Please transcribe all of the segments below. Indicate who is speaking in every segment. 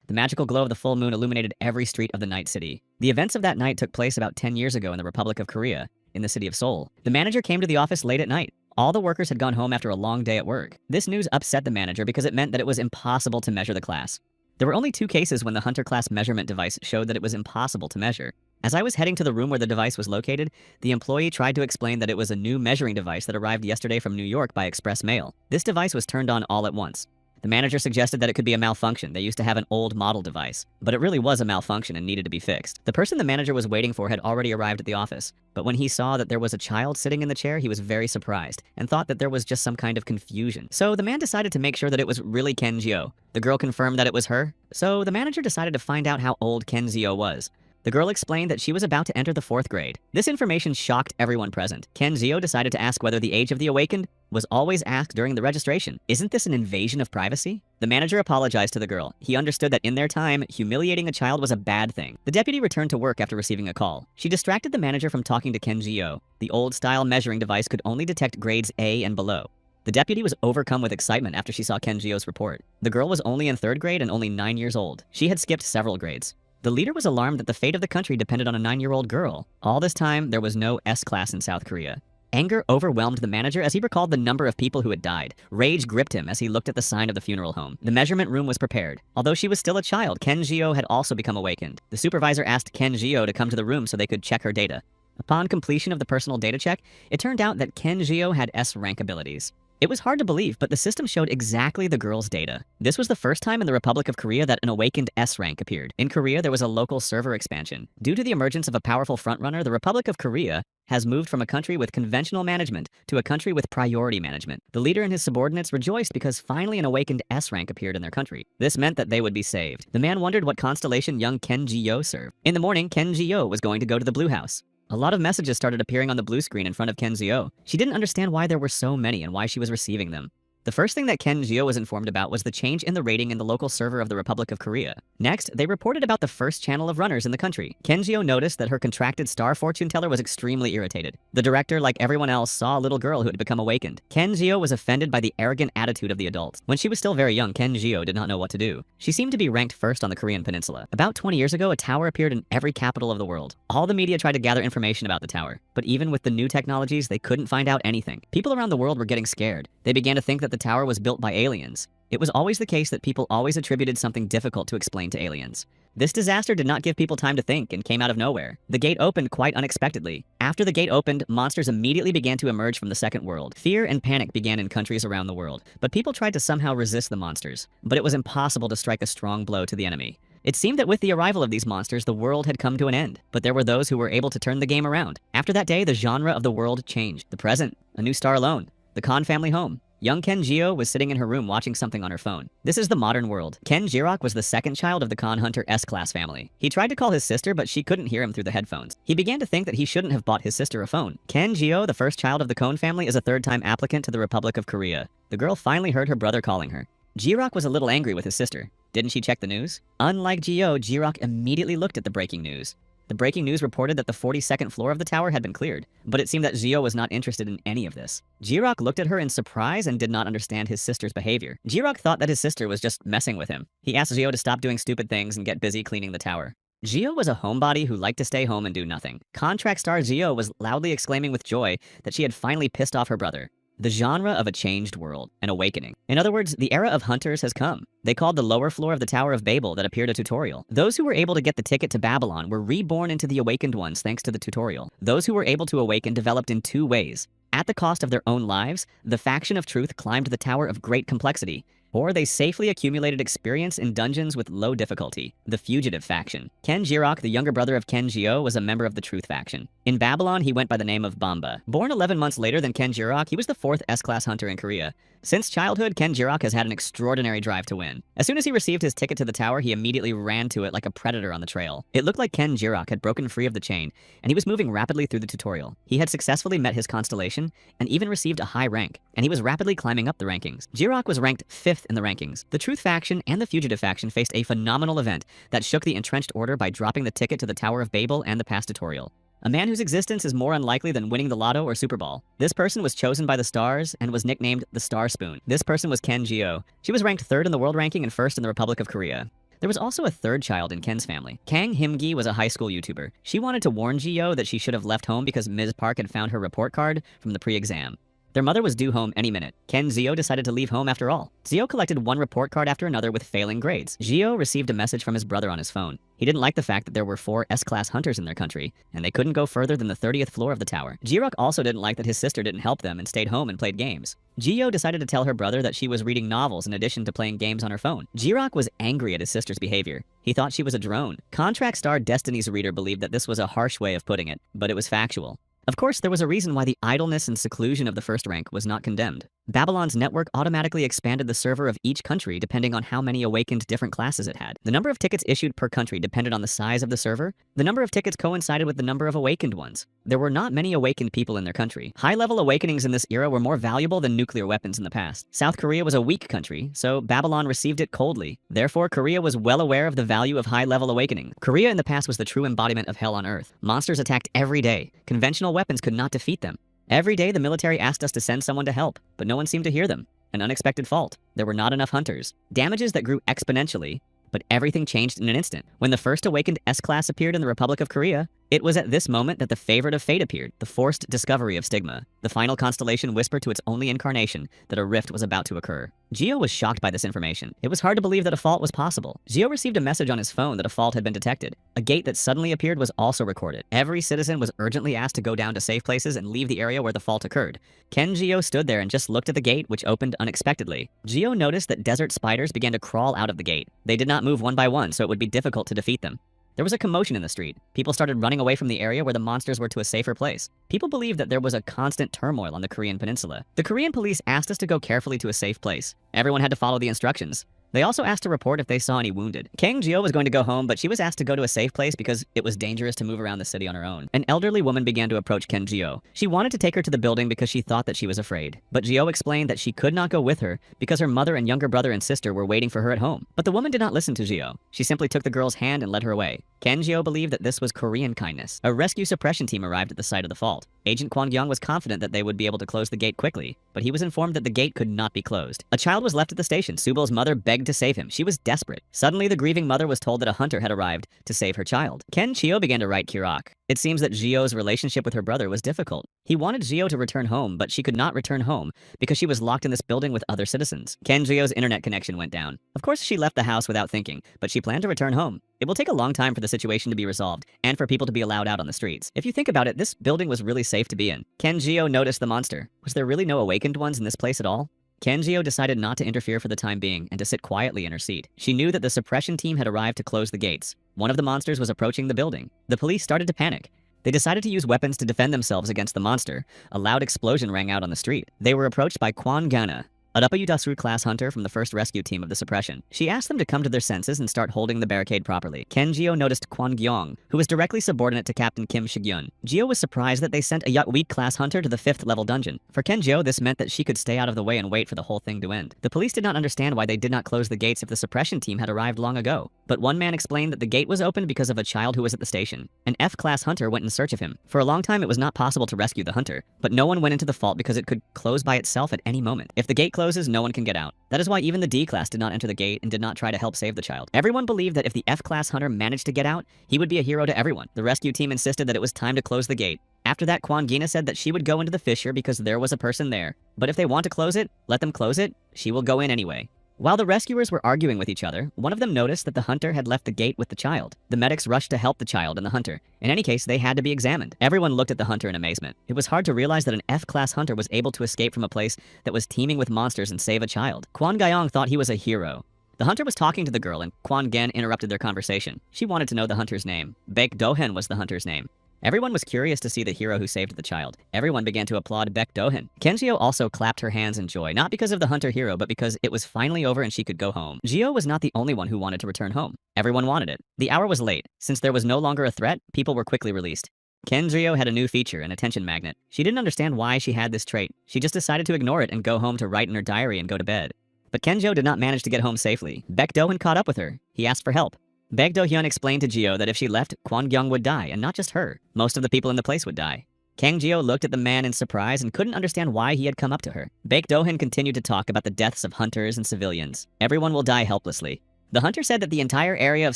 Speaker 1: The magical glow of the full moon illuminated every street of the night city. The events of that night took place about 10 years ago in the Republic of Korea, in the city of Seoul. The manager came to the office late at night. All the workers had gone home after a long day at work. This news upset the manager because it meant that it was impossible to measure the class. There were only 2 cases when the Hunter class measurement device showed that it was impossible to measure. As I was heading to the room where the device was located, the employee tried to explain that it was a new measuring device that arrived yesterday from New York by express mail. This device was turned on all at once. The manager suggested that it could be a malfunction. They used to have an old model device, but it really was a malfunction and needed to be fixed. The person the manager was waiting for had already arrived at the office, but when he saw that there was a child sitting in the chair, he was very surprised and thought that there was just some kind of confusion. So the man decided to make sure that it was really Kenjio. The girl confirmed that it was her, so the manager decided to find out how old Kenjio was. The girl explained that she was about to enter the 4th grade. This information shocked everyone present. Kenjio decided to ask whether the age of the awakened was always asked during the registration. Isn't this an invasion of privacy? The manager apologized to the girl. He understood that in their time, humiliating a child was a bad thing. The deputy returned to work after receiving a call. She distracted the manager from talking to Kenjio. The old-style measuring device could only detect grades A and below. The deputy was overcome with excitement after she saw Kenjio's report. The girl was only in 3rd grade and only 9 years old. She had skipped several grades. The leader was alarmed that the fate of the country depended on a 9-year-old girl. All this time, there was no S-class in South Korea. Anger overwhelmed the manager as he recalled the number of people who had died. Rage gripped him as he looked at the sign of the funeral home. The measurement room was prepared. Although she was still a child, Kenjio had also become awakened. The supervisor asked Kenjio to come to the room so they could check her data. Upon completion of the personal data check, it turned out that Kenjio had S-rank abilities. It was hard to believe, but the system showed exactly the girl's data. This was the first time in the Republic of Korea that an awakened S rank appeared. In Korea, there was a local server expansion. Due to the emergence of a powerful frontrunner, the Republic of Korea has moved from a country with conventional management to a country with priority management. The leader and his subordinates rejoiced because finally an awakened S rank appeared in their country. This meant that they would be saved. The man wondered what constellation young Kenjio served. In the morning, Kenjio was going to go to the Blue House. A lot of messages started appearing on the blue screen in front of Kenjio. She didn't understand why there were so many and why she was receiving them. The first thing that Kenjio was informed about was the change in the rating in the local server of the Republic of Korea. Next, they reported about the first channel of runners in the country. Kenjio noticed that her contracted star fortune teller was extremely irritated. The director, like everyone else, saw a little girl who had become awakened. Kenjio was offended by the arrogant attitude of the adults. When she was still very young, Kenjio did not know what to do. She seemed to be ranked first on the Korean peninsula. About 20 years ago, a tower appeared in every capital of the world. All the media tried to gather information about the tower, but even with the new technologies, they couldn't find out anything. People around the world were getting scared. They began to think that the tower was built by aliens. It was always the case that people always attributed something difficult to explain to aliens. This disaster did not give people time to think and came out of nowhere. The gate opened quite unexpectedly. After the gate opened, monsters immediately began to emerge from the second world. Fear and panic began in countries around the world, but people tried to somehow resist the monsters. But it was impossible to strike a strong blow to the enemy. It seemed that with the arrival of these monsters, the world had come to an end, but there were those who were able to turn the game around. After that day, the genre of the world changed. The present, a new star alone, the Khan family home. Young Kenjio was sitting in her room watching something on her phone. This is the modern world. Ken Jirok was the second child of the Khan Hunter S-class family. He tried to call his sister, but she couldn't hear him through the headphones. He began to think that he shouldn't have bought his sister a phone. Kenjio, the first child of the Kohn family, is a 3rd-time applicant to the Republic of Korea. The girl finally heard her brother calling her. Jirok was a little angry with his sister. Didn't she check the news? Unlike Gio, Jirok immediately looked at the breaking news. The breaking news reported that the 42nd floor of the tower had been cleared, but it seemed that Gio was not interested in any of this. Jirok looked at her in surprise and did not understand his sister's behavior. Jirok thought that his sister was just messing with him. He asked Gio to stop doing stupid things and get busy cleaning the tower. Gio was a homebody who liked to stay home and do nothing. Contract star Gio was loudly exclaiming with joy that she had finally pissed off her brother. The genre of a changed world, an awakening. In other words, the era of hunters has come. They called the lower floor of the Tower of Babel that appeared a tutorial. Those who were able to get the ticket to Babylon were reborn into the awakened ones thanks to the tutorial. Those who were able to awaken developed in 2 ways. At the cost of their own lives, the faction of truth climbed the tower of great complexity, or they safely accumulated experience in dungeons with low difficulty, the fugitive faction. Ken Jirok, the younger brother of Ken Jio, was a member of the truth faction. In Babylon, he went by the name of Bamba. Born 11 months later than Ken Jirok, he was the 4th S-class hunter in Korea. Since childhood, Ken Jirok has had an extraordinary drive to win. As soon as he received his ticket to the tower, he immediately ran to it like a predator on the trail. It looked like Ken Jirok had broken free of the chain, and he was moving rapidly through the tutorial. He had successfully met his constellation, and even received a high rank, and he was rapidly climbing up the rankings. Jirok was ranked 5th in the rankings. The Truth faction and the Fugitive faction faced a phenomenal event that shook the entrenched order by dropping the ticket to the Tower of Babel and the past tutorial. A man whose existence is more unlikely than winning the lotto or Super Bowl. This person was chosen by the stars and was nicknamed the Star Spoon. This person was Ken Jio. She was ranked 3rd in the world ranking and 1st in the Republic of Korea. There was also a third child in Ken's family. Kang Himgi was a high school YouTuber. She wanted to warn Jio that she should have left home because Ms. Park had found her report card from the pre-exam. Their mother was due home any minute. Ken Zio decided to leave home after all. Zio collected one report card after another with failing grades. Zio received a message from his brother on his phone. He didn't like the fact that there were 4 S-class hunters in their country, and they couldn't go further than the 30th floor of the tower. Jirok also didn't like that his sister didn't help them and stayed home and played games. Jio decided to tell her brother that she was reading novels in addition to playing games on her phone. Jirok was angry at his sister's behavior. He thought she was a drone. Contract star Destiny's reader believed that this was a harsh way of putting it, but it was factual. Of course, there was a reason why the idleness and seclusion of the first rank was not condemned. Babylon's network automatically expanded the server of each country depending on how many awakened different classes it had. The number of tickets issued per country depended on the size of the server. The number of tickets coincided with the number of awakened ones. There were not many awakened people in their country. High-level awakenings in this era were more valuable than nuclear weapons in the past. South Korea was a weak country, so Babylon received it coldly. Therefore, Korea was well aware of the value of high-level awakening. Korea in the past was the true embodiment of hell on earth. Monsters attacked every day. Conventional weapons could not defeat them. Every day, the military asked us to send someone to help, but no one seemed to hear them. An unexpected fault. There were not enough hunters. Damages that grew exponentially, but everything changed in an instant. When the first awakened S-class appeared in the Republic of Korea, it was at this moment that the favorite of fate appeared, the forced discovery of stigma. The final constellation whispered to its only incarnation that a rift was about to occur. Gio was shocked by this information. It was hard to believe that a fault was possible. Gio received a message on his phone that a fault had been detected. A gate that suddenly appeared was also recorded. Every citizen was urgently asked to go down to safe places and leave the area where the fault occurred. Ken Gio stood there and just looked at the gate, which opened unexpectedly. Gio noticed that desert spiders began to crawl out of the gate. They did not move one by one, so it would be difficult to defeat them. There was a commotion in the street. People started running away from the area where the monsters were to a safer place. People believed that there was a constant turmoil on the Korean peninsula. The Korean police asked us to go carefully to a safe place. Everyone had to follow the instructions. They also asked to report if they saw any wounded. Kang Gio was going to go home, but she was asked to go to a safe place because it was dangerous to move around the city on her own. An elderly woman began to approach Ken Gio. She wanted to take her to the building because she thought that she was afraid. But Gio explained that she could not go with her because her mother and younger brother and sister were waiting for her at home. But the woman did not listen to Gio. She simply took the girl's hand and led her away. Ken Gio believed that this was Korean kindness. A rescue suppression team arrived at the site of the fault. Agent Kwon Gyung was confident that they would be able to close the gate quickly, but he was informed that the gate could not be closed. A child was left at the station. Subul's mother begged to save him. She was desperate. Suddenly, the grieving mother was told that a hunter had arrived to save her child. Ken Chio began to write Kirok. It seems that Gio's relationship with her brother was difficult. He wanted Gio to return home, but she could not return home because she was locked in this building with other citizens. Ken Gio's internet connection went down. Of course, she left the house without thinking, but she planned to return home. It will take a long time for the situation to be resolved and for people to be allowed out on the streets. If you think about it, this building was really safe to be in. Ken Gio noticed the monster. Was there really no awakened ones in this place at all? Ken Gio decided not to interfere for the time being and to sit quietly in her seat. She knew that the suppression team had arrived to close the gates. One of the monsters was approaching the building. The police started to panic. They decided to use weapons to defend themselves against the monster. A loud explosion rang out on the street. They were approached by Kwon Gana, a WW class hunter from the first rescue team of the suppression. She asked them to come to their senses and start holding the barricade properly. Ken Gio noticed Kwon Gyong, who was directly subordinate to Captain Kim Shigyun. Gio was surprised that they sent a Weak class hunter to the 5th level dungeon. For Ken Gio, this meant that she could stay out of the way and wait for the whole thing to end. The police did not understand why they did not close the gates if the suppression team had arrived long ago. But one man explained that the gate was opened because of a child who was at the station. An F-class hunter went in search of him. For a long time, it was not possible to rescue the hunter, but no one went into the fault because it could close by itself at any moment. If the gate closes, no one can get out. That is why even the D-class did not enter the gate and did not try to help save the child. Everyone believed that if the F-class hunter managed to get out, he would be a hero to everyone. The rescue team insisted that it was time to close the gate. After that, Kwon Gina said that she would go into the fissure because there was a person there. But if they want to close it, let them close it. She will go in anyway. While the rescuers were arguing with each other, one of them noticed that the hunter had left the gate with the child. The medics rushed to help the child and the hunter. In any case, they had to be examined. Everyone looked at the hunter in amazement. It was hard to realize that an F-class hunter was able to escape from a place that was teeming with monsters and save a child. Kwon Gayong thought he was a hero. The hunter was talking to the girl and Kwon Gen interrupted their conversation. She wanted to know the hunter's name. Baek Dohen was the hunter's name. Everyone was curious to see the hero who saved the child. Everyone began to applaud Baek Dohen. Kenjio also clapped her hands in joy, not because of the hunter hero, but because it was finally over and she could go home. Gio was not the only one who wanted to return home. Everyone wanted it. The hour was late. Since there was no longer a threat, people were quickly released. Kenjio had a new feature, an attention magnet. She didn't understand why she had this trait. She just decided to ignore it and go home to write in her diary and go to bed. But Kenjo did not manage to get home safely. Baek Dohen caught up with her. He asked for help. Baek Do-hyun explained to Gio that if she left, Kwon Gyung would die, and not just her. Most of the people in the place would die. Kang Gio looked at the man in surprise and couldn't understand why he had come up to her. Baek Do-hyun continued to talk about the deaths of hunters and civilians. Everyone will die helplessly. The hunter said that the entire area of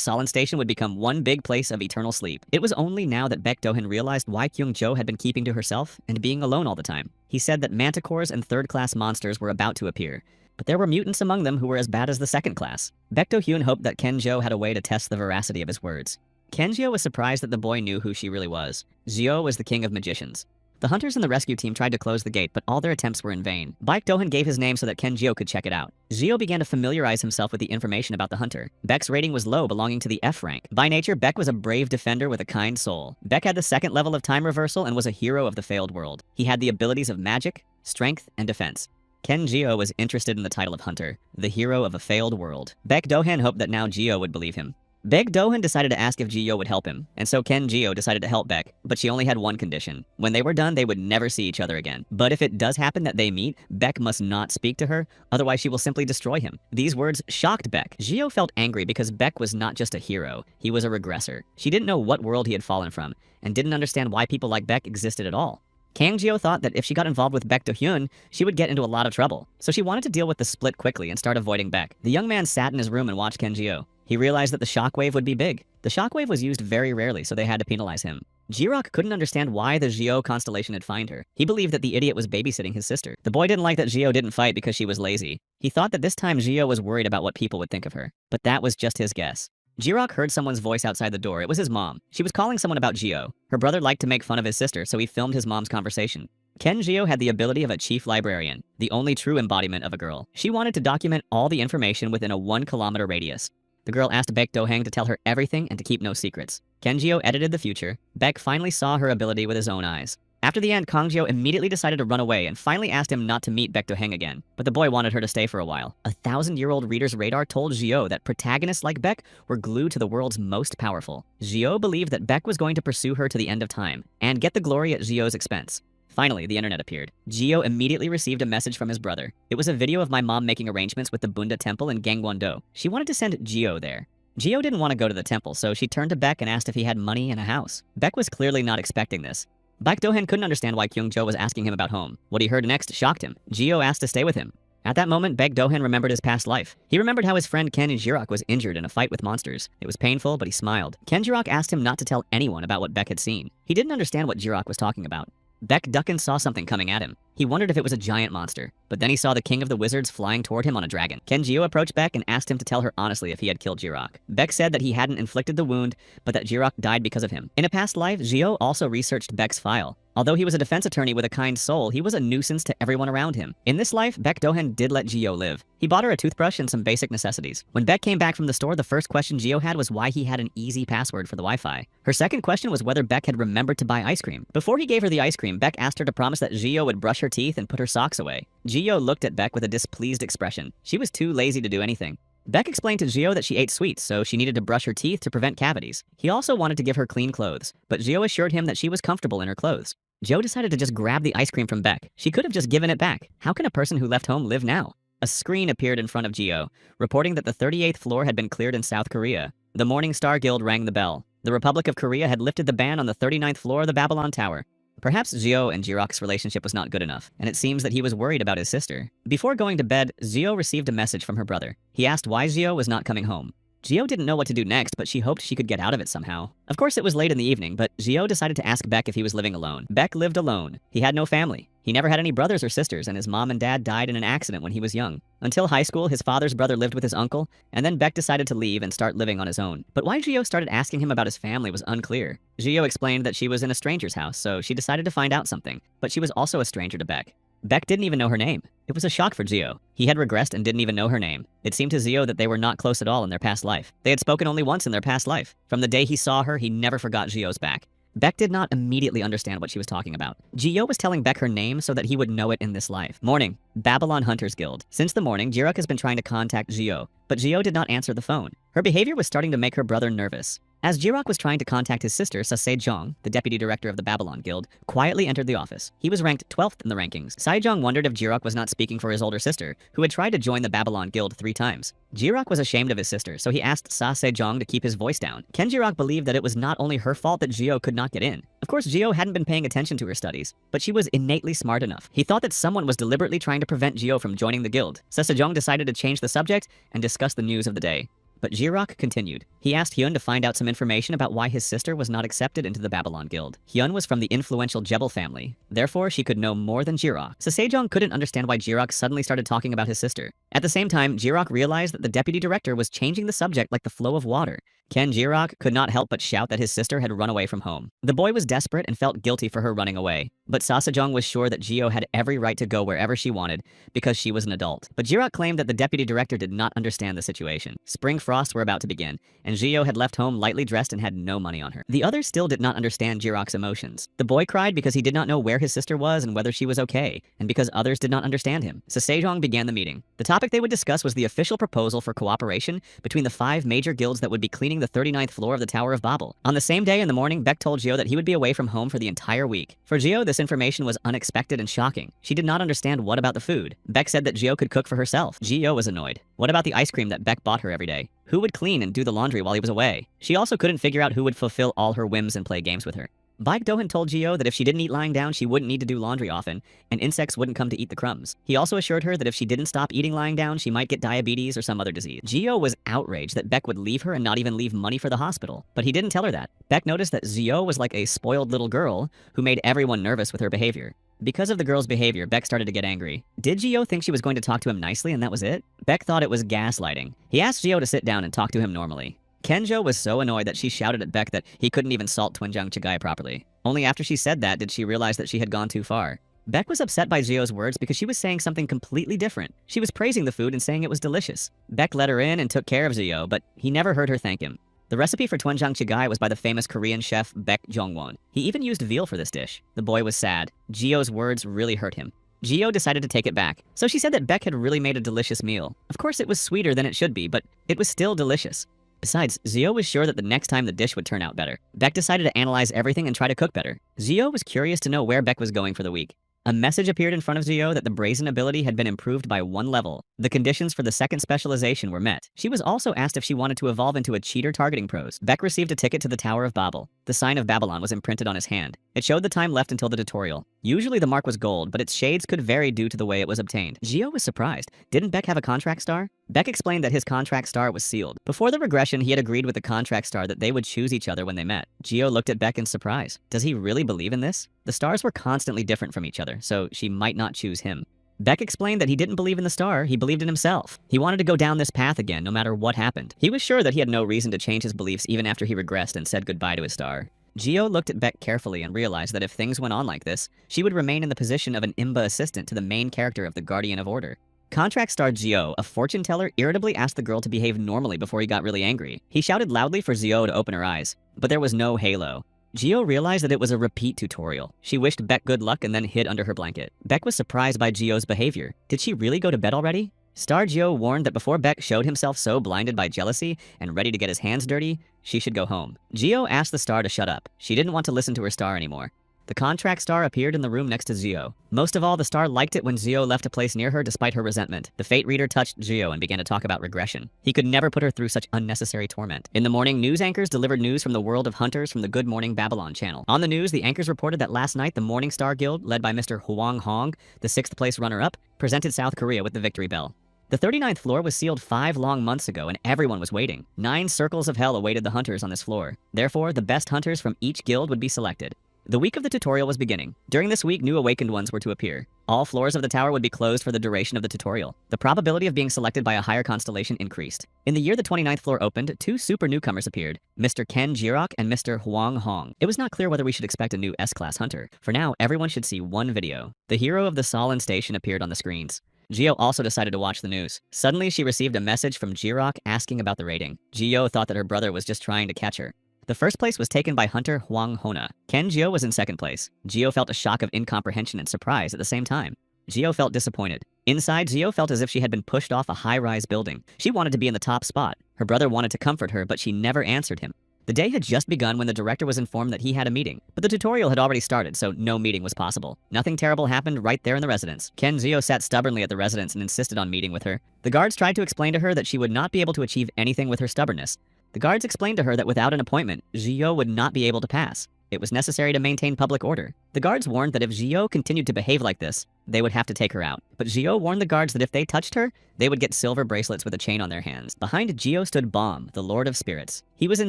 Speaker 1: Solon Station would become one big place of eternal sleep. It was only now that Baek Do-hyun realized why Kyung-jo had been keeping to herself and being alone all the time. He said that manticores and third-class monsters were about to appear, but there were mutants among them who were as bad as the second class. Baek Do-hyun hoped that Ken-jo had a way to test the veracity of his words. Ken-jo was surprised that the boy knew who she really was. Zio was the king of magicians. The hunters and the rescue team tried to close the gate, but all their attempts were in vain. Baek Do-hyun gave his name so that Ken-jo could check it out. Zio began to familiarize himself with the information about the hunter. Baek's rating was low, belonging to the F rank. By nature, Baek was a brave defender with a kind soul. Baek had the second level of time reversal and was a hero of the failed world. He had the abilities of magic, strength, and defense. Ken-jio was interested in the title of hunter, the hero of a failed world. Baek Do-hyun hoped that now Jio would believe him. Baek Do-hyun decided to ask if Jio would help him, and so Ken-jio decided to help Baek, but she only had one condition. When they were done, they would never see each other again. But if it does happen that they meet, Baek must not speak to her, otherwise she will simply destroy him. These words shocked Baek. Jio felt angry because Baek was not just a hero, he was a regressor. She didn't know what world he had fallen from, and didn't understand why people like Baek existed at all. Kang-jio thought that if she got involved with Baek Do-hyun, she would get into a lot of trouble. So she wanted to deal with the split quickly and start avoiding Baek. The young man sat in his room and watched Ken-jio. He realized that the shockwave would be big. The shockwave was used very rarely, so they had to penalize him. Jirok couldn't understand why the Jio constellation had fined her. He believed that the idiot was babysitting his sister. The boy didn't like that Jio didn't fight because she was lazy. He thought that this time Jio was worried about what people would think of her. But that was just his guess. Jirok heard someone's voice outside the door. It was his mom. She was calling someone about Jio. Her brother liked to make fun of his sister, so he filmed his mom's conversation. Ken-jio had the ability of a chief librarian, the only true embodiment of a girl. She wanted to document all the information within a 1-kilometer radius. The girl asked Baek Do-hyun to tell her everything and to keep no secrets. Ken-jio edited the future. Baek finally saw her ability with his own eyes. After the end, Kang-jio immediately decided to run away and finally asked him not to meet Baek Do-hyun again. But the boy wanted her to stay for a while. A 1,000-year-old reader's radar told Jio that protagonists like Baek were glued to the world's most powerful. Jio believed that Baek was going to pursue her to the end of time and get the glory at Jio's expense. Finally, the internet appeared. Jio immediately received a message from his brother. It was a video of my mom making arrangements with the Bunda Temple in Gangwon-do. She wanted to send Jio there. Jio didn't want to go to the temple, so she turned to Baek and asked if he had money and a house. Baek was clearly not expecting this. Baek Do-hyun couldn't understand why Kyung-jo was asking him about home. What he heard next shocked him. Jio asked to stay with him. At that moment, Baek Do-hyun remembered his past life. He remembered how his friend Ken Jirok was injured in a fight with monsters. It was painful, but he smiled. Ken Jirok asked him not to tell anyone about what Baek had seen. He didn't understand what Jirok was talking about. Baek Do-hyun saw something coming at him. He wondered if it was a giant monster, but then he saw the king of the wizards flying toward him on a dragon. Ken-jio approached Baek and asked him to tell her honestly if he had killed Jirok. Baek said that he hadn't inflicted the wound, but that Jirok died because of him. In a past life, Jio also researched Baek's file. Although he was a defense attorney with a kind soul, he was a nuisance to everyone around him. In this life, Baek Do-hyun did let Jio live. He bought her a toothbrush and some basic necessities. When Baek came back from the store, the first question Jio had was why he had an easy password for the Wi-Fi. Her second question was whether Baek had remembered to buy ice cream. Before he gave her the ice cream, Baek asked her to promise that Jio would brush her teeth and put her socks away. Jio looked at Baek with a displeased expression. She was too lazy to do anything. Baek explained to Jio that she ate sweets, so she needed to brush her teeth to prevent cavities. He also wanted to give her clean clothes, but Jio assured him that she was comfortable in her clothes. Jio decided to just grab the ice cream from Baek. She could have just given it back. How can a person who left home live now? A screen appeared in front of Jio, reporting that the 38th floor had been cleared in South Korea. The Morning Star Guild rang the bell. The Republic of Korea had lifted the ban on the 39th floor of the Babylon Tower. Perhaps Jio and Jirok's relationship was not good enough, and it seems that he was worried about his sister. Before going to bed, Jio received a message from her brother. He asked why Jio was not coming home. Jio didn't know what to do next, but she hoped she could get out of it somehow. Of course, it was late in the evening, but Jio decided to ask Baek if he was living alone. Baek lived alone. He had no family. He never had any brothers or sisters, and his mom and dad died in an accident when he was young. Until high school, his father's brother lived with his uncle, and then Baek decided to leave and start living on his own. But why Jio started asking him about his family was unclear. Jio explained that she was in a stranger's house, so she decided to find out something. But she was also a stranger to Baek. Baek didn't even know her name. It was a shock for Jio. He had regressed and didn't even know her name. It seemed to Jio that they were not close at all in their past life. They had spoken only once in their past life. From the day he saw her, he never forgot Jio's back. Baek did not immediately understand what she was talking about. Jio was telling Baek her name so that he would know it in this life. Morning. Babylon Hunters Guild. Since the morning, Jirok has been trying to contact Jio, but Jio did not answer the phone. Her behavior was starting to make her brother nervous. As Jirok was trying to contact his sister, Sae-jong, the deputy director of the Babylon Guild, quietly entered the office. He was ranked 12th in the rankings. Sae-jong wondered if Jirok was not speaking for his older sister, who had tried to join the Babylon Guild 3 times. Jirok was ashamed of his sister, so he asked Sae-jong to keep his voice down. Ken Jirok believed that it was not only her fault that Jio could not get in. Of course, Jio hadn't been paying attention to her studies, but she was innately smart enough. He thought that someone was deliberately trying to prevent Jio from joining the guild. Sae-jong decided to change the subject and discuss the news of the day. But Jirok continued. He asked Hyun to find out some information about why his sister was not accepted into the Babylon Guild. Hyun was from the influential Jebel family, therefore she could know more than Jirok. So Sejong couldn't understand why Jirok suddenly started talking about his sister. At the same time, Jirok realized that the deputy director was changing the subject like the flow of water. Ken Jirok could not help but shout that his sister had run away from home. The boy was desperate and felt guilty for her running away, but Sasajong was sure that Gio had every right to go wherever she wanted because she was an adult. But Jirok claimed that the deputy director did not understand the situation. Spring frosts were about to begin, and Gio had left home lightly dressed and had no money on her. The others still did not understand Jirok's emotions. The boy cried because he did not know where his sister was and whether she was okay, and because others did not understand him. So Sejong began the meeting. The topic they would discuss was the official proposal for cooperation between the 5 major guilds that would be cleaning the 39th floor of the Tower of Babel. On the same day in the morning, Beck told Gio that he would be away from home for the entire week. For Gio, this information was unexpected and shocking. She did not understand what about the food. Beck said that Gio could cook for herself. Gio was annoyed. What about the ice cream that Beck bought her every day? Who would clean and do the laundry while he was away? She also couldn't figure out who would fulfill all her whims and play games with her. Baek Dohan told Gio that if she didn't eat lying down, she wouldn't need to do laundry often, and insects wouldn't come to eat the crumbs. He also assured her that if she didn't stop eating lying down, she might get diabetes or some other disease. Gio was outraged that Beck would leave her and not even leave money for the hospital, but he didn't tell her that. Beck noticed that Gio was like a spoiled little girl who made everyone nervous with her behavior. Because of the girl's behavior, Beck started to get angry. Did Gio think she was going to talk to him nicely and that was it? Beck thought it was gaslighting. He asked Gio to sit down and talk to him normally. Kenjo was so annoyed that she shouted at Beck that he couldn't even salt Twinjang Chagai properly. Only after she said that did she realize that she had gone too far. Beck was upset by Gio's words because she was saying something completely different. She was praising the food and saying it was delicious. Beck let her in and took care of Gio, but he never heard her thank him. The recipe for Twinjang Chagai was by the famous Korean chef Beck Jongwon. He even used veal for this dish. The boy was sad. Gio's words really hurt him. Gio decided to take it back. So she said that Beck had really made a delicious meal. Of course, it was sweeter than it should be, but it was still delicious. Besides, Gio was sure that the next time the dish would turn out better. Beck decided to analyze everything and try to cook better. Gio was curious to know where Beck was going for the week. A message appeared in front of Gio that the brazen ability had been improved by 1 level. The conditions for the second specialization were met. She was also asked if she wanted to evolve into a cheater targeting pros. Beck received a ticket to the Tower of Babel. The sign of Babylon was imprinted on his hand. It showed the time left until the tutorial. Usually the mark was gold, but its shades could vary due to the way it was obtained. Gio was surprised. Didn't Beck have a contract star? Beck explained that his contract star was sealed. Before the regression, he had agreed with the contract star that they would choose each other when they met. Gio looked at Beck in surprise. Does he really believe in this? The stars were constantly different from each other, so she might not choose him. Beck explained that he didn't believe in the star, he believed in himself. He wanted to go down this path again, no matter what happened. He was sure that he had no reason to change his beliefs even after he regressed and said goodbye to his star. Gio looked at Beck carefully and realized that if things went on like this, she would remain in the position of an Imba assistant to the main character of the Guardian of Order. Contract star Gio, a fortune teller, irritably asked the girl to behave normally before he got really angry. He shouted loudly for Gio to open her eyes, but there was no halo. Gio realized that it was a repeat tutorial. She wished Beck good luck and then hid under her blanket. Beck was surprised by Gio's behavior. Did she really go to bed already? Star Gio warned that before Beck showed himself so blinded by jealousy and ready to get his hands dirty, she should go home. Gio asked the star to shut up. She didn't want to listen to her star anymore. The contract star appeared in the room next to Gio. Most of all, the star liked it when Gio left a place near her despite her resentment. The fate reader touched Gio and began to talk about regression. He could never put her through such unnecessary torment. In the morning, news anchors delivered news from the world of hunters from the Good Morning Babylon channel. On the news, the anchors reported that last night, the Morning Star Guild, led by Mr. Hwang Hong, the 6th place runner-up, presented South Korea with the victory bell. The 39th floor was sealed 5 long months ago and everyone was waiting. 9 circles of hell awaited the hunters on this floor. Therefore, the best hunters from each guild would be selected. The week of the tutorial was beginning. During this week, new awakened ones were to appear. All floors of the tower would be closed for the duration of the tutorial. The probability of being selected by a higher constellation increased. In the year the 29th floor opened, 2 super newcomers appeared, Mr. Ken Jirok and Mr. Hwang Hong. It was not clear whether we should expect a new S-class hunter. For now, everyone should see one video. The hero of the Solon station appeared on the screens. Gio also decided to watch the news. Suddenly, she received a message from Jirok asking about the rating. Gio thought that her brother was just trying to catch her. The first place was taken by hunter Hwang Hona. Ken Gio was in second place. Gio felt a shock of incomprehension and surprise at the same time. Gio felt disappointed. Inside, Gio felt as if she had been pushed off a high-rise building. She wanted to be in the top spot. Her brother wanted to comfort her, but she never answered him. The day had just begun when the director was informed that he had a meeting, but the tutorial had already started, so no meeting was possible. Nothing terrible happened right there in the residence. Ken Gio sat stubbornly at the residence and insisted on meeting with her. The guards tried to explain to her that she would not be able to achieve anything with her stubbornness. The guards explained to her that without an appointment, Gio would not be able to pass. It was necessary to maintain public order. The guards warned that if Zhio continued to behave like this, they would have to take her out. But Zhio warned the guards that if they touched her, they would get silver bracelets with a chain on their hands. Behind Zhio stood Bom, the Lord of Spirits. He was in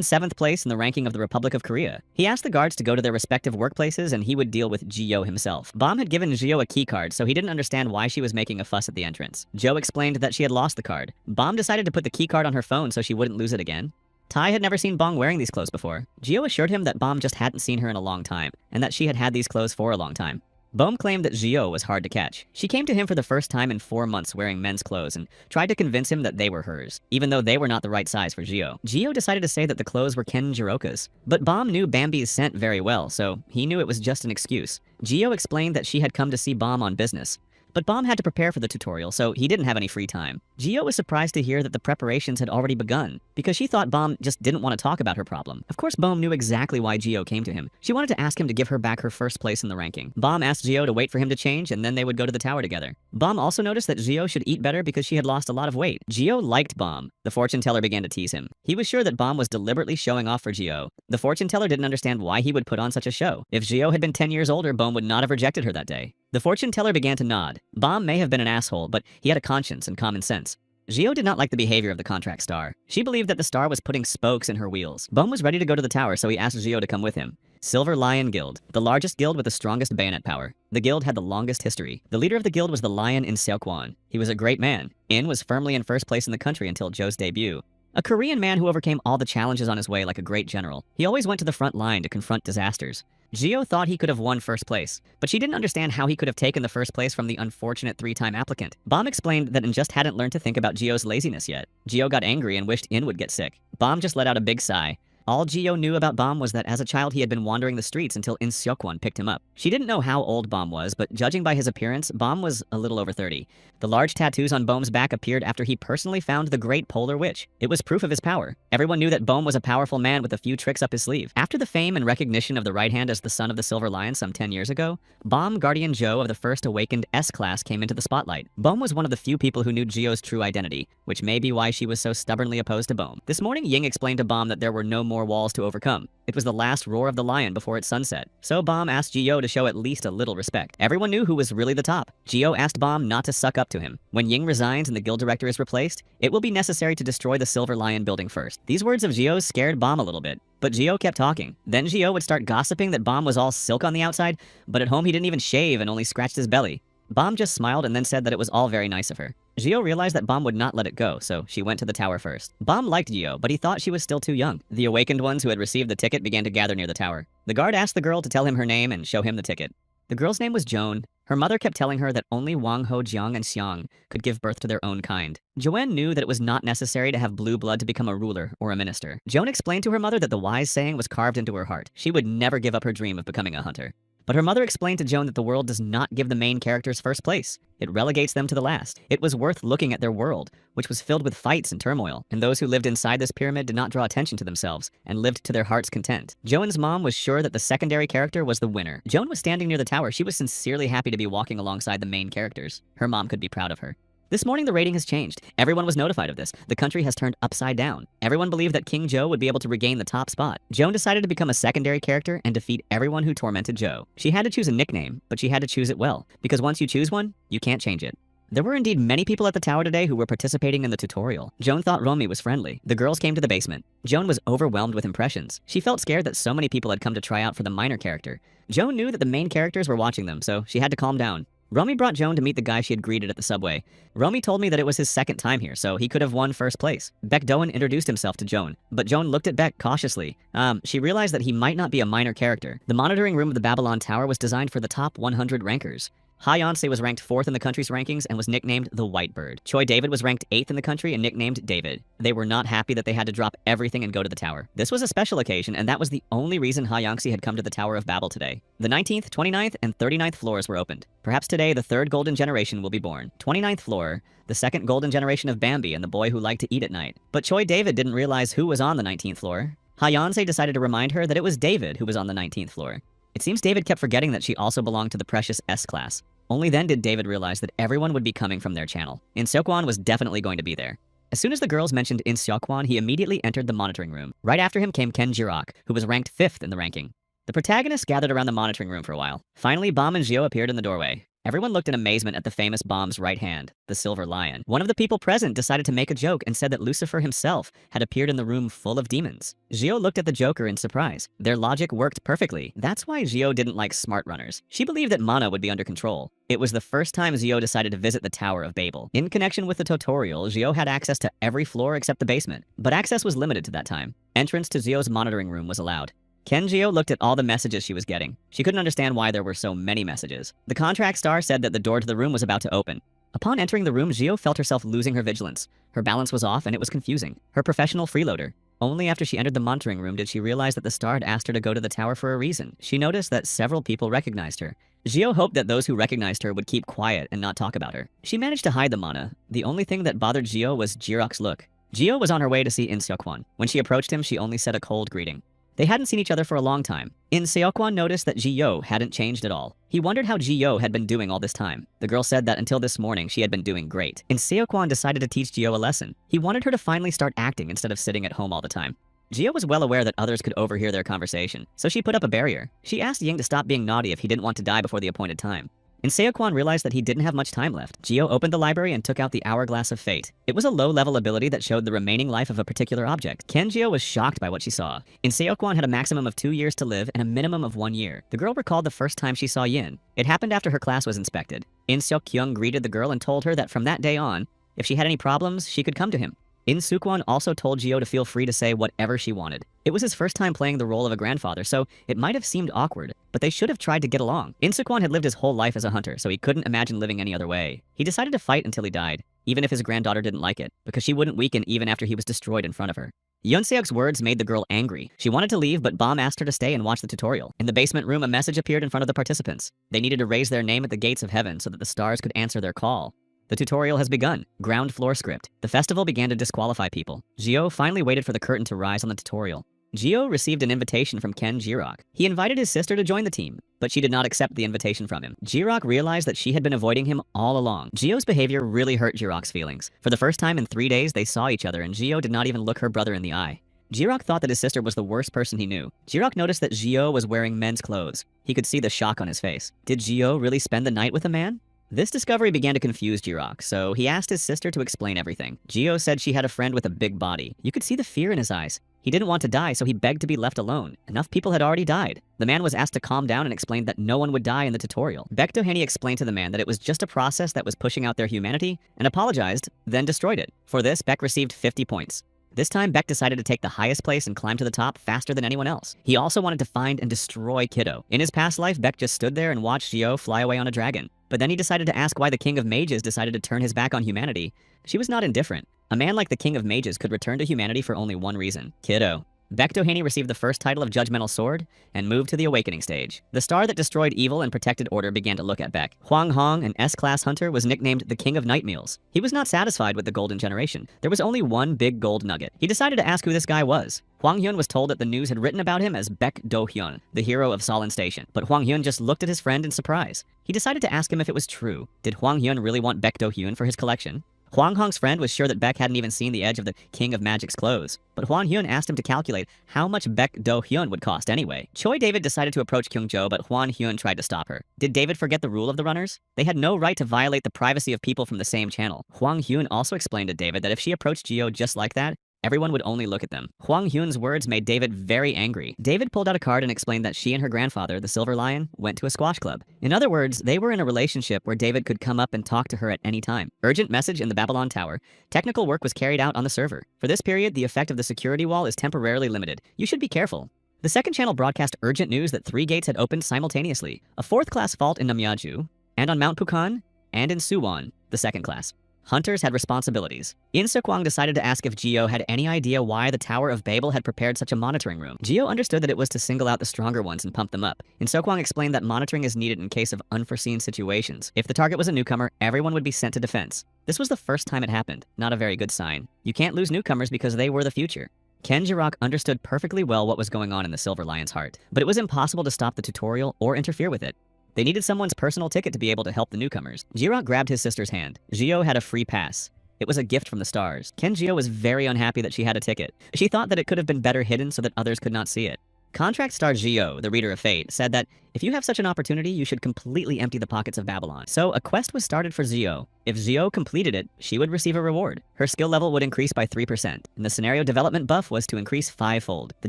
Speaker 1: 7th place in the ranking of the Republic of Korea. He asked the guards to go to their respective workplaces and he would deal with Zhio himself. Bom had given Zhio a key card, so he didn't understand why she was making a fuss at the entrance. Zhio explained that she had lost the card. Bom decided to put the key card on her phone so she wouldn't lose it again. Tai had never seen Bong wearing these clothes before. Zhio assured him that Bom just hadn't seen her in a long time, and that she had had these clothes for a long time. Bom claimed that Zhio was hard to catch. She came to him for the first time in 4 months wearing men's clothes and tried to convince him that they were hers, even though they were not the right size for Zhio. Zhio decided to say that the clothes were Ken Jiroka's, but Bom knew Bambi's scent very well, so he knew it was just an excuse. Zhio explained that she had come to see Bom on business. But Bom had to prepare for the tutorial, so he didn't have any free time. Zhio was surprised to hear that the preparations had already begun, because she thought Bom just didn't want to talk about her problem. Of course, Bom knew exactly why Zhio came to him. She wanted to ask him to give her back her first place in the ranking. Bom asked Zhio to wait for him to change, and then they would go to the tower together. Bom also noticed that Zhio should eat better because she had lost a lot of weight. Zhio liked Bom. The fortune teller began to tease him. He was sure that Bom was deliberately showing off for Zhio. The fortune teller didn't understand why he would put on such a show. If Zhio had been 10 years older, Bom would not have rejected her that day. The fortune teller began to nod. Bom may have been an asshole, but he had a conscience and common sense. Zhio did not like the behavior of the contract star. She believed that the star was putting spokes in her wheels. Bom was ready to go to the tower, so he asked Zhio to come with him. Silver Lion Guild, the largest guild with the strongest bayonet power. The guild had the longest history. The leader of the guild was the lion In Seokwan. He was a great man. In was firmly in first place in the country until Joe's debut. A Korean man who overcame all the challenges on his way like a great general. He always went to the front line to confront disasters. Zhio thought he could have won first place, but she didn't understand how he could have taken the first place from the unfortunate 3-time applicant. Bom explained that In just hadn't learned to think about Zhio's laziness yet. Zhio got angry and wished In would get sick. Bom just let out a big sigh. All Zhio knew about Bom was that as a child he had been wandering the streets until In Seokwan picked him up. She didn't know how old Bom was, but judging by his appearance, Bom was a little over 30. The large tattoos on Bom's back appeared after he personally found the Great Polar Witch. It was proof of his power. Everyone knew that Bom was a powerful man with a few tricks up his sleeve. After the fame and recognition of the right hand as the son of the Silver Lion some 10 years ago, Bom Guardian Joe of the first awakened S-class came into the spotlight. Bom was one of the few people who knew Zhio's true identity, which may be why she was so stubbornly opposed to Bom. This morning, Ying explained to Bom that there were no more walls to overcome. It was the last roar of the lion before its sunset. So Bom asked Zhio to show at least a little respect. Everyone knew who was really the top. Zhio asked Bom not to suck up to him. When Ying resigns and the guild director is replaced, it will be necessary to destroy the Silver Lion building first. These words of Zhio's scared Bom a little bit. But Zhio kept talking. Then Zhio would start gossiping that Bom was all silk on the outside, but at home he didn't even shave and only scratched his belly. Bom just smiled and then said that it was all very nice of her. Zhio realized that Bom would not let it go, so she went to the tower first. Bom liked Zhio, but he thought she was still too young. The awakened ones who had received the ticket began to gather near the tower. The guard asked the girl to tell him her name and show him the ticket. The girl's name was Joan. Her mother kept telling her that only Wang Ho Jiang and Xiang could give birth to their own kind. Joanne knew that it was not necessary to have blue blood to become a ruler or a minister. Joan explained to her mother that the wise saying was carved into her heart. She would never give up her dream of becoming a hunter. But her mother explained to Joan that the world does not give the main characters first place. It relegates them to the last. It was worth looking at their world, which was filled with fights and turmoil, and those who lived inside this pyramid did not draw attention to themselves and lived to their heart's content. Joan's mom was sure that the secondary character was the winner. Joan was standing near the tower. She was sincerely happy to be walking alongside the main characters. Her mom could be proud of her. This morning, the rating has changed. Everyone was notified of this. The country has turned upside down. Everyone believed that King Joe would be able to regain the top spot. Joan decided to become a secondary character and defeat everyone who tormented Joe. She had to choose a nickname, but she had to choose it well, because once you choose one, you can't change it. There were indeed many people at the tower today who were participating in the tutorial. Joan thought Romy was friendly. The girls came to the basement. Joan was overwhelmed with impressions. She felt scared that so many people had come to try out for the minor character. Joan knew that the main characters were watching them, so she had to calm down. Romy brought Joan to meet the guy she had greeted at the subway. Romy told me that it was his second time here, so he could have won first place. Beck Doan introduced himself to Joan, but Joan looked at Beck cautiously. She realized that he might not be a minor character. The monitoring room of the Babylon Tower was designed for the top 100 rankers. Hayansei was ranked 4th in the country's rankings and was nicknamed the White Bird. Choi David was ranked 8th in the country and nicknamed David. They were not happy that they had to drop everything and go to the tower. This was a special occasion, and that was the only reason Hayansei had come to the Tower of Babel today. The 19th, 29th, and 39th floors were opened. Perhaps today the third golden generation will be born. 29th floor, the second golden generation of Bambi and the boy who liked to eat at night. But Choi David didn't realize who was on the 19th floor. Hayansei decided to remind her that it was David who was on the 19th floor. It seems David kept forgetting that she also belonged to the precious S-class. Only then did David realize that everyone would be coming from their channel. In Seokwan was definitely going to be there. As soon as the girls mentioned In Seokwan, he immediately entered the monitoring room. Right after him came Ken Jirok, who was ranked 5th in the ranking. The protagonists gathered around the monitoring room for a while. Finally, Bomb and Gio appeared in the doorway. Everyone looked in amazement at the famous Bomb's right hand, the silver lion. One of the people present decided to make a joke and said that Lucifer himself had appeared in the room full of demons. Gio looked at the Joker in surprise. Their logic worked perfectly. That's why Gio didn't like smart runners. She believed that mana would be under control. It was the first time Gio decided to visit the Tower of Babel. In connection with the tutorial, Gio had access to every floor except the basement, but access was limited to that time. Entrance to Gio's monitoring room was allowed. Gio looked at all the messages she was getting. She couldn't understand why there were so many messages. The contract star said that the door to the room was about to open. Upon entering the room, Gio felt herself losing her vigilance. Her balance was off and it was confusing. Her professional freeloader. Only after she entered the monitoring room did she realize that the star had asked her to go to the tower for a reason. She noticed that several people recognized her. Gio hoped that those who recognized her would keep quiet and not talk about her. She managed to hide the mana. The only thing that bothered Gio was Jirok's look. Gio was on her way to see In Seokwan. When she approached him, she only said a cold greeting. They hadn't seen each other for a long time. In Seokwan noticed that Gio hadn't changed at all. He wondered how Gio had been doing all this time. The girl said that until this morning, she had been doing great. In Seokwan decided to teach Gio a lesson. He wanted her to finally start acting instead of sitting at home all the time. Gio was well aware that others could overhear their conversation, so she put up a barrier. She asked Ying to stop being naughty if he didn't want to die before the appointed time. In Seokwan realized that he didn't have much time left. Gio opened the library and took out the Hourglass of Fate. It was a low-level ability that showed the remaining life of a particular object. Gio was shocked by what she saw. In Seokwan had a maximum of 2 years to live and a minimum of 1 year. The girl recalled the first time she saw Yin. It happened after her class was inspected. In Seokkyung greeted the girl and told her that from that day on, if she had any problems, she could come to him. In Seokwan also told Gio to feel free to say whatever she wanted. It was his first time playing the role of a grandfather, so it might have seemed awkward, but they should have tried to get along. In Seokwan had lived his whole life as a hunter, so he couldn't imagine living any other way. He decided to fight until he died, even if his granddaughter didn't like it, because she wouldn't weaken even after he was destroyed in front of her. Yeonseok's words made the girl angry. She wanted to leave, but Bomb asked her to stay and watch the tutorial. In the basement room, a message appeared in front of the participants. They needed to raise their name at the gates of heaven so that the stars could answer their call. The tutorial has begun. Ground floor script. The festival began to disqualify people. Gio finally waited for the curtain to rise on the tutorial. Gio received an invitation from Ken Jirok. He invited his sister to join the team, but she did not accept the invitation from him. Jirok realized that she had been avoiding him all along. Gio's behavior really hurt Jirok's feelings. For the first time in 3 days, they saw each other and Gio did not even look her brother in the eye. Jirok thought that his sister was the worst person he knew. Jirok noticed that Gio was wearing men's clothes. He could see the shock on his face. Did Gio really spend the night with a man? This discovery began to confuse Jirok, so he asked his sister to explain everything. Gio said she had a friend with a big body. You could see the fear in his eyes. He didn't want to die, so he begged to be left alone. Enough people had already died. The man was asked to calm down and explained that no one would die in the tutorial. Baek Do-heni explained to the man that it was just a process that was pushing out their humanity and apologized, then destroyed it. For this, Baek received 50 points. This time, Baek decided to take the highest place and climb to the top faster than anyone else. He also wanted to find and destroy Kiddo. In his past life, Baek just stood there and watched Gio fly away on a dragon. But then he decided to ask why the King of Mages decided to turn his back on humanity. She was not indifferent. A man like the King of Mages could return to humanity for only one reason: Kiddo. Baek Do-heni received the first title of Judgmental Sword and moved to the Awakening stage. The star that destroyed evil and protected order began to look at Baek. Hwang Hong, an S-class hunter, was nicknamed the King of Night Meals. He was not satisfied with the Golden Generation. There was only one big gold nugget. He decided to ask who this guy was. Hwang Hyun was told that the news had written about him as Baek Do-hyun, the hero of Solon Station. But Hwang Hyun just looked at his friend in surprise. He decided to ask him if it was true. Did Hwang Hyun really want Baek Do-hyun for his collection? Hwang Hong's friend was sure that Baek hadn't even seen the edge of the King of Magic's clothes. But Hwang Hyun asked him to calculate how much Baek Do-hyun would cost anyway. Choi David decided to approach Kyung-jo, but Hwang Hyun tried to stop her. Did David forget the rule of the runners? They had no right to violate the privacy of people from the same channel. Hwang Hyun also explained to David that if she approached Gio just like that, everyone would only look at them. Hwang Hyun's words made David very angry. David pulled out a card and explained that she and her grandfather, the Silver Lion, went to a squash club. In other words, they were in a relationship where David could come up and talk to her at any time. Urgent message in the Babylon Tower. Technical work was carried out on the server. For this period, the effect of the security wall is temporarily limited. You should be careful. The second channel broadcast urgent news that 3 gates had opened simultaneously. A 4th-class fault in Namyaju, and on Mount Pukan, and in Suwon, the 2nd class. Hunters had responsibilities. In Seokwang decided to ask if Gio had any idea why the Tower of Babel had prepared such a monitoring room. Gio understood that it was to single out the stronger ones and pump them up. In Seokwang explained that monitoring is needed in case of unforeseen situations. If the target was a newcomer, everyone would be sent to defense. This was the first time it happened. Not a very good sign. You can't lose newcomers because they were the future. Ken Jirok understood perfectly well what was going on in the Silver Lion's heart, but it was impossible to stop the tutorial or interfere with it. They needed someone's personal ticket to be able to help the newcomers. Jirok grabbed his sister's hand. Gio had a free pass. It was a gift from the stars. Ken Gio was very unhappy that she had a ticket. She thought that it could have been better hidden so that others could not see it. Contract star Gio, the reader of fate, said that if you have such an opportunity, you should completely empty the pockets of Babylon. So a quest was started for Gio. If Gio completed it, she would receive a reward. Her skill level would increase by 3%, and the scenario development buff was to increase 5-fold. The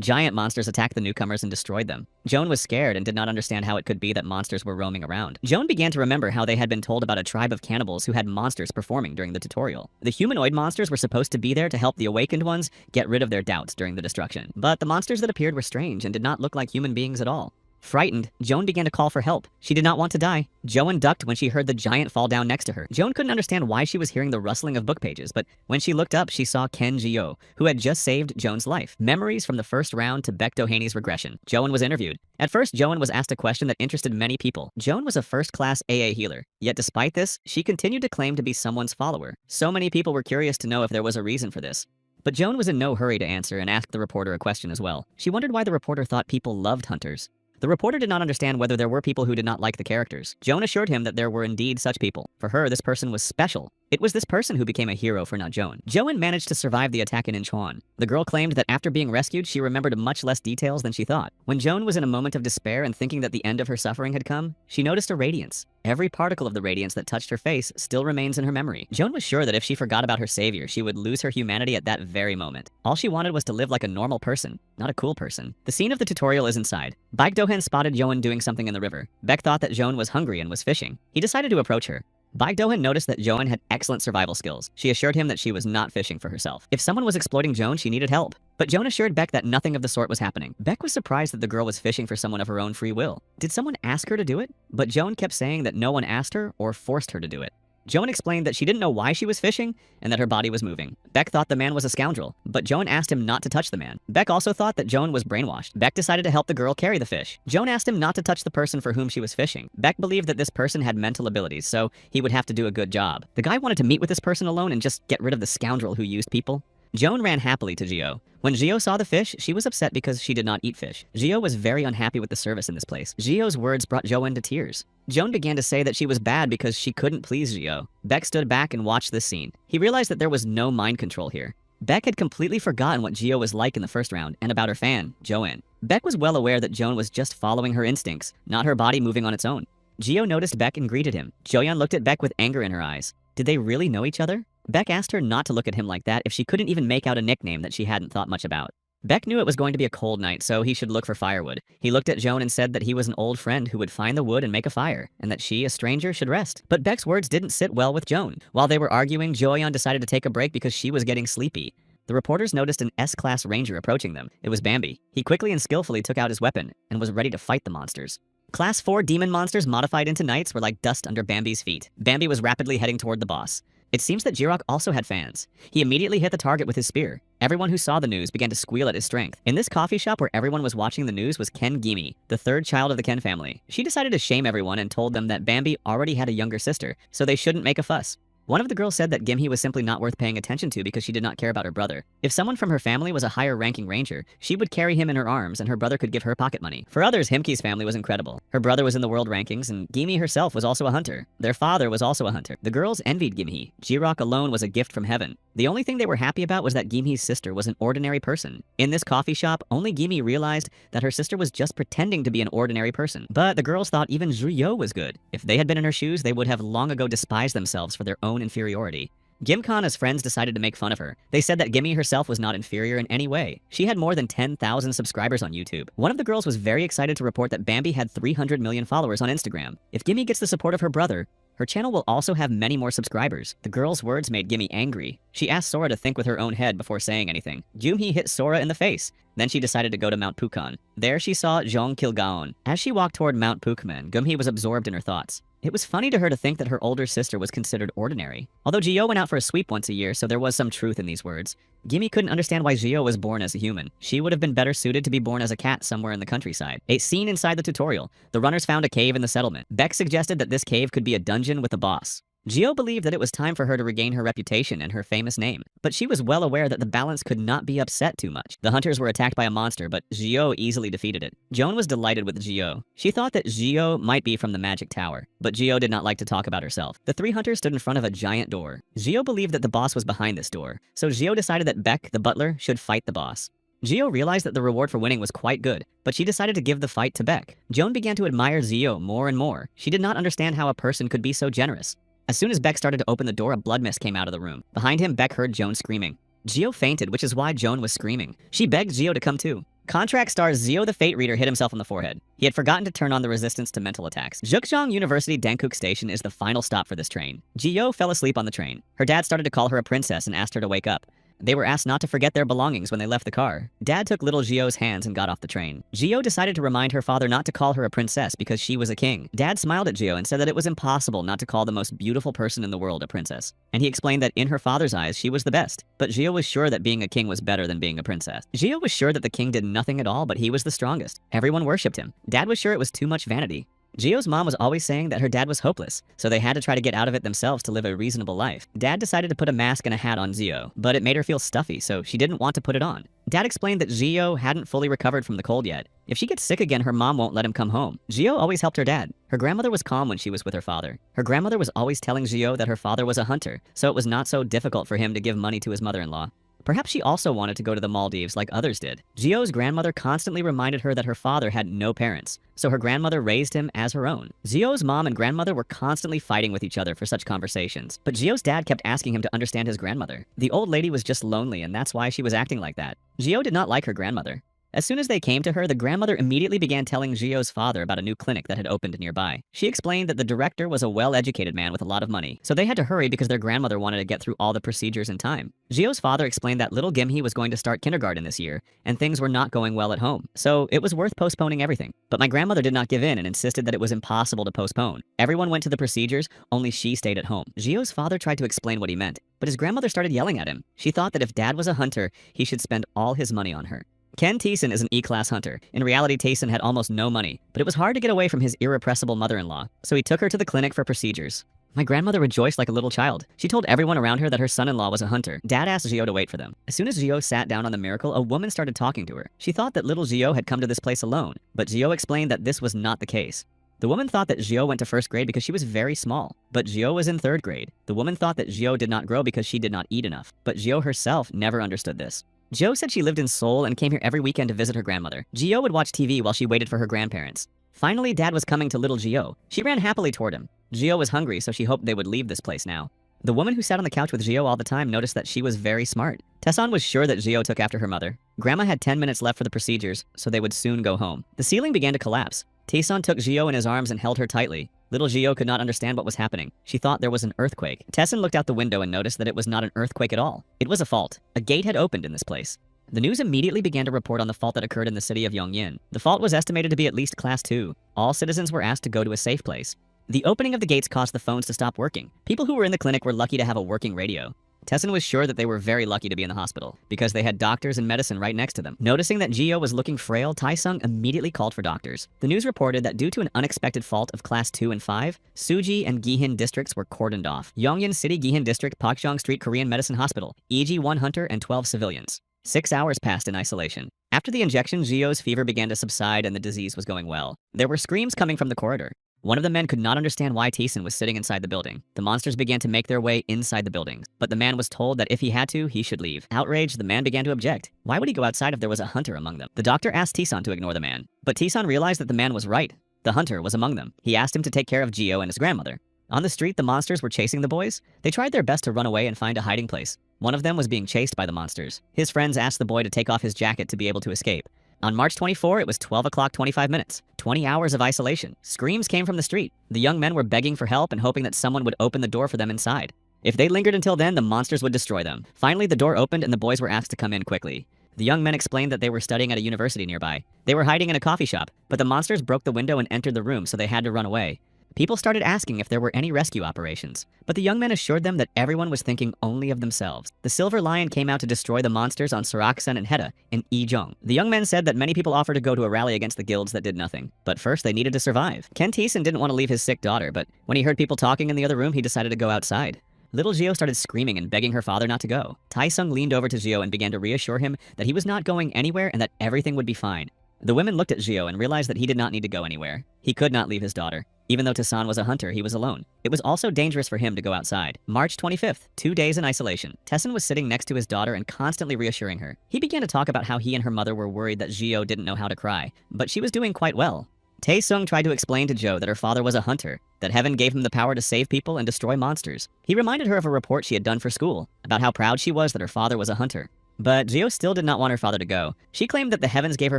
Speaker 1: giant monsters attacked the newcomers and destroyed them. Joan was scared and did not understand how it could be that monsters were roaming around. Joan began to remember how they had been told about a tribe of cannibals who had monsters performing during the tutorial. The humanoid monsters were supposed to be there to help the awakened ones get rid of their doubts during the destruction. But the monsters that appeared were strange and did not look like human beings at all. Frightened, Joan began to call for help. She did not want to die. Joan ducked when she heard the giant fall down next to her. Joan couldn't understand why she was hearing the rustling of book pages, but when she looked up, she saw Ken Gio, who had just saved Joan's life. Memories from the first round to Beck Dohany's regression. Joan was interviewed. At first, Joan was asked a question that interested many people. Joan was a first-class AA healer, yet despite this, she continued to claim to be someone's follower. So many people were curious to know if there was a reason for this. But Joan was in no hurry to answer and asked the reporter a question as well. She wondered why the reporter thought people loved hunters. The reporter did not understand whether there were people who did not like the characters. Joan assured him that there were indeed such people. For her, this person was special. It was this person who became a hero for not Joan. Joan managed to survive the attack in Incheon. The girl claimed that after being rescued, she remembered much less details than she thought. When Joan was in a moment of despair and thinking that the end of her suffering had come, she noticed a radiance. Every particle of the radiance that touched her face still remains in her memory. Joan was sure that if she forgot about her savior, she would lose her humanity at that very moment. All she wanted was to live like a normal person, not a cool person. The scene of the tutorial is inside. Baek Do-hyun spotted Joan doing something in the river. Beck thought that Joan was hungry and was fishing. He decided to approach her. Baek Do-hyun noticed that Joan had excellent survival skills. She assured him that she was not fishing for herself. If someone was exploiting Joan, she needed help. But Joan assured Beck that nothing of the sort was happening. Beck was surprised that the girl was fishing for someone of her own free will. Did someone ask her to do it? But Joan kept saying that no one asked her or forced her to do it. Joan explained that she didn't know why she was fishing and that her body was moving. Beck thought the man was a scoundrel, but Joan asked him not to touch the man. Beck also thought that Joan was brainwashed. Beck decided to help the girl carry the fish. Joan asked him not to touch the person for whom she was fishing. Beck believed that this person had mental abilities, so he would have to do a good job. The guy wanted to meet with this person alone and just get rid of the scoundrel who used people. Joan ran happily to Gio. When Gio saw the fish, she was upset because she did not eat fish. Gio was very unhappy with the service in this place. Gio's words brought Joan to tears. Joan began to say that she was bad because she couldn't please Gio. Beck stood back and watched this scene. He realized that there was no mind control here. Beck had completely forgotten what Gio was like in the first round and about her fan, Joan. Beck was well aware that Joan was just following her instincts, not her body moving on its own. Gio noticed Beck and greeted him. Joyeon looked at Beck with anger in her eyes. Did they really know each other? Beck asked her not to look at him like that if she couldn't even make out a nickname that she hadn't thought much about. Beck knew it was going to be a cold night, so he should look for firewood. He looked at Joan and said that he was an old friend who would find the wood and make a fire, and that she, a stranger, should rest. But Beck's words didn't sit well with Joan. While they were arguing, Joyeon decided to take a break because she was getting sleepy. The reporters noticed an S-class ranger approaching them. It was Bambi. He quickly and skillfully took out his weapon and was ready to fight the monsters. Class 4 demon monsters modified into knights were like dust under Bambi's feet. Bambi was rapidly heading toward the boss. It seems that Jirok also had fans. He immediately hit the target with his spear. Everyone who saw the news began to squeal at his strength. In this coffee shop where everyone was watching the news was Ken Gimi, the third child of the Ken family. She decided to shame everyone and told them that Bambi already had a younger sister, so they shouldn't make a fuss. One of the girls said that Gimhi was simply not worth paying attention to because she did not care about her brother. If someone from her family was a higher-ranking ranger, she would carry him in her arms and her brother could give her pocket money. For others, Himki's family was incredible. Her brother was in the world rankings and Gimhi herself was also a hunter. Their father was also a hunter. The girls envied Gimhi. Jirok alone was a gift from heaven. The only thing they were happy about was that Gimhi's sister was an ordinary person. In this coffee shop, only Gimhi realized that her sister was just pretending to be an ordinary person. But the girls thought even Zhuyo was good. If they had been in her shoes, they would have long ago despised themselves for their own inferiority. Gimcon's friends decided to make fun of her. They said that Gimhi herself was not inferior in any way. She had more than 10,000 subscribers on YouTube. One of the girls was very excited to report that Bambi had 300 million followers on Instagram. If Gimhi gets the support of her brother, her channel will also have many more subscribers. The girl's words made Gimhi angry. She asked Sora to think with her own head before saying anything. Jumhee hit Sora in the face. Then she decided to go to Mount Pukon. There she saw Jeong Kilgaon. As she walked toward Mount Pukman, Gumhee was absorbed in her thoughts. It was funny to her to think that her older sister was considered ordinary. Although Gio went out for a sweep once a year, so there was some truth in these words, Gimhi couldn't understand why Gio was born as a human. She would have been better suited to be born as a cat somewhere in the countryside. A scene inside the tutorial. The runners found a cave in the settlement. Beck suggested that this cave could be a dungeon with a boss. Gio believed that it was time for her to regain her reputation and her famous name, but she was well aware that the balance could not be upset too much. The hunters were attacked by a monster, but Gio easily defeated it. Joan was delighted with Gio. She thought that Gio might be from the magic tower, but Gio did not like to talk about herself. The three hunters stood in front of a giant door. Gio believed that the boss was behind this door, so Gio decided that Beck, the butler, should fight the boss. Gio realized that the reward for winning was quite good, but she decided to give the fight to Beck. Joan began to admire Gio more and more. She did not understand how a person could be so generous. As soon as Beck started to open the door, a blood mist came out of the room. Behind him, Beck heard Joan screaming. Gio fainted, which is why Joan was screaming. She begged Gio to come too. Contract star Zio the Fate Reader hit himself on the forehead. He had forgotten to turn on the resistance to mental attacks. Zhejiang University Dankook Station is the final stop for this train. Gio fell asleep on the train. Her dad started to call her a princess and asked her to wake up. They were asked not to forget their belongings when they left the car. Dad took little Gio's hands and got off the train. Gio decided to remind her father not to call her a princess because she was a king. Dad smiled at Gio and said that it was impossible not to call the most beautiful person in the world a princess. And he explained that in her father's eyes, she was the best. But Gio was sure that being a king was better than being a princess. Gio was sure that the king did nothing at all, but he was the strongest. Everyone worshipped him. Dad was sure it was too much vanity. Gio's mom was always saying that her dad was hopeless, so they had to try to get out of it themselves to live a reasonable life. Dad decided to put a mask and a hat on Gio, but it made her feel stuffy, so she didn't want to put it on. Dad explained that Gio hadn't fully recovered from the cold yet. If she gets sick again, her mom won't let him come home. Gio always helped her dad. Her grandmother was calm when she was with her father. Her grandmother was always telling Gio that her father was a hunter, so it was not so difficult for him to give money to his mother-in-law. Perhaps she also wanted to go to the Maldives like others did. Gio's grandmother constantly reminded her that her father had no parents, so her grandmother raised him as her own. Gio's mom and grandmother were constantly fighting with each other for such conversations, but Gio's dad kept asking him to understand his grandmother. The old lady was just lonely, and that's why she was acting like that. Gio did not like her grandmother. As soon as they came to her, the grandmother immediately began telling Gio's father about a new clinic that had opened nearby. She explained that the director was a well-educated man with a lot of money, so they had to hurry because their grandmother wanted to get through all the procedures in time. Gio's father explained that little Gimhi was going to start kindergarten this year, and things were not going well at home, so it was worth postponing everything. But my grandmother did not give in and insisted that it was impossible to postpone. Everyone went to the procedures, only she stayed at home. Gio's father tried to explain what he meant, but his grandmother started yelling at him. She thought that if dad was a hunter, he should spend all his money on her. Ken Thiessen is an E-class hunter. In reality, Thiessen had almost no money, but it was hard to get away from his irrepressible mother-in-law, so he took her to the clinic for procedures. My grandmother rejoiced like a little child. She told everyone around her that her son-in-law was a hunter. Dad asked Gio to wait for them. As soon as Gio sat down on the miracle, a woman started talking to her. She thought that little Gio had come to this place alone, but Gio explained that this was not the case. The woman thought that Gio went to first grade because she was very small, but Gio was in third grade. The woman thought that Gio did not grow because she did not eat enough, but Gio herself never understood this. Gio said she lived in Seoul and came here every weekend to visit her grandmother. Gio would watch TV while she waited for her grandparents. Finally, Dad was coming to little Gio. She ran happily toward him. Gio was hungry, so she hoped they would leave this place now. The woman who sat on the couch with Gio all the time noticed that she was very smart. Tesson was sure that Gio took after her mother. Grandma had 10 minutes left for the procedures, so they would soon go home. The ceiling began to collapse. Tesson took Gio in his arms and held her tightly. Little Gio could not understand what was happening. She thought there was an earthquake. Tesson looked out the window and noticed that it was not an earthquake at all. It was a fault. A gate had opened in this place. The news immediately began to report on the fault that occurred in the city of Yongyin. The fault was estimated to be at least Class 2. All citizens were asked to go to a safe place. The opening of the gates caused the phones to stop working. People who were in the clinic were lucky to have a working radio. Tesson was sure that they were very lucky to be in the hospital, because they had doctors and medicine right next to them. Noticing that Gio was looking frail, Taesung immediately called for doctors. The news reported that due to an unexpected fault of Class 2 and 5, Suji and Gihin districts were cordoned off. Yongyin City Gihin District, Pakjeong Street Korean Medicine Hospital, e.g. 1 hunter and 12 civilians. 6 hours passed in isolation. After the injection, Gio's fever began to subside and the disease was going well. There were screams coming from the corridor. One of the men could not understand why Thiessen was sitting inside the building. The monsters began to make their way inside the building, but the man was told that if he had to, he should leave. Outraged, the man began to object. Why would he go outside if there was a hunter among them? The doctor asked Thiessen to ignore the man, but Thiessen realized that the man was right. The hunter was among them. He asked him to take care of Gio and his grandmother. On the street, the monsters were chasing the boys. They tried their best to run away and find a hiding place. One of them was being chased by the monsters. His friends asked the boy to take off his jacket to be able to escape. On March 24, it was 12 o'clock 25 minutes. 20 hours of isolation. Screams came from the street. The young men were begging for help and hoping that someone would open the door for them inside. If they lingered until then, the monsters would destroy them. Finally, the door opened and the boys were asked to come in quickly. The young men explained that they were studying at a university nearby. They were hiding in a coffee shop, but the monsters broke the window and entered the room, so they had to run away. People started asking if there were any rescue operations, but the young men assured them that everyone was thinking only of themselves. The Silver Lion came out to destroy the monsters on Saraksan and Heda in Ijong. The young men said that many people offered to go to a rally against the guilds that did nothing, but first they needed to survive. Ken Thiessen didn't want to leave his sick daughter, but when he heard people talking in the other room, he decided to go outside. Little Gio started screaming and begging her father not to go. Taesung leaned over to Gio and began to reassure him that he was not going anywhere and that everything would be fine. The women looked at Gio and realized that he did not need to go anywhere. He could not leave his daughter. Even though Tasan was a hunter, he was alone. It was also dangerous for him to go outside. March 25th, 2 days in isolation. Taesun was sitting next to his daughter and constantly reassuring her. He began to talk about how he and her mother were worried that Jio didn't know how to cry, but she was doing quite well. Tae-sung tried to explain to Jo that her father was a hunter, that heaven gave him the power to save people and destroy monsters. He reminded her of a report she had done for school, about how proud she was that her father was a hunter. But Jio still did not want her father to go. She claimed that the heavens gave her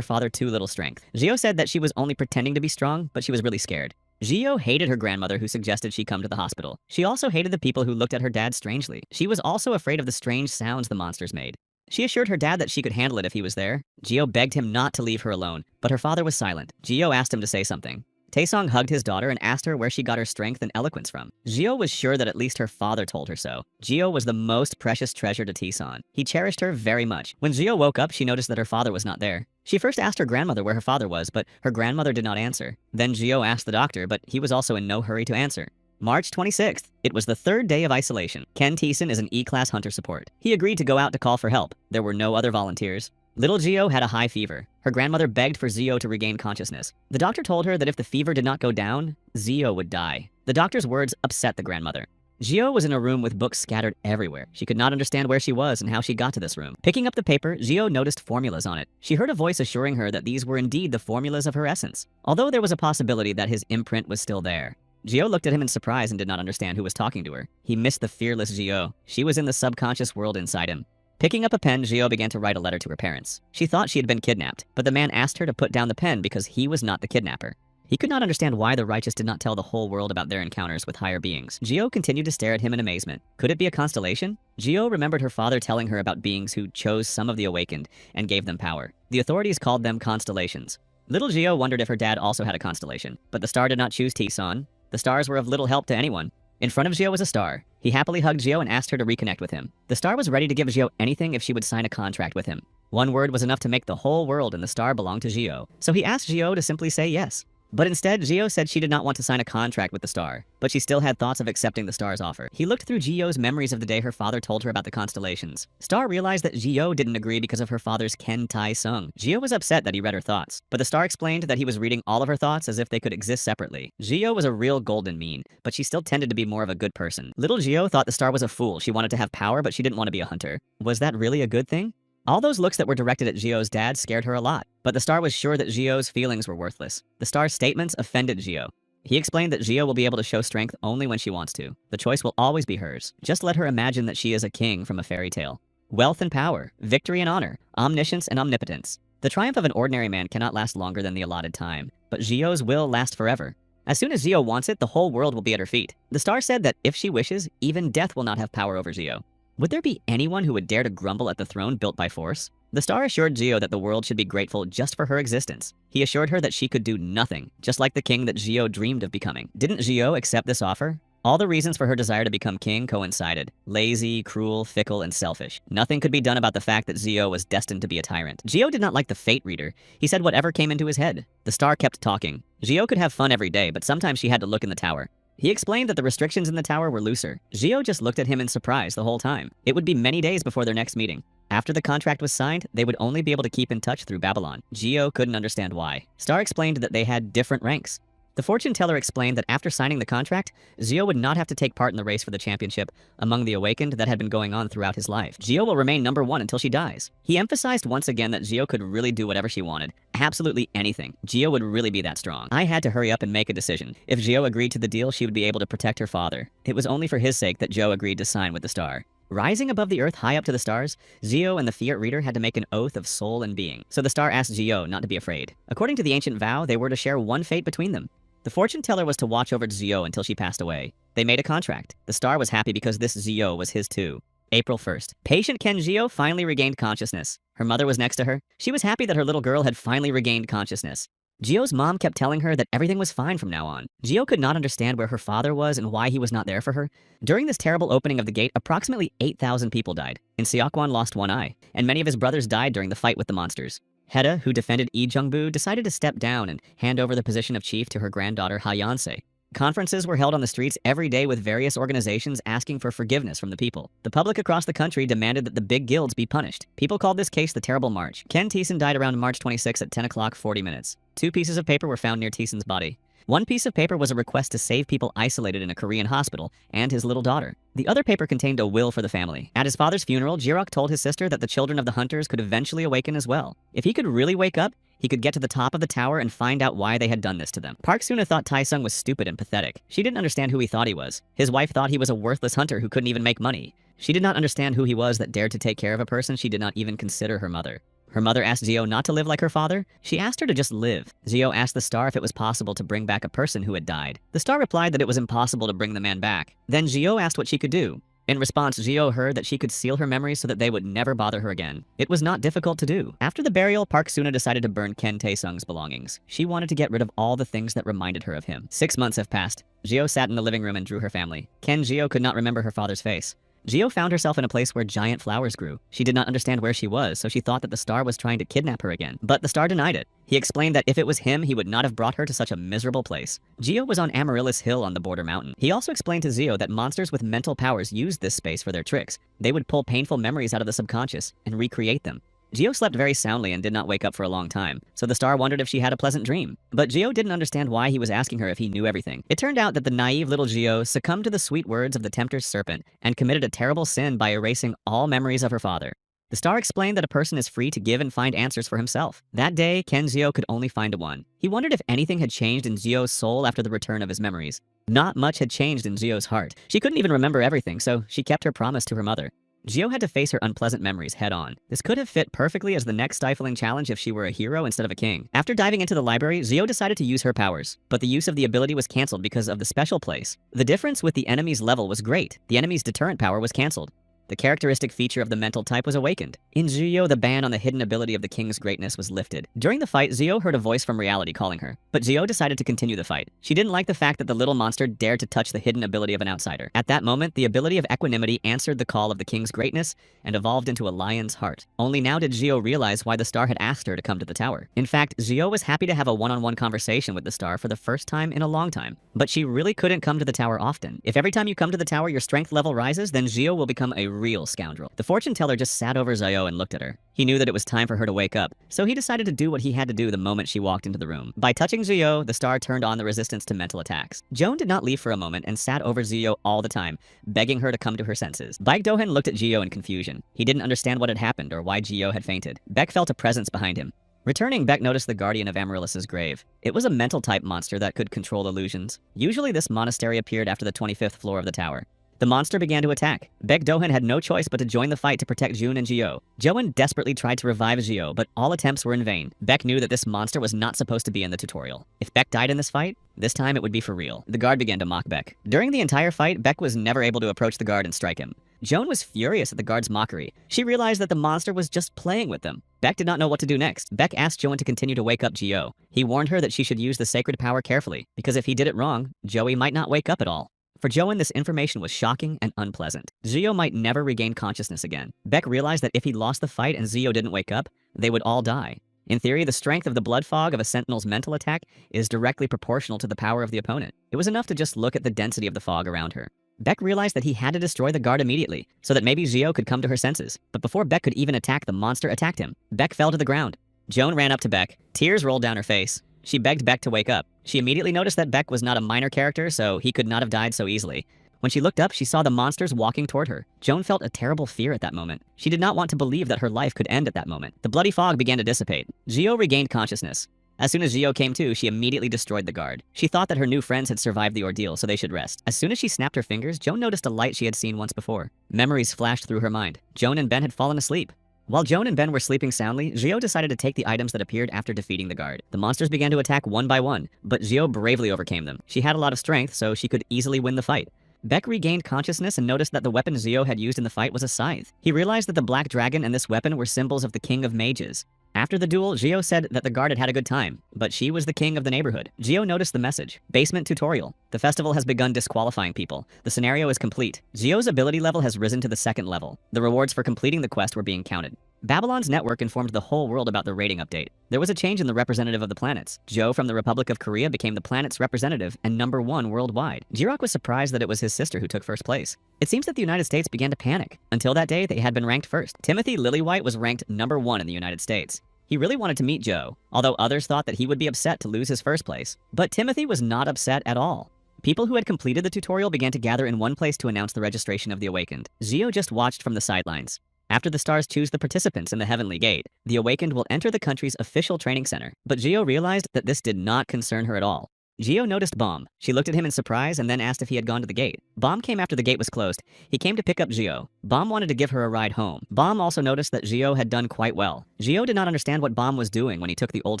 Speaker 1: father too little strength. Jio said that she was only pretending to be strong, but she was really scared. Jio hated her grandmother who suggested she come to the hospital. She also hated the people who looked at her dad strangely. She was also afraid of the strange sounds the monsters made. She assured her dad that she could handle it if he was there. Jio begged him not to leave her alone, but her father was silent. Jio asked him to say something. Taesung hugged his daughter and asked her where she got her strength and eloquence from. Jio was sure that at least her father told her so. Jio was the most precious treasure to Taesun. He cherished her very much. When Jio woke up, she noticed that her father was not there. She first asked her grandmother where her father was, but her grandmother did not answer. Then Jio asked the doctor, but he was also in no hurry to answer. March 26th. It was the 3rd day of isolation. Ken Taesun is an E-class hunter support. He agreed to go out to call for help. There were no other volunteers. Little Jio had a high fever. Her grandmother begged for Jio to regain consciousness. The doctor told her that if the fever did not go down, Jio would die. The doctor's words upset the grandmother. Jio was in a room with books scattered everywhere. She could not understand where she was and how she got to this room. Picking up the paper, Jio noticed formulas on it. She heard a voice assuring her that these were indeed the formulas of her essence, although there was a possibility that his imprint was still there. Jio looked at him in surprise and did not understand who was talking to her. He missed the fearless Jio. She was in the subconscious world inside him. Picking up a pen, Jio began to write a letter to her parents. She thought she had been kidnapped, but the man asked her to put down the pen because he was not the kidnapper. He could not understand why the righteous did not tell the whole world about their encounters with higher beings. Jio continued to stare at him in amazement. Could it be a constellation? Jio remembered her father telling her about beings who chose some of the awakened and gave them power. The authorities called them constellations. Little Jio wondered if her dad also had a constellation, but the star did not choose Taesun. The stars were of little help to anyone. In front of Jio was a star. He happily hugged Jio and asked her to reconnect with him. The star was ready to give Jio anything if she would sign a contract with him. One word was enough to make the whole world, and the star belonged to Jio. So he asked Jio to simply say yes. But instead, Jio said she did not want to sign a contract with the star, but she still had thoughts of accepting the star's offer. He looked through Jio's memories of the day her father told her about the constellations. Star realized that Jio didn't agree because of her father's Ken Tae-sung. Jio was upset that he read her thoughts, but the star explained that he was reading all of her thoughts as if they could exist separately. Jio was a real golden mean, but she still tended to be more of a good person. Little Jio thought the star was a fool. She wanted to have power, but she didn't want to be a hunter. Was that really a good thing? All those looks that were directed at Jio's dad scared her a lot, but the star was sure that Jio's feelings were worthless. The star's statements offended Jio. He explained that Jio will be able to show strength only when she wants to. The choice will always be hers. Just let her imagine that she is a king from a fairy tale. Wealth and power, victory and honor, omniscience and omnipotence. The triumph of an ordinary man cannot last longer than the allotted time, but Jio's will last forever. As soon as Jio wants it, the whole world will be at her feet. The star said that if she wishes, even death will not have power over Jio. Would there be anyone who would dare to grumble at the throne built by force? The star assured Jio that the world should be grateful just for her existence. He assured her that she could do nothing, just like the king that Jio dreamed of becoming. Didn't Jio accept this offer? All the reasons for her desire to become king coincided. Lazy, cruel, fickle, and selfish. Nothing could be done about the fact that Jio was destined to be a tyrant. Jio did not like the fate reader. He said whatever came into his head. The star kept talking. Jio could have fun every day, but sometimes she had to look in the tower. He explained that the restrictions in the tower were looser. Jio just looked at him in surprise the whole time. It would be many days before their next meeting. After the contract was signed, they would only be able to keep in touch through Babylon. Jio couldn't understand why. Star explained that they had different ranks. The fortune teller explained that after signing the contract, Jio would not have to take part in the race for the championship among the awakened that had been going on throughout his life. Jio will remain #1 until she dies. He emphasized once again that Jio could really do whatever she wanted. Absolutely anything. Jio would really be that strong. I had to hurry up and make a decision. If Jio agreed to the deal, she would be able to protect her father. It was only for his sake that Jio agreed to sign with the star. Rising above the earth high up to the stars, Jio and the fiat reader had to make an oath of soul and being. So the star asked Jio not to be afraid. According to the ancient vow, they were to share one fate between them. The fortune teller was to watch over Jio until she passed away. They made a contract. The star was happy because this Jio was his too. April 1st. Patient Ken Jio finally regained consciousness. Her mother was next to her. She was happy that her little girl had finally regained consciousness. Jio's mom kept telling her that everything was fine from now on. Jio could not understand where her father was and why he was not there for her. During this terrible opening of the gate, approximately 8,000 people died. And Seokwan lost one eye, and many of his brothers died during the fight with the monsters. Heda, who defended Lee Jung-bu, decided to step down and hand over the position of chief to her granddaughter Ha Yeon-se. Conferences were held on the streets every day with various organizations asking for forgiveness from the people. The public across the country demanded that the big guilds be punished. People called this case the Terrible March. Ken Taesun died around March 26 at 10 o'clock 40 minutes. 2 pieces of paper were found near Taesun's body. One piece of paper was a request to save people isolated in a Korean hospital and his little daughter. The other paper contained a will for the family. At his father's funeral, Jirok told his sister that the children of the hunters could eventually awaken as well. If he could really wake up, he could get to the top of the tower and find out why they had done this to them. Park Suna thought Tae-sung was stupid and pathetic. She didn't understand who he thought he was. His wife thought he was a worthless hunter who couldn't even make money. She did not understand who he was that dared to take care of a person she did not even consider her mother. Her mother asked Zio not to live like her father. She asked her to just live. Zio asked the star if it was possible to bring back a person who had died. The star replied that it was impossible to bring the man back. Then Zio asked what she could do. In response, Zio heard that she could seal her memories so that they would never bother her again. It was not difficult to do. After the burial, Park Suna decided to burn Ken Tae-sung's belongings. She wanted to get rid of all the things that reminded her of him. 6 months have passed. Zio sat in the living room and drew her family. Ken Zio could not remember her father's face. Zio found herself in a place where giant flowers grew. She did not understand where she was, so she thought that the star was trying to kidnap her again. But the star denied it. He explained that if it was him, he would not have brought her to such a miserable place. Zio was on Amaryllis Hill on the border mountain. He also explained to Zio that monsters with mental powers used this space for their tricks. They would pull painful memories out of the subconscious and recreate them. Zio slept very soundly and did not wake up for a long time, so the star wondered if she had a pleasant dream. But Zio didn't understand why he was asking her if he knew everything. It turned out that the naive little Zio succumbed to the sweet words of the tempter's serpent and committed a terrible sin by erasing all memories of her father. The star explained that a person is free to give and find answers for himself. That day, Ken Zio could only find one. He wondered if anything had changed in Zio's soul after the return of his memories. Not much had changed in Zio's heart. She couldn't even remember everything, so she kept her promise to her mother. Zio had to face her unpleasant memories head-on. This could have fit perfectly as the next stifling challenge if she were a hero instead of a king. After diving into the library, Zio decided to use her powers, but the use of the ability was cancelled because of the special place. The difference with the enemy's level was great. The enemy's deterrent power was cancelled. The characteristic feature of the mental type was awakened. In Zio, the ban on the hidden ability of the king's greatness was lifted. During the fight, Zio heard a voice from reality calling her, but Zio decided to continue the fight. She didn't like the fact that the little monster dared to touch the hidden ability of an outsider. At that moment, the ability of equanimity answered the call of the king's greatness and evolved into a lion's heart. Only now did Zio realize why the star had asked her to come to the tower. In fact, Zio was happy to have a one-on-one conversation with the star for the first time in a long time. But she really couldn't come to the tower often. If every time you come to the tower your strength level rises, then Zio will become a real scoundrel. The fortune teller just sat over Zio and looked at her. He knew that it was time for her to wake up, so he decided to do what he had to do the moment she walked into the room. By touching Zio, the star turned on the resistance to mental attacks. Joan did not leave for a moment and sat over Zio all the time, begging her to come to her senses. Baek Dohan looked at Zio in confusion. He didn't understand what had happened or why Zio had fainted. Baek felt a presence behind him. Returning, Baek noticed the guardian of Amaryllis' grave. It was a mental-type monster that could control illusions. Usually this monastery appeared after the 25th floor of the tower. The monster began to attack. Baek Dohan had no choice but to join the fight to protect Jun and Zio. Joan desperately tried to revive Zio, but all attempts were in vain. Baek knew that this monster was not supposed to be in the tutorial. If Baek died in this fight, this time it would be for real. The guard began to mock Baek. During the entire fight, Baek was never able to approach the guard and strike him. Joan was furious at the guard's mockery. She realized that the monster was just playing with them. Baek did not know what to do next. Baek asked Joan to continue to wake up Zio. He warned her that she should use the sacred power carefully, because if he did it wrong, Joey might not wake up at all. For Joan, this information was shocking and unpleasant. Zio might never regain consciousness again. Baek realized that if he lost the fight and Zio didn't wake up, they would all die. In theory, the strength of the blood fog of a sentinel's mental attack is directly proportional to the power of the opponent. It was enough to just look at the density of the fog around her. Baek realized that he had to destroy the guard immediately, so that maybe Zio could come to her senses. But before Baek could even attack, the monster attacked him. Baek fell to the ground. Joan ran up to Baek. Tears rolled down her face. She begged Baek to wake up. She immediately noticed that Baek was not a minor character, so he could not have died so easily. When she looked up, she saw the monsters walking toward her. Joan felt a terrible fear at that moment. She did not want to believe that her life could end at that moment. The bloody fog began to dissipate. Zio regained consciousness. As soon as Zio came to, she immediately destroyed the guard. She thought that her new friends had survived the ordeal, so they should rest. As soon as she snapped her fingers, Joan noticed a light she had seen once before. Memories flashed through her mind. Joan and Ben had fallen asleep. While Joan and Ben were sleeping soundly, Zio decided to take the items that appeared after defeating the guard. The monsters began to attack one by one, but Zio bravely overcame them. She had a lot of strength, so she could easily win the fight. Baek regained consciousness and noticed that the weapon Zio had used in the fight was a scythe. He realized that the black dragon and this weapon were symbols of the king of mages. After the duel, Zio said that the guard had had a good time, but she was the king of the neighborhood. Zio noticed the message. Basement tutorial. The festival has begun disqualifying people. The scenario is complete. Zio's ability level has risen to the 2nd level. The rewards for completing the quest were being counted. Babylon's network informed the whole world about the rating update. There was a change in the representative of the planets. Joe from the Republic of Korea became the planet's representative and #1 worldwide. Jirok was surprised that it was his sister who took first place. It seems that the United States began to panic. Until that day, they had been ranked first. Timothy Lillywhite was ranked #1 in the United States. He really wanted to meet Joe, although others thought that he would be upset to lose his first place. But Timothy was not upset at all. People who had completed the tutorial began to gather in one place to announce the registration of the Awakened. Gio just watched from the sidelines. After the stars choose the participants in the Heavenly Gate, the Awakened will enter the country's official training center. But Gio realized that this did not concern her at all. Gio noticed Bomb. She looked at him in surprise and then asked if he had gone to the gate. Bomb came after the gate was closed. He came to pick up Gio. Bomb wanted to give her a ride home. Bomb also noticed that Gio had done quite well. Gio did not understand what Bomb was doing when he took the old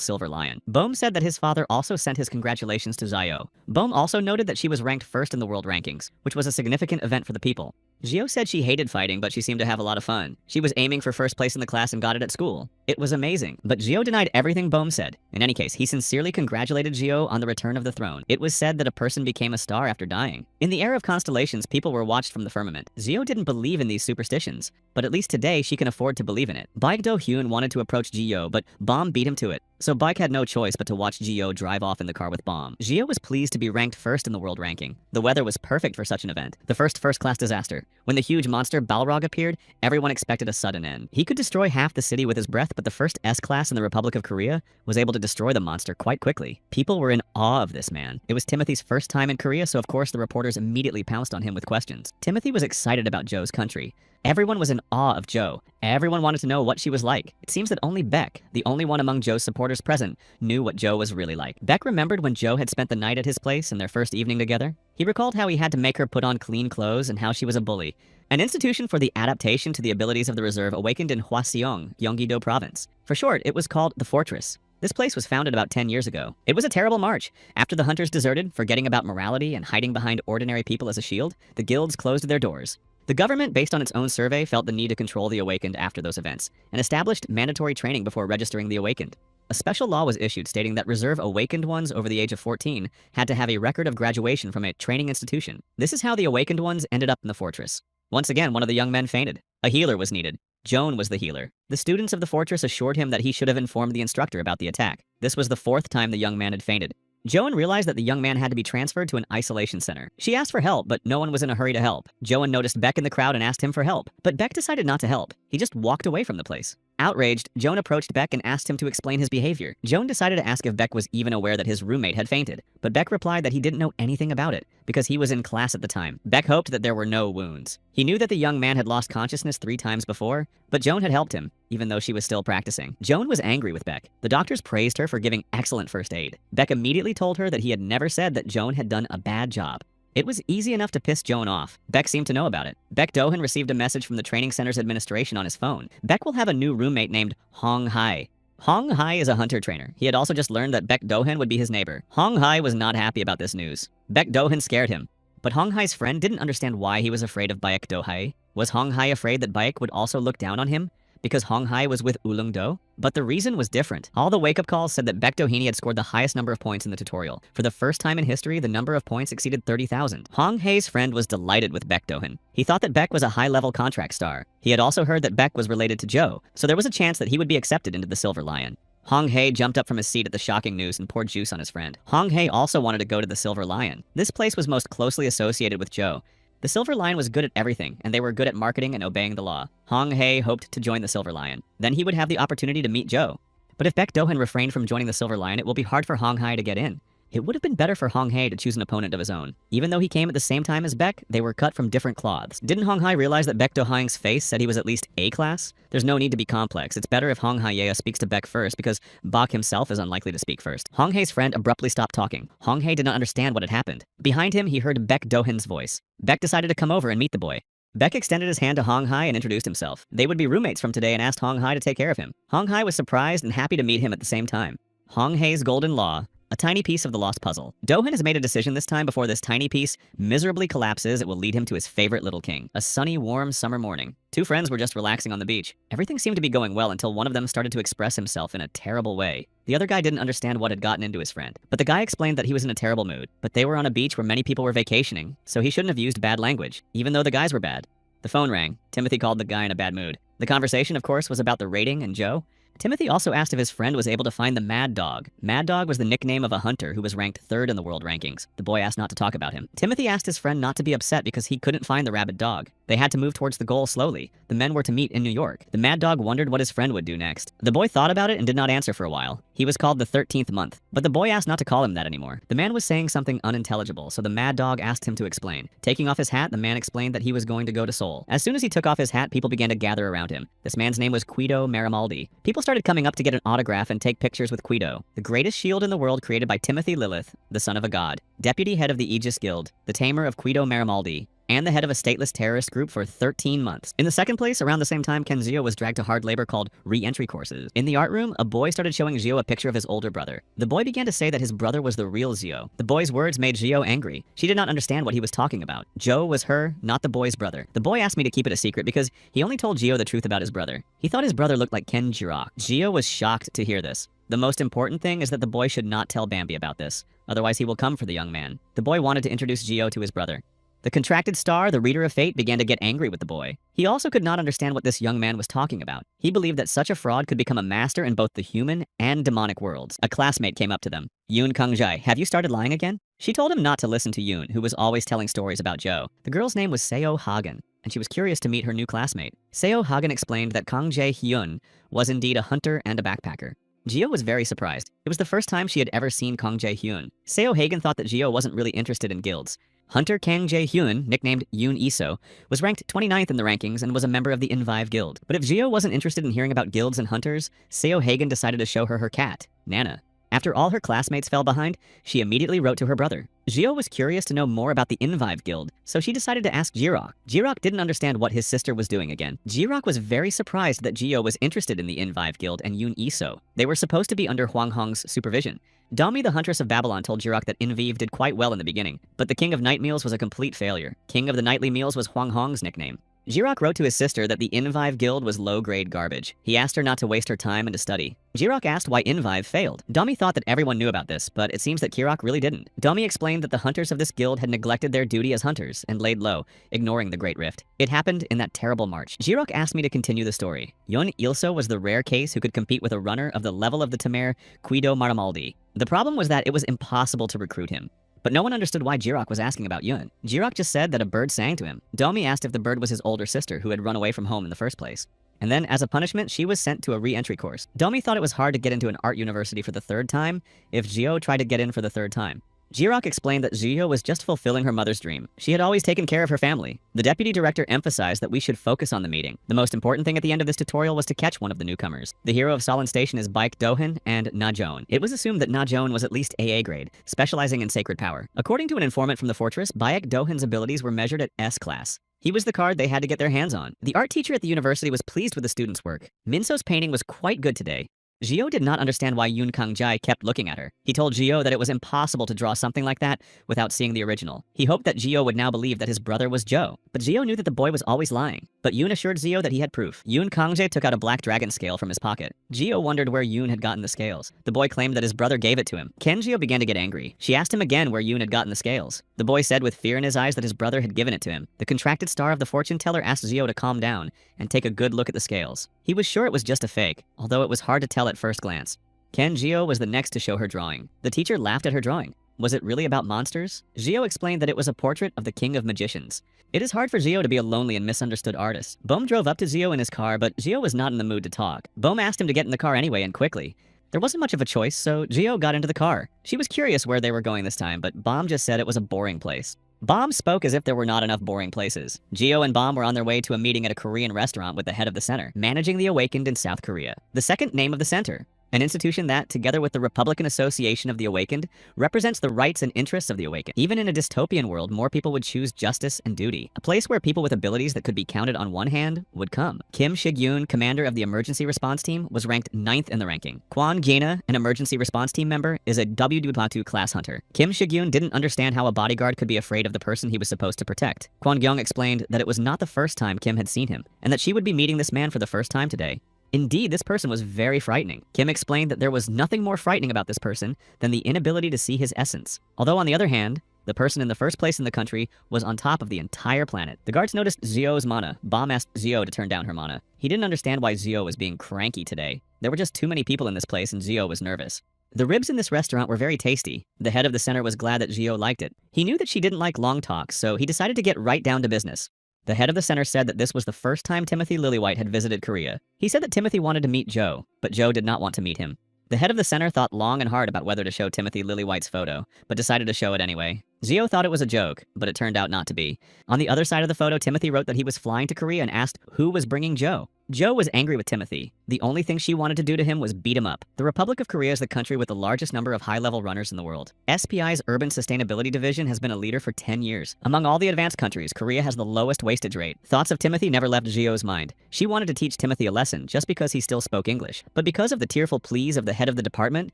Speaker 1: silver lion. Bomb said that his father also sent his congratulations to Zio. Bomb also noted that she was ranked first in the world rankings, which was a significant event for the people. Gio said she hated fighting, but she seemed to have a lot of fun. She was aiming for first place in the class and got it at school. It was amazing. But Gio denied everything Bohm said. In any case, he sincerely congratulated Gio on the return of the throne. It was said that a person became a star after dying. In the era of constellations, people were watched from the firmament. Gio didn't believe in these superstitions, but at least today she can afford to believe in it. Baek Do-hyun wanted to approach Gio, but Bomb beat him to it. So Baek had no choice but to watch Gio drive off in the car with Bomb. Gio was pleased to be ranked first in the world ranking. The weather was perfect for such an event. The first-class disaster. When the huge monster Balrog appeared, everyone expected a sudden end. He could destroy half the city with his breath, but the first S-class in the Republic of Korea was able to destroy the monster quite quickly. People were in awe of this man. It was Timothy's first time in Korea, so of course the reporters immediately pounced on him with questions. Timothy was excited about Joe's country. Everyone was in awe of Joe. Everyone wanted to know what she was like. It seems that only Beck, the only one among Joe's supporters present, knew what Joe was really like. Beck remembered when Joe had spent the night at his place in their first evening together. He recalled how he had to make her put on clean clothes and how she was a bully. An institution for the adaptation to the abilities of the reserve awakened in Hwaseong, Gyeonggi-do province. For short, it was called the Fortress. This place was founded about 10 years ago. It was a terrible march. After the hunters deserted, forgetting about morality and hiding behind ordinary people as a shield, the guilds closed their doors. The government, based on its own survey, felt the need to control the Awakened after those events, and established mandatory training before registering the Awakened. A special law was issued stating that reserve Awakened ones over the age of 14 had to have a record of graduation from a training institution. This is how the Awakened ones ended up in the fortress. Once again, one of the young men fainted. A healer was needed. Joan was the healer. The students of the fortress assured him that he should have informed the instructor about the attack. This was the 4th time the young man had fainted. Joan realized that the young man had to be transferred to an isolation center. She asked for help, but no one was in a hurry to help. Joan noticed Beck in the crowd and asked him for help, but Beck decided not to help. He just walked away from the place. Outraged, Joan approached Beck and asked him to explain his behavior. Joan decided to ask if Beck was even aware that his roommate had fainted, but Beck replied that he didn't know anything about it because he was in class at the time. Beck hoped that there were no wounds. He knew that the young man had lost consciousness 3 times before, but Joan had helped him, even though she was still practicing. Joan was angry with Beck. The doctors praised her for giving excellent first aid. Beck immediately told her that he had never said that Joan had done a bad job. It was easy enough to piss Joan off. Beck seemed to know about it. Beck Do-hyun received a message from the training center's administration on his phone. Beck will have a new roommate named Hong Hai. Hong Hai is a hunter trainer. He had also just learned that Beck Do-hyun would be his neighbor. Hong Hai was not happy about this news. Beck Do-hyun scared him. But Hong Hai's friend didn't understand why he was afraid of Baek Do-hai. Was Hong Hai afraid that Baek would also look down on him because Hong Hai was with Ulung Do? But the reason was different. All the wake-up calls said that Baek Do-hini had scored the highest number of points in the tutorial. For the first time in history, the number of points exceeded 30,000. Hong Hai's friend was delighted with Baek Do-hyun. He thought that Beck was a high-level contract star. He had also heard that Beck was related to Joe, so there was a chance that he would be accepted into the Silver Lion. Hong Hae jumped up from his seat at the shocking news and poured juice on his friend. Hong Hae also wanted to go to the Silver Lion. This place was most closely associated with Joe. The Silver Lion was good at everything, and they were good at marketing and obeying the law. Hong Hae hoped to join the Silver Lion. Then he would have the opportunity to meet Joe. But if Baek Do-hyun refrained from joining the Silver Lion, it will be hard for Hong Hae to get in. It would have been better for Hong Hae to choose an opponent of his own. Even though he came at the same time as Beck, they were cut from different cloths. Didn't Hong Hae realize that Baek Do-hyun's face said he was at least A-class? There's no need to be complex. It's better if Hong Hae speaks to Beck first because Bak himself is unlikely to speak first. Hong Hae's friend abruptly stopped talking. Hong Hae did not understand what had happened. Behind him, he heard Baek Do-hyun's voice. Beck decided to come over and meet the boy. Beck extended his hand to Hong Hae and introduced himself. They would be roommates from today and asked Hong Hae to take care of him. Hong Hae was surprised and happy to meet him at the same time. Hong Hae's golden law. A tiny piece of the lost puzzle. Do-hyun has made a decision this time. Before this tiny piece miserably collapses, it will lead him to his favorite little king. A sunny, warm summer morning. 2 friends were just relaxing on the beach. Everything seemed to be going well until one of them started to express himself in a terrible way. The other guy didn't understand what had gotten into his friend. But the guy explained that he was in a terrible mood. But they were on a beach where many people were vacationing, so he shouldn't have used bad language, even though the guys were bad. The phone rang. Timothy called the guy in a bad mood. The conversation, of course, was about the rating and Joe. Timothy also asked if his friend was able to find the Mad Dog. Mad Dog was the nickname of a hunter who was ranked 3rd in the world rankings. The boy asked not to talk about him. Timothy asked his friend not to be upset because he couldn't find the rabid dog. They had to move towards the goal slowly. The men were to meet in New York. The Mad Dog wondered what his friend would do next. The boy thought about it and did not answer for a while. He was called the 13th month, but the boy asked not to call him that anymore. The man was saying something unintelligible, so the Mad Dog asked him to explain. Taking off his hat, the man explained that he was going to go to Seoul. As soon as he took off his hat, people began to gather around him. This man's name was Guido Marimaldi. People started coming up to get an autograph and take pictures with Guido, the greatest shield in the world created by Timothy Lilith, the son of a god, deputy head of the Aegis Guild, the tamer of Guido Marimaldi, and the head of a stateless terrorist group for 13 months. In the second place, around the same time, Kenzio was dragged to hard labor called re-entry courses. In the art room, a boy started showing Zio a picture of his older brother. The boy began to say that his brother was the real Zio. The boy's words made Zio angry. She did not understand what he was talking about. Joe was her, not the boy's brother. The boy asked me to keep it a secret because he only told Zio the truth about his brother. He thought his brother looked like Ken Jirok. Zio was shocked to hear this. The most important thing is that the boy should not tell Bambi about this. Otherwise, he will come for the young man. The boy wanted to introduce Zio to his brother. The contracted star, the reader of fate, began to get angry with the boy. He also could not understand what this young man was talking about. He believed that such a fraud could become a master in both the human and demonic worlds. A classmate came up to them. Yoon Kang-jae, have you started lying again? She told him not to listen to Yoon, who was always telling stories about Joe. The girl's name was Seo Hagen, and she was curious to meet her new classmate. Seo Hagen explained that Kang Jae-hyun was indeed a hunter and a backpacker. Gio was very surprised. It was the first time she had ever seen Kang Jae-hyun. Seo Hagen thought that Gio wasn't really interested in guilds. Hunter Kang Jae-hyun, nicknamed Yoon Iso, was ranked 29th in the rankings and was a member of the Invive Guild. But if Gio wasn't interested in hearing about guilds and hunters, Seo Hagen decided to show her her cat, Nana. After all her classmates fell behind, she immediately wrote to her brother. Gio was curious to know more about the Invive Guild, so she decided to ask Jirok. Jirok didn't understand what his sister was doing again. Jirok was very surprised that Gio was interested in the Invive Guild and Yoon Iso. They were supposed to be under Hwang Hong's supervision. Dami, the Huntress of Babylon, told Jirok that Invive did quite well in the beginning, but the King of Night Meals was a complete failure. King of the Nightly Meals was Hwang Hong's nickname. Jirok wrote to his sister that the Invive Guild was low-grade garbage. He asked her not to waste her time and to study. Jirok asked why Invive failed. Dami thought that everyone knew about this, but it seems that Kirok really didn't. Dami explained that the hunters of this guild had neglected their duty as hunters and laid low, ignoring the Great Rift. It happened in that terrible March. Jirok asked me to continue the story. Yoon Ilso was the rare case who could compete with a runner of the level of the Tamer, Guido Marimaldi. The problem was that it was impossible to recruit him. But no one understood why Jirok was asking about Yun. Jirok just said that a bird sang to him. Domi asked if the bird was his older sister who had run away from home in the first place. And then, as a punishment, she was sent to a re-entry course. Domi thought it was hard to get into an art university for the 3rd time if Gio tried to get in for the 3rd time. Jirok explained that Gio was just fulfilling her mother's dream. She had always taken care of her family. The deputy director emphasized that we should focus on the meeting. The most important thing at the end of this tutorial was to catch one of the newcomers. The hero of Solon Station is Baek Dohan and Na-joon. It was assumed that Na-joon was at least AA grade, specializing in sacred power. According to an informant from the fortress, Baek Dohan's abilities were measured at S class. He was the card they had to get their hands on. The art teacher at the university was pleased with the students' work. Minso's painting was quite good today. Gio did not understand why Yoon Kang-jae kept looking at her. He told Gio that it was impossible to draw something like that without seeing the original. He hoped that Gio would now believe that his brother was Joe. But Gio knew that the boy was always lying. But Yoon assured Gio that he had proof. Yoon Kang-jae took out a black dragon scale from his pocket. Gio wondered where Yoon had gotten the scales. The boy claimed that his brother gave it to him. Gio began to get angry. She asked him again where Yoon had gotten the scales. The boy said with fear in his eyes that his brother had given it to him. The contracted star of the fortune teller asked Gio to calm down and take a good look at the scales. He was sure it was just a fake, although it was hard to tell at first glance. Gio was the next to show her drawing. The teacher laughed at her drawing. Was it really about monsters? Gio explained that it was a portrait of the King of Magicians. It is hard for Gio to be a lonely and misunderstood artist. Bohm drove up to Gio in his car, but Gio was not in the mood to talk. Bohm asked him to get in the car anyway and quickly. There wasn't much of a choice, so Gio got into the car. She was curious where they were going this time, but Bohm just said it was a boring place. Bohm spoke as if there were not enough boring places. Gio and Bohm were on their way to a meeting at a Korean restaurant with the head of the center, managing the awakened in South Korea. The second name of the center, an institution that, together with the Republican Association of the Awakened, represents the rights and interests of the awakened. Even in a dystopian world, more people would choose justice and duty. A place where people with abilities that could be counted on one hand would come. Kim Shig-yoon, commander of the emergency response team, was ranked 9th in the ranking. Kwon Gina, an emergency response team member, is a W2 class hunter. Kim Shig-yoon didn't understand how a bodyguard could be afraid of the person he was supposed to protect. Kwon Gyung explained that it was not the first time Kim had seen him, and that she would be meeting this man for the first time today. Indeed, this person was very frightening. Kim explained that there was nothing more frightening about this person than the inability to see his essence. Although on the other hand, The person in the first place in the country was on top of the entire planet. The guards noticed Zio's mana. Bomb asked Zio to turn down her mana. He didn't understand why Zio was being cranky today. There were just too many people in this place and Zio was nervous. The ribs in this restaurant were very tasty. The head of the center was glad that Zio liked it. He knew that she didn't like long talks, so he decided to get right down to business. The head of the center said that this was the first time Timothy Lillywhite had visited Korea. He said that Timothy wanted to meet Joe, but Joe did not want to meet him. The head of the center thought long and hard about whether to show Timothy Lillywhite's photo, but decided to show it anyway. Zio thought it was a joke, but it turned out not to be. On the other side of the photo, Timothy wrote that he was flying to Korea and asked who was bringing Joe. Joe was angry with Timothy. The only thing she wanted to do to him was beat him up. The Republic of Korea is the country with the largest number of high-level runners in the world. SPI's Urban Sustainability Division has been a leader for 10 years. Among all the advanced countries, Korea has the lowest wastage rate. Thoughts of Timothy never left Zio's mind. She wanted to teach Timothy a lesson just because he still spoke English. But because of the tearful pleas of the head of the department,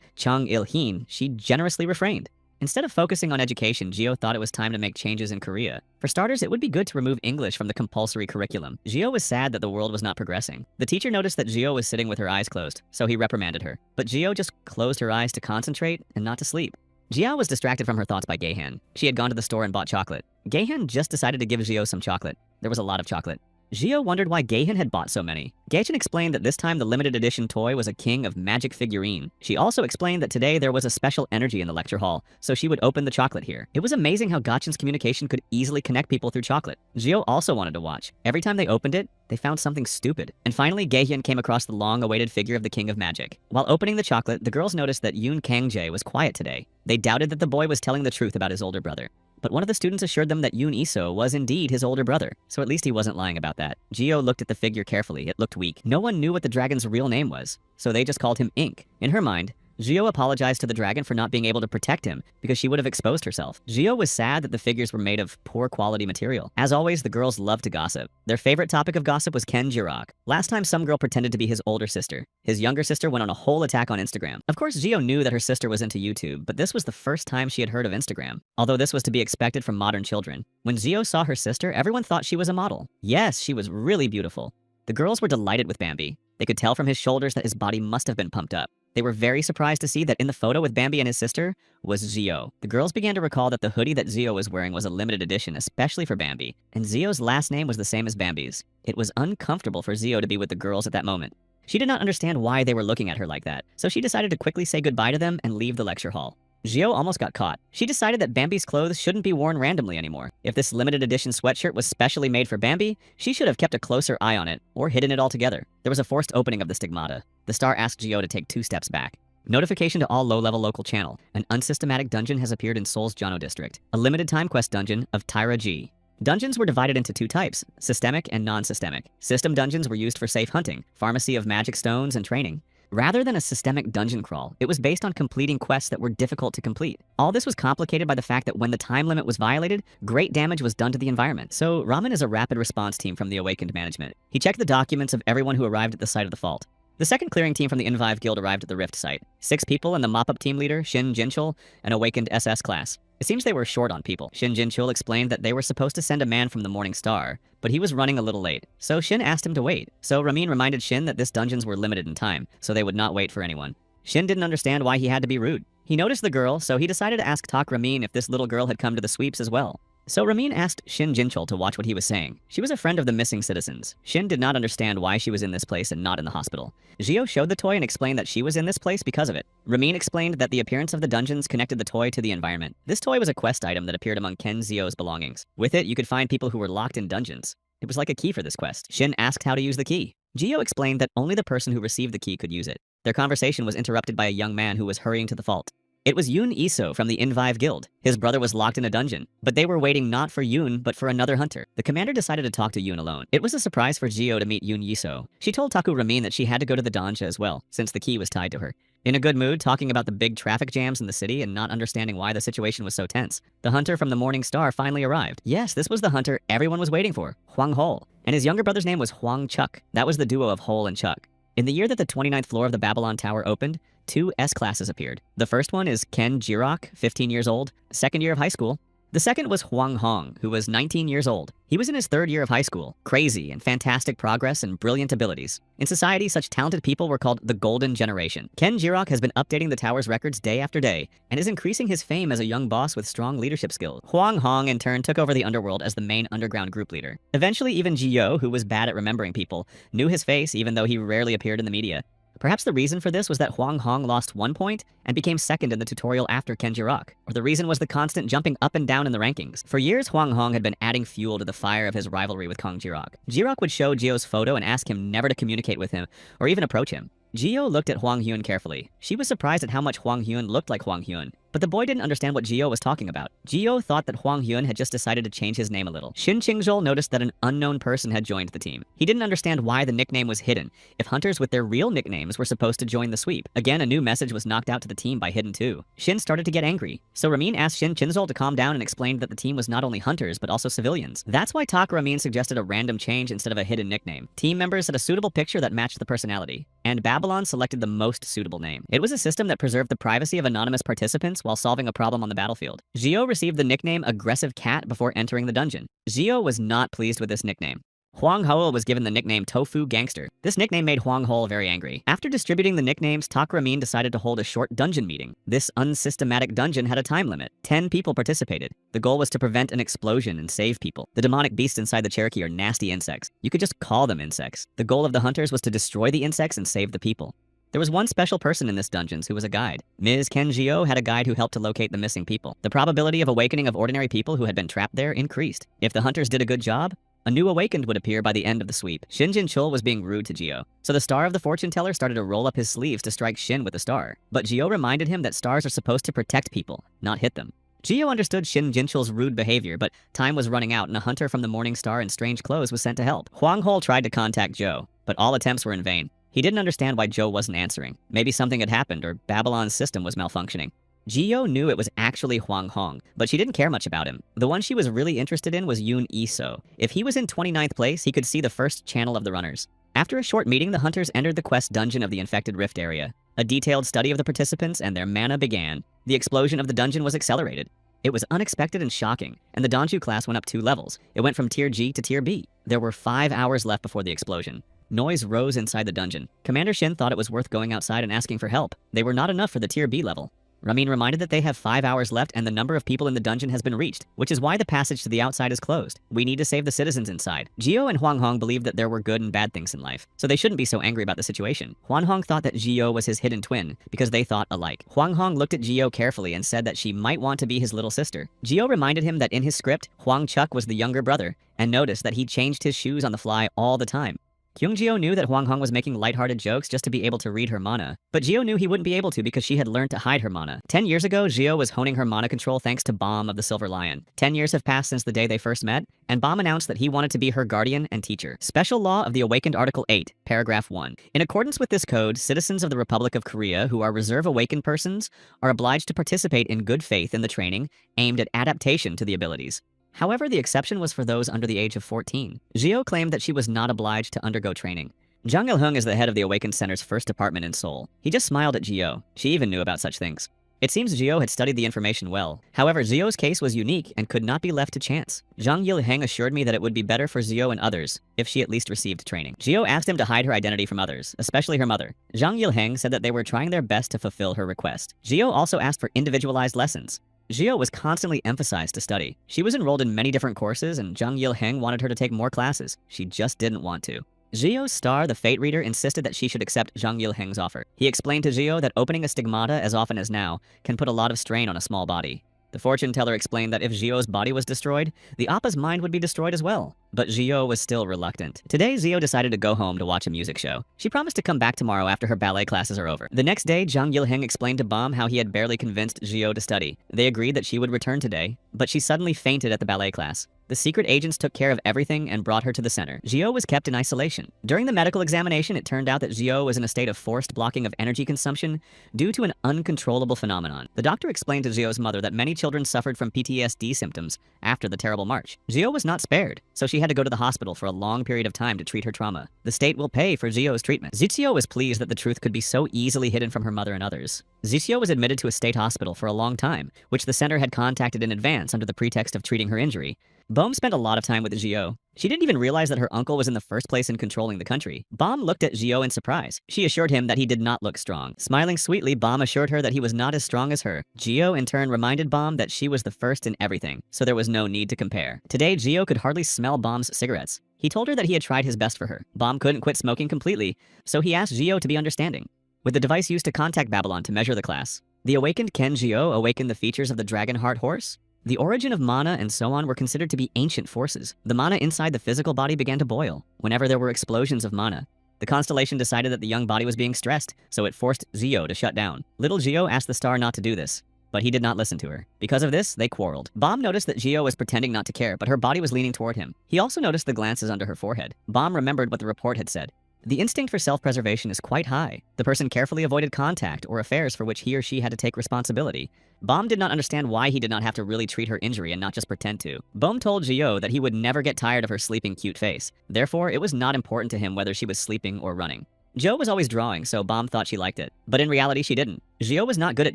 Speaker 1: Chung Il-hin, she generously refrained. Instead of focusing on education, Gio thought it was time to make changes in Korea. For starters, it would be good to remove English from the compulsory curriculum. Gio was sad that the world was not progressing. The teacher noticed that Gio was sitting with her eyes closed, so he reprimanded her. But Gio just closed her eyes to concentrate and not to sleep. Jiao was distracted from her thoughts by Gaehan. She had gone to the store and bought chocolate. Gaehan just decided to give Gio some chocolate. There was a lot of chocolate. Gio wondered why Gaehan had bought so many. Gaehan explained that this time the limited edition toy was a King of Magic figurine. She also explained that today there was a special energy in the lecture hall, so she would open the chocolate here. It was amazing how Gachan's communication could easily connect people through chocolate. Gio also wanted to watch. Every time they opened it, they found something stupid. And finally, Gaehan came across the long-awaited figure of the King of Magic. While opening the chocolate, the girls noticed that Yoon Kang-jae was quiet today. They doubted that the boy was telling the truth about his older brother. But one of the students assured them that Yoon Iso was indeed his older brother, so at least he wasn't lying about that. Gio looked at the figure carefully. It looked weak. No one knew what the dragon's real name was, so they just called him Ink. In her mind, Gio apologized to the dragon for not being able to protect him because she would have exposed herself. Gio was sad that the figures were made of poor quality material. As always, the girls loved to gossip. Their favorite topic of gossip was Ken Jirok. Last time, some girl pretended to be his older sister. His younger sister went on a whole attack on Instagram. Of course, Gio knew that her sister was into YouTube, but this was the first time she had heard of Instagram, although this was to be expected from modern children. When Gio saw her sister, everyone thought she was a model. Yes, she was really beautiful. The girls were delighted with Bambi. They could tell from his shoulders that his body must have been pumped up. They were very surprised to see that in the photo with Bambi and his sister was Zio. The girls began to recall that the hoodie that Zio was wearing was a limited edition, especially for Bambi, and Zio's last name was the same as Bambi's. It was uncomfortable for Zio to be with the girls at that moment. She did not understand why they were looking at her like that, so she decided to quickly say goodbye to them and leave the lecture hall. Gio almost got caught. She decided that Bambi's clothes shouldn't be worn randomly anymore. If this limited edition sweatshirt was specially made for Bambi, she should have kept a closer eye on it, or hidden it altogether. There was a forced opening of the stigmata. The star asked Gio to take 2 steps back. Notification to all low-level local channel. An unsystematic dungeon has appeared in Seoul's Jano district. A limited time quest dungeon of Tyra G. Dungeons were divided into 2 types, systemic and non-systemic. System dungeons were used for safe hunting, pharmacy of magic stones, and training. Rather than a systemic dungeon crawl, it was based on completing quests that were difficult to complete. All this was complicated by the fact that when the time limit was violated, great damage was done to the environment. So Ramen is a rapid response team from the Awakened management. He checked the documents of everyone who arrived at the site of the fault. The second clearing team from the Invive Guild arrived at the Rift site. 6 people and the mop-up team leader, Shin Jinchul, an Awakened SS class. It seems they were short on people. Shin Jinchul explained that they were supposed to send a man from the Morning Star, but he was running a little late. So Shin asked him to wait. So Ramin reminded Shin that this dungeons were limited in time, so they would not wait for anyone. Shin didn't understand why he had to be rude. He noticed the girl, so he decided to ask Tak Ramin if this little girl had come to the sweeps as well. So Ramin asked Shin Jinchul to watch what he was saying. She was a friend of the missing citizens. Shin did not understand why she was in this place and not in the hospital. Gio showed the toy and explained that she was in this place because of it. Ramin explained that the appearance of the dungeons connected the toy to the environment. This toy was a quest item that appeared among Ken Zio's belongings. With it, you could find people who were locked in dungeons. It was like a key for this quest. Shin asked how to use the key. Gio explained that only the person who received the key could use it. Their conversation was interrupted by a young man who was hurrying to the vault. It was Yoon Iso from the Invive Guild. His brother was locked in a dungeon, but they were waiting not for Yoon, but for another hunter. The commander decided to talk to Yoon alone. It was a surprise for Gio to meet Yoon Iso. She told Taku Ramin that she had to go to the Danja as well, since the key was tied to her. In a good mood, talking about the big traffic jams in the city and not understanding why the situation was so tense, the hunter from the Morning Star finally arrived. Yes, this was the hunter everyone was waiting for, Hwang Hol. And his younger brother's name was Hwang Chuk. That was the duo of Hol and Chuk. In the year that the 29th floor of the Babylon Tower opened, 2 S-classes appeared. The first one is Ken Jirok, 15 years old, second year of high school. The second was Huang Hong, who was 19 years old. He was in his third year of high school, crazy and fantastic progress and brilliant abilities. In society, such talented people were called the Golden Generation. Ken Jirok has been updating the tower's records day after day, and is increasing his fame as a young boss with strong leadership skills. Huang Hong, in turn, took over the underworld as the main underground group leader. Eventually, even Jiyo, who was bad at remembering people, knew his face even though he rarely appeared in the media. Perhaps the reason for this was that Huang Hong lost 1 point and became second in the tutorial after Ken Jirok, or the reason was the constant jumping up and down in the rankings. For years, Huang Hong had been adding fuel to the fire of his rivalry with Kong Jirok. Jirok would show Jiyo's photo and ask him never to communicate with him or even approach him. Jiyo looked at Huang Hyun carefully. She was surprised at how much Huang Hyun looked like Huang Hyun, but the boy didn't understand what Jiyo was talking about. Jiyo thought that Huang Hyun had just decided to change his name a little. Shin Qingjol noticed that an unknown person had joined the team. He didn't understand why the nickname was hidden, if hunters with their real nicknames were supposed to join the sweep. Again, a new message was knocked out to the team by Hidden 2. Shin started to get angry, so Ramin asked Shin Qingjol to calm down and explained that the team was not only hunters, but also civilians. That's why Tak Ramin suggested a random change instead of a hidden nickname. Team members had a suitable picture that matched the personality, and Babylon selected the most suitable name. It was a system that preserved the privacy of anonymous participants while solving a problem on the battlefield. Jiyo received the nickname Aggressive Cat before entering the dungeon. Jiyo was not pleased with this nickname. Huang Ho was given the nickname Tofu Gangster. This nickname made Huang Ho very angry. After distributing the nicknames, Tak Ramin decided to hold a short dungeon meeting. This unsystematic dungeon had a time limit. 10 people participated. The goal was to prevent an explosion and save people. The demonic beasts inside the Cherokee are nasty insects. You could just call them insects. The goal of the hunters was to destroy the insects and save the people. There was one special person in this dungeon who was a guide. Ms. Kenjio had a guide who helped to locate the missing people. The probability of awakening of ordinary people who had been trapped there increased. If the hunters did a good job, a new awakened would appear by the end of the sweep. Shin Jin Chul was being rude to Jiyo, so the star of the fortune teller started to roll up his sleeves to strike Shin with the star. But Jiyo reminded him that stars are supposed to protect people, not hit them. Jiyo understood Shin Jinchul's rude behavior, but time was running out and a hunter from the Morning Star in strange clothes was sent to help. Huang Hol tried to contact Zhou, but all attempts were in vain. He didn't understand why Zhou wasn't answering. Maybe something had happened or Babylon's system was malfunctioning. Jiyo knew it was actually Huang Hong, but she didn't care much about him. The one she was really interested in was Yoon Iso. If he was in 29th place, he could see the first channel of the runners. After a short meeting, the hunters entered the quest dungeon of the infected rift area. A detailed study of the participants and their mana began. The explosion of the dungeon was accelerated. It was unexpected and shocking, and the Donju class went up 2 levels. It went from Tier G to Tier B. There were 5 hours left before the explosion. Noise rose inside the dungeon. Commander Shin thought it was worth going outside and asking for help. They were not enough for the Tier B level. Ramin reminded that they have 5 hours left and the number of people in the dungeon has been reached, which is why the passage to the outside is closed. We need to save the citizens inside. Jiyo and Huang Hong believed that there were good and bad things in life, so they shouldn't be so angry about the situation. Huang Hong thought that Jiyo was his hidden twin, because they thought alike. Huang Hong looked at Jiyo carefully and said that she might want to be his little sister. Jiyo reminded him that in his script, Huang Chuk was the younger brother, and noticed that he changed his shoes on the fly all the time. Kyung-jio knew that Huang Hong was making lighthearted jokes just to be able to read her mana, but Jio knew he wouldn't be able to because she had learned to hide her mana. 10 years ago, Jio was honing her mana control thanks to Bomb of the Silver Lion. 10 years have passed since the day they first met, and Bomb announced that he wanted to be her guardian and teacher. Special Law of the Awakened Article 8, Paragraph 1. In accordance with this code, citizens of the Republic of Korea who are reserve awakened persons are obliged to participate in good faith in the training aimed at adaptation to the abilities. However, the exception was for those under the age of 14. Jio claimed that she was not obliged to undergo training. Jang Il-hung is the head of the Awakened Center's first department in Seoul. He just smiled at Jio. She even knew about such things. It seems Jio had studied the information well. However, Zio's case was unique and could not be left to chance. Zhang Yilheng assured me that it would be better for Zio and others if she at least received training. Zio asked him to hide her identity from others, especially her mother. Zhang Yilheng said that they were trying their best to fulfill her request. Zio also asked for individualized lessons. Zio was constantly emphasized to study. She was enrolled in many different courses, and Zhang Yilheng wanted her to take more classes. She just didn't want to. Zio's star, the Fate Reader, insisted that she should accept Zhang Yilheng's offer. He explained to Zio that opening a stigmata as often as now can put a lot of strain on a small body. The fortune teller explained that if Zio's body was destroyed, the Appa's mind would be destroyed as well. But Zio was still reluctant. Today, Zio decided to go home to watch a music show. She promised to come back tomorrow after her ballet classes are over. The next day, Zhang Yilheng explained to Bam how he had barely convinced Zio to study. They agreed that she would return today, but she suddenly fainted at the ballet class. The secret agents took care of everything and brought her to the center. Zio was kept in isolation. During the medical examination, it turned out that Zio was in a state of forced blocking of energy consumption due to an uncontrollable phenomenon. The doctor explained to Zio's mother that many children suffered from PTSD symptoms after the terrible march. Zio was not spared, so she had to go to the hospital for a long period of time to treat her trauma. The state will pay for Zio's treatment. Zizio was pleased that the truth could be so easily hidden from her mother and others. Zixio was admitted to a state hospital for a long time, which the center had contacted in advance under the pretext of treating her injury. Bohm spent a lot of time with Zio. She didn't even realize that her uncle was in the first place in controlling the country. Bohm looked at Zio in surprise. She assured him that he did not look strong. Smiling sweetly, Bohm assured her that he was not as strong as her. Zio in turn reminded Bohm that she was the first in everything, so there was no need to compare. Today, Zio could hardly smell Bohm's cigarettes. He told her that he had tried his best for her. Bohm couldn't quit smoking completely, so he asked Zio to be understanding. With the device used to contact Babylon to measure the class, the awakened Ken Zio awakened the features of the Dragon Heart Horse. The origin of mana and so on were considered to be ancient forces. The mana inside the physical body began to boil whenever there were explosions of mana. The constellation decided that the young body was being stressed, so it forced Zio to shut down. Little Zio asked the star not to do this, but he did not listen to her. Because of this, they quarreled. Bohm noticed that Zio was pretending not to care, but her body was leaning toward him. He also noticed the glances under her forehead. Bohm remembered what the report had said. The instinct for self-preservation is quite high. The person carefully avoided contact or affairs for which he or she had to take responsibility. Bohm did not understand why he did not have to really treat her injury and not just pretend to. Bohm told Zio that he would never get tired of her sleeping cute face. Therefore, it was not important to him whether she was sleeping or running. Jo was always drawing, so Bohm thought she liked it. But in reality, she didn't. Zio was not good at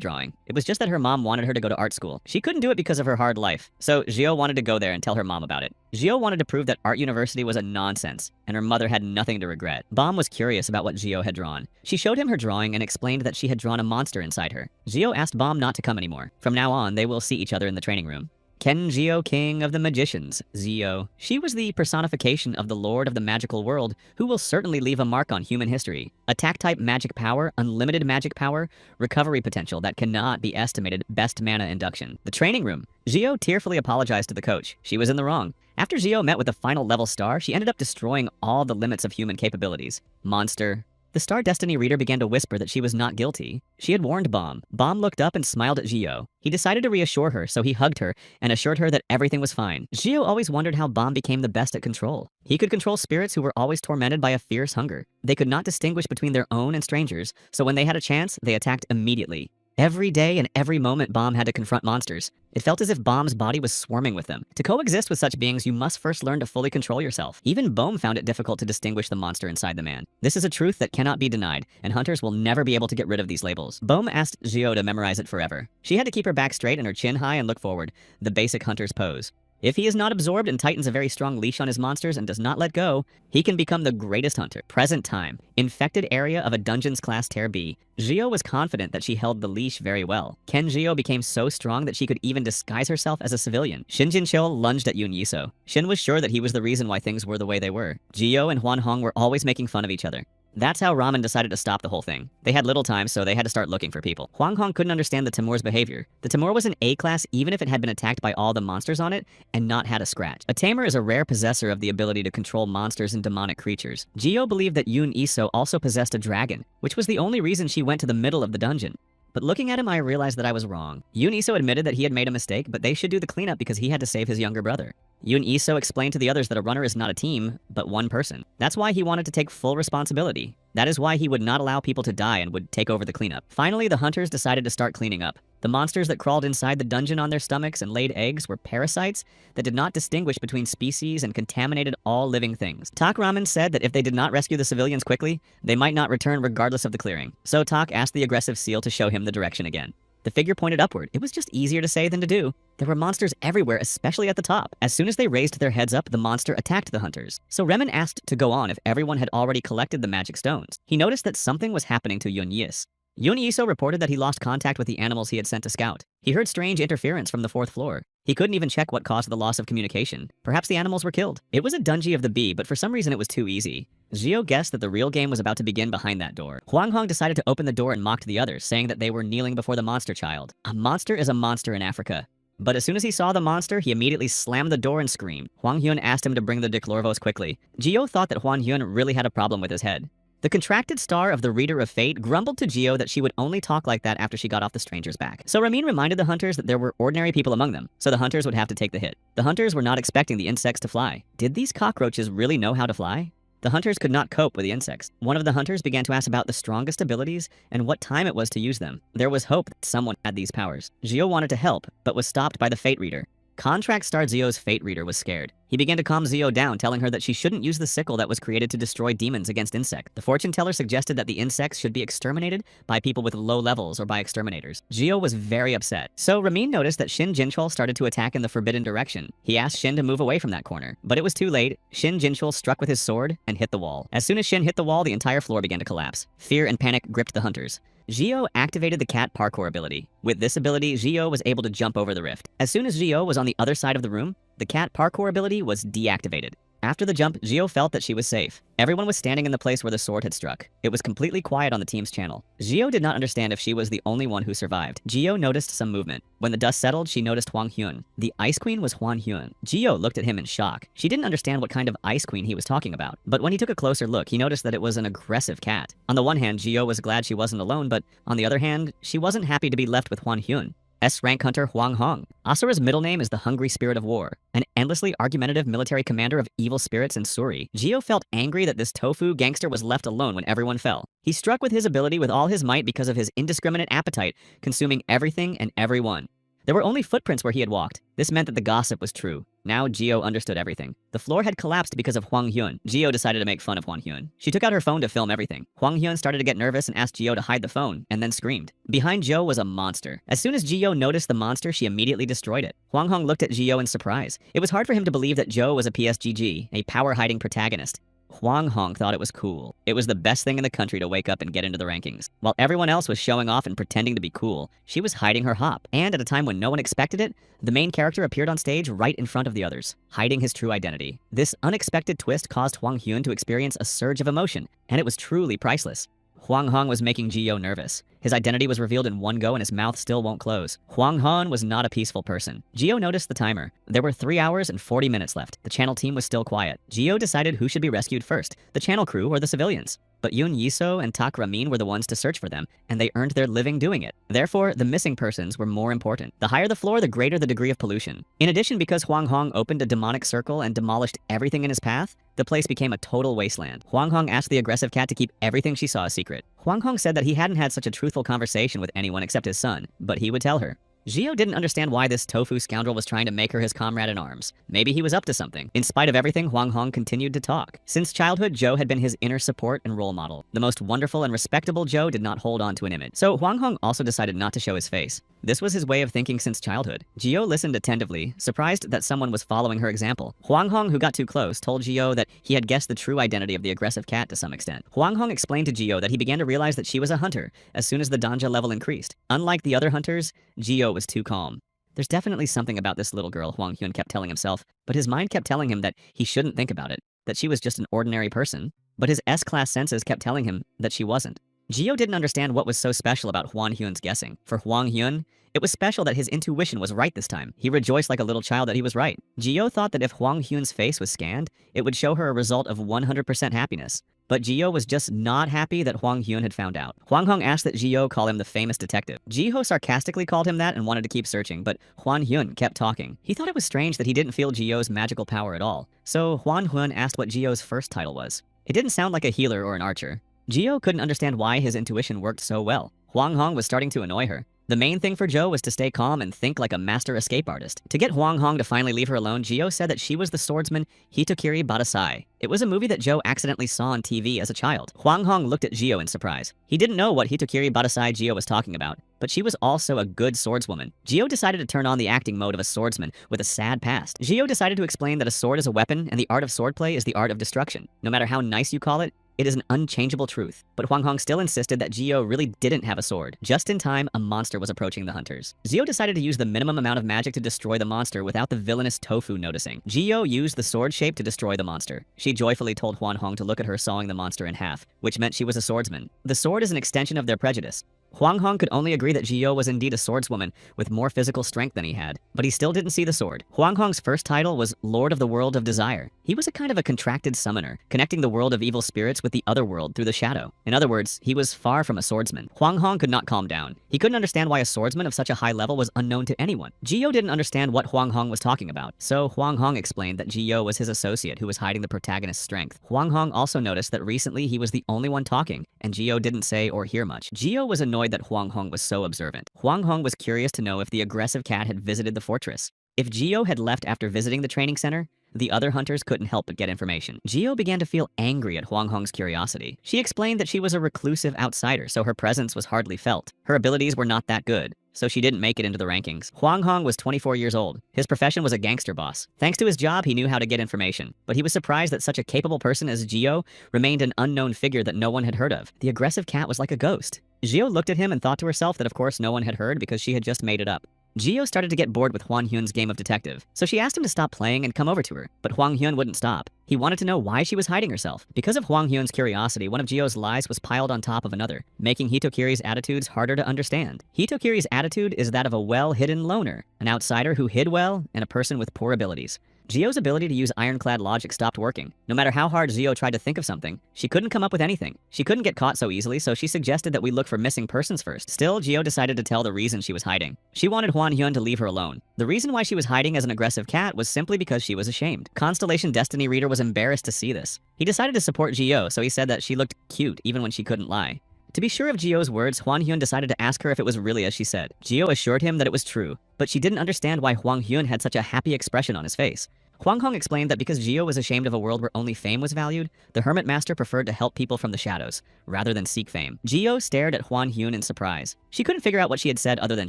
Speaker 1: drawing. It was just that her mom wanted her to go to art school. She couldn't do it because of her hard life, so Zio wanted to go there and tell her mom about it. Zio wanted to prove that art university was a nonsense, and her mother had nothing to regret. Bohm was curious about what Zio had drawn. She showed him her drawing and explained that she had drawn a monster inside her. Zio asked Bohm not to come anymore. From now on, they will see each other in the training room. Ken Zio, king of the magicians, Zio. She was the personification of the lord of the magical world, who will certainly leave a mark on human history. Attack-type magic power, unlimited magic power, recovery potential that cannot be estimated, best mana induction. The training room. Zio tearfully apologized to the coach. She was in the wrong. After Zio met with the final level star, she ended up destroying all the limits of human capabilities. Monster. The Star Destiny reader began to whisper that she was not guilty. She had warned Bohm. Bohm looked up and smiled at Zio. He decided to reassure her, so he hugged her and assured her that everything was fine. Zio always wondered how Bohm became the best at control. He could control spirits who were always tormented by a fierce hunger. They could not distinguish between their own and strangers, so when they had a chance, they attacked immediately. Every day and every moment, Bohm had to confront monsters. It felt as if Bohm's body was swarming with them. To coexist with such beings, you must first learn to fully control yourself. Even Bohm found it difficult to distinguish the monster inside the man. This is a truth that cannot be denied, and hunters will never be able to get rid of these labels. Bohm asked Zio to memorize it forever. She had to keep her back straight and her chin high and look forward, the basic hunter's pose. If he is not absorbed and tightens a very strong leash on his monsters and does not let go, he can become the greatest hunter. Present time. Infected area of a dungeon's class tier B. Zio was confident that she held the leash very well. Ken Zio became so strong that she could even disguise herself as a civilian. Shin Jin-chul lunged at Yoon Yiso. Shin was sure that he was the reason why things were the way they were. Zio and Huan Hong were always making fun of each other. That's how Ramen decided to stop the whole thing. They had little time, so they had to start looking for people. Huang Hong couldn't understand the Timur's behavior. The Timur was an A-class even if it had been attacked by all the monsters on it and not had a scratch. A tamer is a rare possessor of the ability to control monsters and demonic creatures. Gio believed that Yoon Iso also possessed a dragon, which was the only reason she went to the middle of the dungeon. But looking at him, I realized that I was wrong. Yoon Iso admitted that he had made a mistake, but they should do the cleanup because he had to save his younger brother. Yoon Iso explained to the others that a runner is not a team, but one person. That's why he wanted to take full responsibility. That is why he would not allow people to die and would take over the cleanup. Finally, the hunters decided to start cleaning up. The monsters that crawled inside the dungeon on their stomachs and laid eggs were parasites that did not distinguish between species and contaminated all living things. Tak Ramen said that if they did not rescue the civilians quickly, they might not return regardless of the clearing. So Tak asked the aggressive seal to show him the direction again. The figure pointed upward. It was just easier to say than to do. There were monsters everywhere, especially at the top. As soon as they raised their heads up, the monster attacked the hunters. So Remen asked to go on if everyone had already collected the magic stones. He noticed that something was happening to Yoon Yis. Yoon Yiso reported that he lost contact with the animals he had sent to scout. He heard strange interference from the 4th floor. He couldn't even check what caused the loss of communication. Perhaps the animals were killed. It was a dungeon of the bee, but for some reason it was too easy. Zio guessed that the real game was about to begin behind that door. Huang Hong decided to open the door and mocked the others, saying that they were kneeling before the monster child. A monster is a monster in Africa. But as soon as he saw the monster, he immediately slammed the door and screamed. Huang Hyun asked him to bring the Diklorvos quickly. Gio thought that Huang Hyun really had a problem with his head. The contracted star of the Reader of Fate grumbled to Gio that she would only talk like that after she got off the stranger's back. So Ramin reminded the hunters that there were ordinary people among them, so the hunters would have to take the hit. The hunters were not expecting the insects to fly. Did these cockroaches really know how to fly? The hunters could not cope with the insects. One of the hunters began to ask about the strongest abilities and what time it was to use them. There was hope that someone had these powers. Gio wanted to help, but was stopped by the Fate Reader. Contract star Zio's fate reader was scared. He began to calm Zio down, telling her that she shouldn't use the sickle that was created to destroy demons against insects. The fortune teller suggested that the insects should be exterminated by people with low levels or by exterminators. Zio was very upset. So Ramin noticed that Shin Jinchul started to attack in the forbidden direction. He asked Shin to move away from that corner, but it was too late. Shin Jinchul struck with his sword and hit the wall. As soon as Shin hit the wall, the entire floor began to collapse. Fear and panic gripped the hunters. Zio activated the cat parkour ability. With this ability, Zio was able to jump over the rift. As soon as Zio was on the other side of the room, the cat parkour ability was deactivated. After the jump, Zio felt that she was safe. Everyone was standing in the place where the sword had struck. It was completely quiet on the team's channel. Zio did not understand if she was the only one who survived. Zio noticed some movement. When the dust settled, she noticed Huang Hyun. The Ice Queen was Huang Hyun. Zio looked at him in shock. She didn't understand what kind of Ice Queen he was talking about. But when he took a closer look, he noticed that it was an aggressive cat. On the one hand, Zio was glad she wasn't alone, but on the other hand, she wasn't happy to be left with Huang Hyun. S-rank hunter Huang Hong. Asura's middle name is the Hungry Spirit of War, an endlessly argumentative military commander of evil spirits in Suri. Zio felt angry that this tofu gangster was left alone when everyone fell. He struck with his ability with all his might because of his indiscriminate appetite, consuming everything and everyone. There were only footprints where he had walked. This meant that the gossip was true. Now Zio understood everything. The floor had collapsed because of Huang Hyun. Zio decided to make fun of Huang Hyun. She took out her phone to film everything. Huang Hyun started to get nervous and asked Zio to hide the phone, and then screamed. Behind Zio was a monster. As soon as Zio noticed the monster, she immediately destroyed it. Huang Hong looked at Zio in surprise. It was hard for him to believe that Zio was a PSGG, a power-hiding protagonist. Huang Hong thought it was cool. It was the best thing in the country to wake up and get into the rankings. While everyone else was showing off and pretending to be cool, she was hiding her hop. And at a time when no one expected it, the main character appeared on stage right in front of the others, hiding his true identity. This unexpected twist caused Huang Hyun to experience a surge of emotion, and it was truly priceless. Huang Hong was making Zio nervous. His identity was revealed in one go and his mouth still won't close. Huang Hong was not a peaceful person. Zio noticed the timer. There were 3 hours and 40 minutes left. The channel team was still quiet. Zio decided who should be rescued first, the channel crew or the civilians. But Yoon Yiso and Tak Ramin were the ones to search for them, and they earned their living doing it. Therefore, the missing persons were more important. The higher the floor, the greater the degree of pollution. In addition, because Huang Hong opened a demonic circle and demolished everything in his path, the place became a total wasteland. Huang Hong asked the aggressive cat to keep everything she saw a secret. Huang Hong said that he hadn't had such a truthful conversation with anyone except his son, but he would tell her. Zio didn't understand why this tofu scoundrel was trying to make her his comrade in arms. Maybe he was up to something. In spite of everything, Huang Hong continued to talk. Since childhood, Joe had been his inner support and role model. The most wonderful and respectable Joe did not hold on to an image. So Huang Hong also decided not to show his face. This was his way of thinking since childhood. Zio listened attentively, surprised that someone was following her example. Huang Hong, who got too close, told Zio that he had guessed the true identity of the aggressive cat to some extent. Huang Hong explained to Zio that he began to realize that she was a hunter as soon as the Danja level increased. Unlike the other hunters, Zio was too calm. There's definitely something about this little girl, Huang Hyun kept telling himself, but his mind kept telling him that he shouldn't think about it, that she was just an ordinary person. But his S-class senses kept telling him that she wasn't. Zio didn't understand what was so special about Huang Hyun's guessing. For Huang Hyun, it was special that his intuition was right this time. He rejoiced like a little child that he was right. Zio thought that if Huang Hyun's face was scanned, it would show her a result of 100% happiness. But Zio was just not happy that Huang Hyun had found out. Huang Hong asked that Zio call him the famous detective. Jiho sarcastically called him that and wanted to keep searching, but Huang Hyun kept talking. He thought it was strange that he didn't feel Zio's magical power at all. So Huang Hyun asked what Zio's first title was. It didn't sound like a healer or an archer. Zio couldn't understand why his intuition worked so well. Huang Hong was starting to annoy her. The main thing for Zio was to stay calm and think like a master escape artist. To get Huang Hong to finally leave her alone, Zio said that she was the swordsman Hitokiri Badasai. It was a movie that Zio accidentally saw on TV as a child. Huang Hong looked at Zio in surprise. He didn't know what Hitokiri Badasai Zio was talking about, but she was also a good swordswoman. Zio decided to turn on the acting mode of a swordsman with a sad past. Zio decided to explain that a sword is a weapon and the art of swordplay is the art of destruction. No matter how nice you call it, it is an unchangeable truth. But Huang Hong still insisted that Zio really didn't have a sword. Just in time, a monster was approaching the hunters. Zio decided to use the minimum amount of magic to destroy the monster without the villainous tofu noticing. Zio used the sword shape to destroy the monster. She joyfully told Huang Hong to look at her sawing the monster in half, which meant she was a swordsman. The sword is an extension of their prejudice. Huang Hong could only agree that Zio was indeed a swordswoman with more physical strength than he had, but he still didn't see the sword. Huang Hong's first title was Lord of the World of Desire. He was a kind of a contracted summoner, connecting the world of evil spirits with the other world through the shadow. In other words, he was far from a swordsman. Huang Hong could not calm down. He couldn't understand why a swordsman of such a high level was unknown to anyone. Zio didn't understand what Huang Hong was talking about, so Huang Hong explained that Zio was his associate who was hiding the protagonist's strength. Huang Hong also noticed that recently he was the only one talking, and Zio didn't say or hear much. Zio was annoyed that Huang Hong was so observant. Huang Hong was curious to know if the aggressive cat had visited the fortress. If Geo had left after visiting the training center, the other hunters couldn't help but get information. Geo began to feel angry at Huang Hong's curiosity. She explained that she was a reclusive outsider, so her presence was hardly felt. Her abilities were not that good, so she didn't make it into the rankings. Huang Hong was 24 years old. His profession was a gangster boss. Thanks to his job, he knew how to get information, but he was surprised that such a capable person as Geo remained an unknown figure that no one had heard of. The aggressive cat was like a ghost. Geo looked at him and thought to herself that of course no one had heard because she had just made it up. Geo started to get bored with Huang Hyun's game of detective, so she asked him to stop playing and come over to her, but Huang Hyun wouldn't stop. He wanted to know why she was hiding herself. Because of Huang Hyun's curiosity, one of Geo's lies was piled on top of another, making Hitokiri's attitudes harder to understand. Hitokiri's attitude is that of a well-hidden loner, an outsider who hid well, and a person with poor abilities. Geo's ability to use ironclad logic stopped working. No matter how hard Geo tried to think of something, she couldn't come up with anything. She couldn't get caught so easily, so she suggested that we look for missing persons first. Still, Geo decided to tell the reason she was hiding. She wanted Huan Hyun to leave her alone. The reason why she was hiding as an aggressive cat was simply because she was ashamed. Constellation Destiny Reader was embarrassed to see this. He decided to support Geo, so he said that she looked cute even when she couldn't lie. To be sure of Geo's words, Huan Hyun decided to ask her if it was really as she said. Geo assured him that it was true, but she didn't understand why Huang Hyun had such a happy expression on his face. Huang Hong explained that because Geo was ashamed of a world where only fame was valued, the Hermit Master preferred to help people from the shadows, rather than seek fame. Geo stared at Huan Hyun in surprise. She couldn't figure out what she had said other than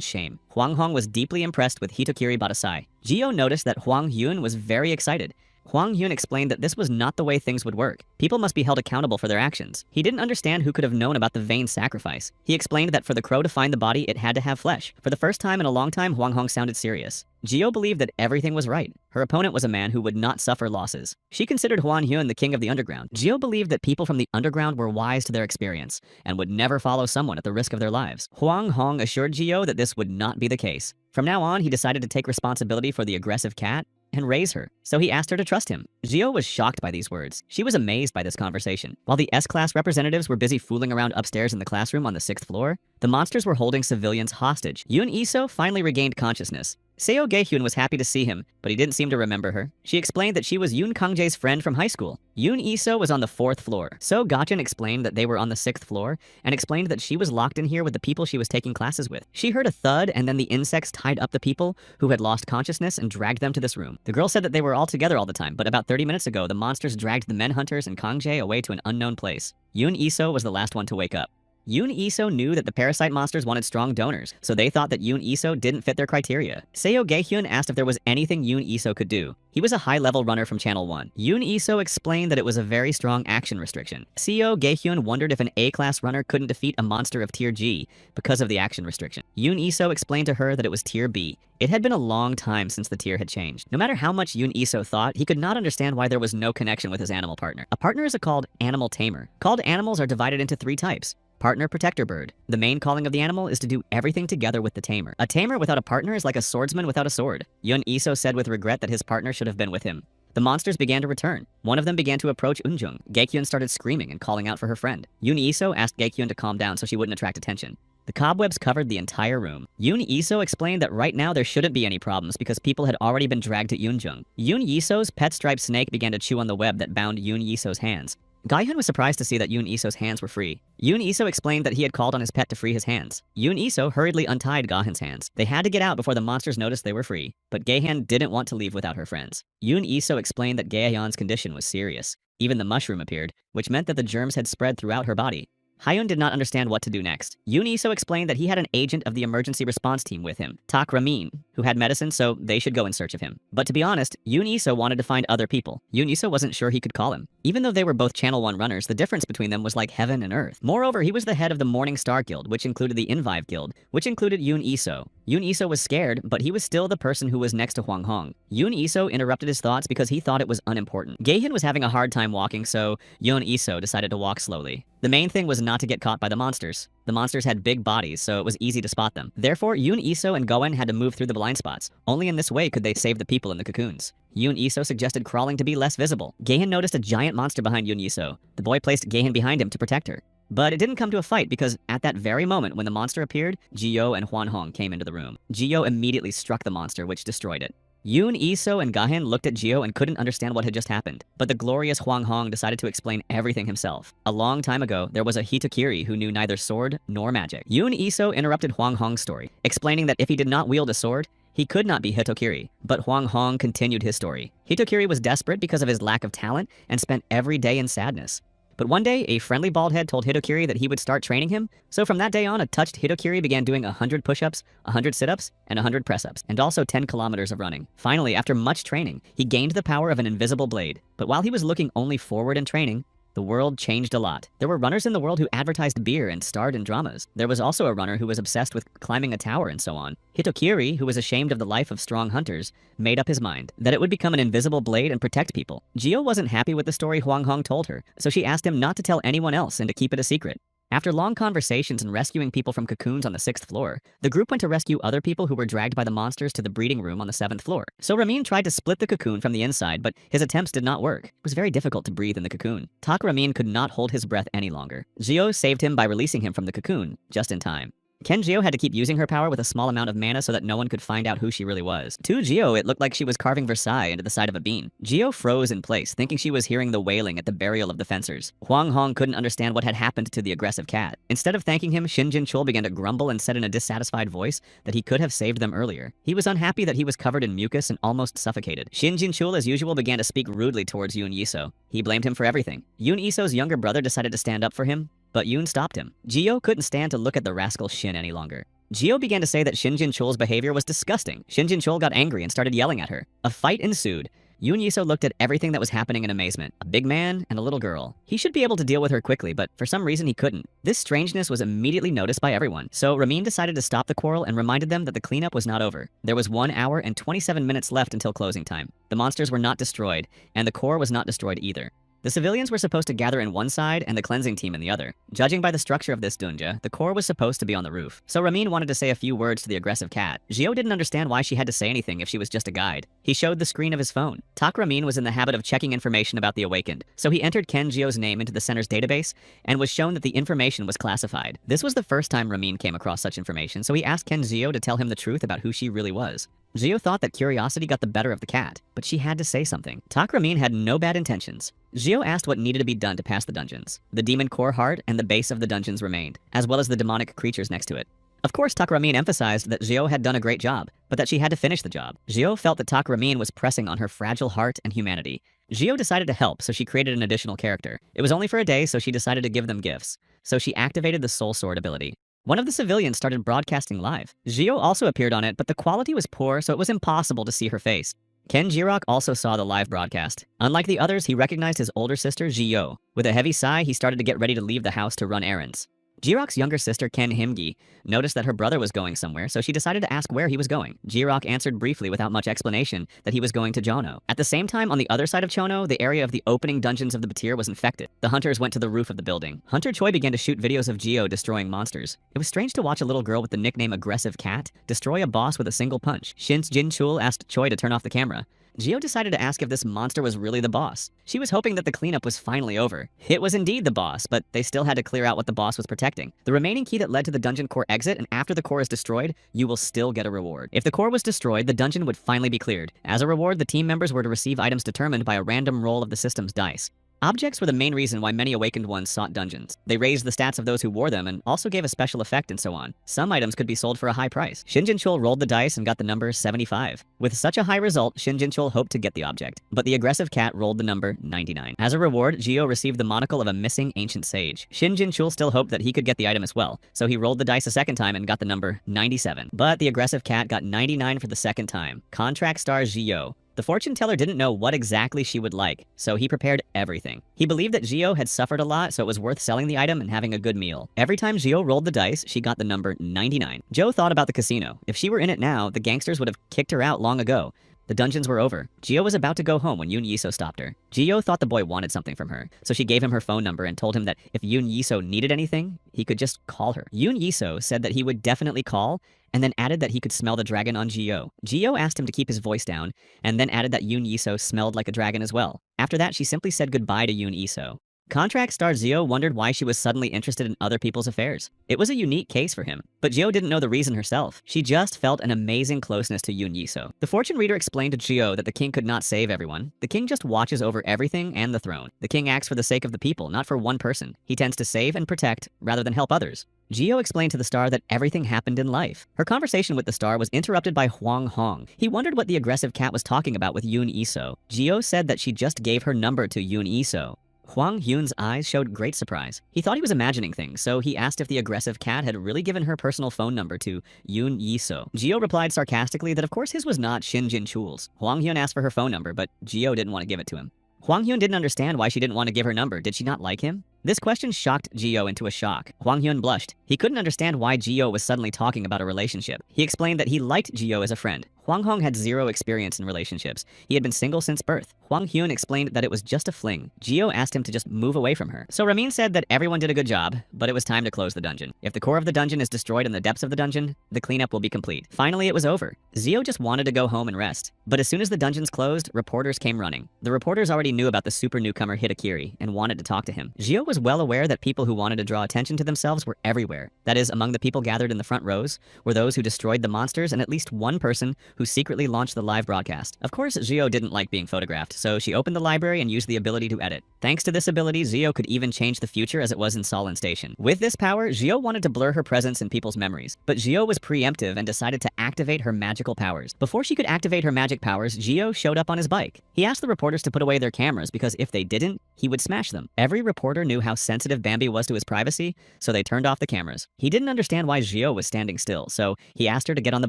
Speaker 1: shame. Huang Hong was deeply impressed with Hitokiri Badasai. Geo noticed that Huang Hyun was very excited. Huang Hyun explained that this was not the way things would work. People must be held accountable for their actions. He didn't understand who could have known about the vain sacrifice. He explained that for the crow to find the body, it had to have flesh. For the first time in a long time, Huang Hong sounded serious. Geo believed that everything was right. Her opponent was a man who would not suffer losses. She considered Huan Hyun the king of the underground. Geo believed that people from the underground were wise to their experience and would never follow someone at the risk of their lives. Huang Hong assured Geo that this would not be the case. From now on, he decided to take responsibility for the aggressive cat and raise her, so he asked her to trust him. Geo was shocked by these words. She was amazed by this conversation. While the S-class representatives were busy fooling around upstairs in the classroom on the 6th floor, the monsters were holding civilians hostage. Yoon Iso finally regained consciousness. Seo Gaehyun was happy to see him, but he didn't seem to remember her. She explained that she was Yoon Kangjae's friend from high school. Yoon Iso was on the 4th floor. So Gachin explained that they were on the 6th floor, and explained that she was locked in here with the people she was taking classes with. She heard a thud, and then the insects tied up the people who had lost consciousness and dragged them to this room. The girl said that they were all together all the time, but about 30 minutes ago, the monsters dragged the men hunters and Kangjae away to an unknown place. Yoon Iso was the last one to wake up. Yoon Iso knew that the parasite monsters wanted strong donors, so they thought that Yoon Iso didn't fit their criteria. Seo Gaehyun asked if there was anything Yoon Iso could do. He was a high-level runner from Channel 1. Yoon Iso explained that it was a very strong action restriction. Seo Gaehyun wondered if an A-class runner couldn't defeat a monster of Tier G because of the action restriction. Yoon Iso explained to her that it was Tier B. It had been a long time since the tier had changed. No matter how much Yoon Iso thought, he could not understand why there was no connection with his animal partner. A partner is called animal tamer. Called animals are divided into 3 types. Partner protector bird. The main calling of the animal is to do everything together with the tamer. A tamer without a partner is like a swordsman without a sword. Yoon Iso said with regret that his partner should have been with him. The monsters began to return. One of them began to approach Eunjung. Gaehyun started screaming and calling out for her friend. Yoon Iso asked Gaehyun to calm down so she wouldn't attract attention. The cobwebs covered the entire room. Yoon Iso explained that right now there shouldn't be any problems because people had already been dragged to Eunjung. Yoon Iso's pet striped snake began to chew on the web that bound Yoon Iso's hands. Gaehyun was surprised to see that Yoon Iso's hands were free. Yoon Iso explained that he had called on his pet to free his hands. Yoon Iso hurriedly untied Gaehyun's hands. They had to get out before the monsters noticed they were free, but Gaehyun didn't want to leave without her friends. Yoon Iso explained that Gaehyun's condition was serious. Even the mushroom appeared, which meant that the germs had spread throughout her body. Hyun did not understand what to do next. Yoon Iso explained that he had an agent of the emergency response team with him, Tak Ramin, who had medicine, so they should go in search of him. But to be honest, Yoon Iso wanted to find other people. Yoon Iso wasn't sure he could call him. Even though they were both Channel 1 runners, the difference between them was like heaven and earth. Moreover, he was the head of the Morning Star Guild, which included the Invive Guild, which included Yoon Iso. Yoon Iso was scared, but he was still the person who was next to Huang Hong. Yoon Iso interrupted his thoughts because he thought it was unimportant. Gaehyun was having a hard time walking, so Yoon Iso decided to walk slowly. The main thing was not to get caught by the monsters. The monsters had big bodies, so it was easy to spot them. Therefore, Yoon Iso and Goen had to move through the blind spots. Only in this way could they save the people in the cocoons. Yoon Iso suggested crawling to be less visible. Gaehyun noticed a giant monster behind Yoon Iso. The boy placed Gaehyun behind him to protect her. But it didn't come to a fight because at that very moment when the monster appeared, Geo and Huan Hong came into the room. Geo immediately struck the monster, which destroyed it. Yoon Iso and Gaehyun looked at Geo and couldn't understand what had just happened. But the glorious Huang Hong decided to explain everything himself. A long time ago, there was a Hitokiri who knew neither sword nor magic. Yoon Iso interrupted Huang Hong's story, explaining that if he did not wield a sword, He could not be Hitokiri, but Huang Hong continued his story. Hitokiri was desperate because of his lack of talent and spent every day in sadness. But one day, a friendly baldhead told Hitokiri that he would start training him, so from that day on, a touched Hitokiri began doing 100 push-ups, 100 sit-ups, and 100 press-ups, and also 10 kilometers of running. Finally, after much training, he gained the power of an invisible blade. But while he was looking only forward in training, the world changed a lot. There were runners in the world who advertised beer and starred in dramas. There was also a runner who was obsessed with climbing a tower and so on. Hitokiri, who was ashamed of the life of strong hunters, made up his mind that it would become an invisible blade and protect people. Jio wasn't happy with the story Huang Hong told her, so she asked him not to tell anyone else and to keep it a secret. After long conversations and rescuing people from cocoons on the 6th floor, the group went to rescue other people who were dragged by the monsters to the breeding room on the 7th floor. So Ramin tried to split the cocoon from the inside, but his attempts did not work. It was very difficult to breathe in the cocoon. Tak Ramin could not hold his breath any longer. Jio saved him by releasing him from the cocoon, just in time. Jio had to keep using her power with a small amount of mana so that no one could find out who she really was. To Jio, it looked like she was carving Versailles into the side of a bean. Jio froze in place, thinking she was hearing the wailing at the burial of the fencers. Huang Hong couldn't understand what had happened to the aggressive cat. Instead of thanking him, Shin Jin Chul began to grumble and said in a dissatisfied voice that he could have saved them earlier. He was unhappy that he was covered in mucus and almost suffocated. Shin Jin Chul, as usual, began to speak rudely towards Yoon Yiso. He blamed him for everything. Yoon Iso's younger brother decided to stand up for him, but Yoon stopped him. Jio couldn't stand to look at the rascal Shin any longer. Jio began to say that Shin Jin Chul's behavior was disgusting. Shin Jin Chul got angry and started yelling at her. A fight ensued. Yoon Yiso looked at everything that was happening in amazement. A big man and a little girl. He should be able to deal with her quickly, but for some reason he couldn't. This strangeness was immediately noticed by everyone. So Ramin decided to stop the quarrel and reminded them that the cleanup was not over. There was 1 hour and 27 minutes left until closing time. The monsters were not destroyed, and the core was not destroyed either. The civilians were supposed to gather in one side and the cleansing team in the other. Judging by the structure of this dunja, the core was supposed to be on the roof. So Ramin wanted to say a few words to the aggressive cat. Jio didn't understand why she had to say anything if she was just a guide. He showed the screen of his phone. Tak Ramin was in the habit of checking information about the awakened, so he entered Ken Jio's name into the center's database and was shown that the information was classified. This was the first time Ramin came across such information, so he asked Ken Jio to tell him the truth about who she really was. Jio thought that curiosity got the better of the cat, but she had to say something. Tak Ramin had no bad intentions. Jio asked what needed to be done to pass the dungeons. The demon core heart and the base of the dungeons remained, as well as the demonic creatures next to it. Of course, Tak Ramin emphasized that Jio had done a great job, but that she had to finish the job. Jio felt that Tak Ramin was pressing on her fragile heart and humanity. Jio decided to help, so she created an additional character. It was only for a day, so she decided to give them gifts. So she activated the Soul Sword ability. One of the civilians started broadcasting live. Jio also appeared on it, but the quality was poor, so it was impossible to see her face. Ken Jirok also saw the live broadcast. Unlike the others, he recognized his older sister, Jio. With a heavy sigh, he started to get ready to leave the house to run errands. Jirok's younger sister, Ken Himgi, noticed that her brother was going somewhere, so she decided to ask where he was going. Jirok answered briefly without much explanation that he was going to Jono. At the same time, on the other side of Chono, the area of the opening dungeons of the Batir was infected. The hunters went to the roof of the building. Hunter Choi began to shoot videos of Jio destroying monsters. It was strange to watch a little girl with the nickname Aggressive Cat destroy a boss with a single punch. Shin Jin Chul asked Choi to turn off the camera. Jio decided to ask if this monster was really the boss. She was hoping that the cleanup was finally over. It was indeed the boss, but they still had to clear out what the boss was protecting. The remaining key that led to the dungeon core exit, and after the core is destroyed, you will still get a reward. If the core was destroyed, the dungeon would finally be cleared. As a reward, the team members were to receive items determined by a random roll of the system's dice. Objects were the main reason why many awakened ones sought dungeons. They raised the stats of those who wore them and also gave a special effect and so on. Some items could be sold for a high price. Shin Jin Chul rolled the dice and got the number 75. With such a high result, Shin Jin Chul hoped to get the object, but the aggressive cat rolled the number 99. As a reward, Jio received the monocle of a missing ancient sage. Shin Jin Chul still hoped that he could get the item as well, so he rolled the dice a second time and got the number 97. But the aggressive cat got 99 for the second time. Contract star Jio. The fortune teller didn't know what exactly she would like, so he prepared everything. He believed that Jio had suffered a lot, so it was worth selling the item and having a good meal. Every time Jio rolled the dice, she got the number 99. Joe thought about the casino. If she were in it now, the gangsters would have kicked her out long ago. The dungeons were over. Jio was about to go home when Yoon Yiso stopped her. Jio thought the boy wanted something from her, so she gave him her phone number and told him that if Yoon Yiso needed anything, he could just call her. Yoon Yiso said that he would definitely call, and then added that he could smell the dragon on Jio. Jio asked him to keep his voice down, and then added that Yoon Yiso smelled like a dragon as well. After that, she simply said goodbye to Yoon Yiso. Contract star Zio wondered why she was suddenly interested in other people's affairs. It was a unique case for him, but Gio didn't know the reason herself. She just felt an amazing closeness to Yoon Yiso. The fortune reader explained to Gio that the king could not save everyone. The king just watches over everything and the throne. The king acts for the sake of the people, not for one person. He tends to save and protect rather than help others. Gio explained to the star that everything happened in life. Her conversation with the star was interrupted by Hwang Hong. He wondered what the aggressive cat was talking about with Yoon Yiso. Gio said that she just gave her number to Yoon Yiso. Hwang Hyun's eyes showed great surprise. He thought he was imagining things, so he asked if the aggressive cat had really given her personal phone number to Yoon Yiso. Gio replied sarcastically that of course his was not Shin Jin Chul's. Hwang Hyun asked for her phone number, but Gio didn't want to give it to him. Hwang Hyun didn't understand why she didn't want to give her number. Did she not like him? This question shocked Gio into a shock. Hwang Hyun blushed. He couldn't understand why Gio was suddenly talking about a relationship. He explained that he liked Gio as a friend. Hwang Hong had zero experience in relationships. He had been single since birth. Hwang Hyun explained that it was just a fling. Gio asked him to just move away from her. So Ramin said that everyone did a good job, but it was time to close the dungeon. If the core of the dungeon is destroyed in the depths of the dungeon, the cleanup will be complete. Finally, it was over. Zio just wanted to go home and rest. But as soon as the dungeons closed, reporters came running. The reporters already knew about the super newcomer Hitakiri and wanted to talk to him. Gio was well aware that people who wanted to draw attention to themselves were everywhere. That is, among the people gathered in the front rows were those who destroyed the monsters and at least one person who secretly launched the live broadcast. Of course, Gio didn't like being photographed, so she opened the library and used the ability to edit. Thanks to this ability, Gio could even change the future as it was in Solon Station. With this power, Gio wanted to blur her presence in people's memories, but Gio was preemptive and decided to activate her magical powers. Before she could activate her magic powers, Gio showed up on his bike. He asked the reporters to put away their cameras because if they didn't, he would smash them. Every reporter knew how sensitive Bambi was to his privacy, so they turned off the cameras. He didn't understand why Gio was standing still, so he asked her to get on the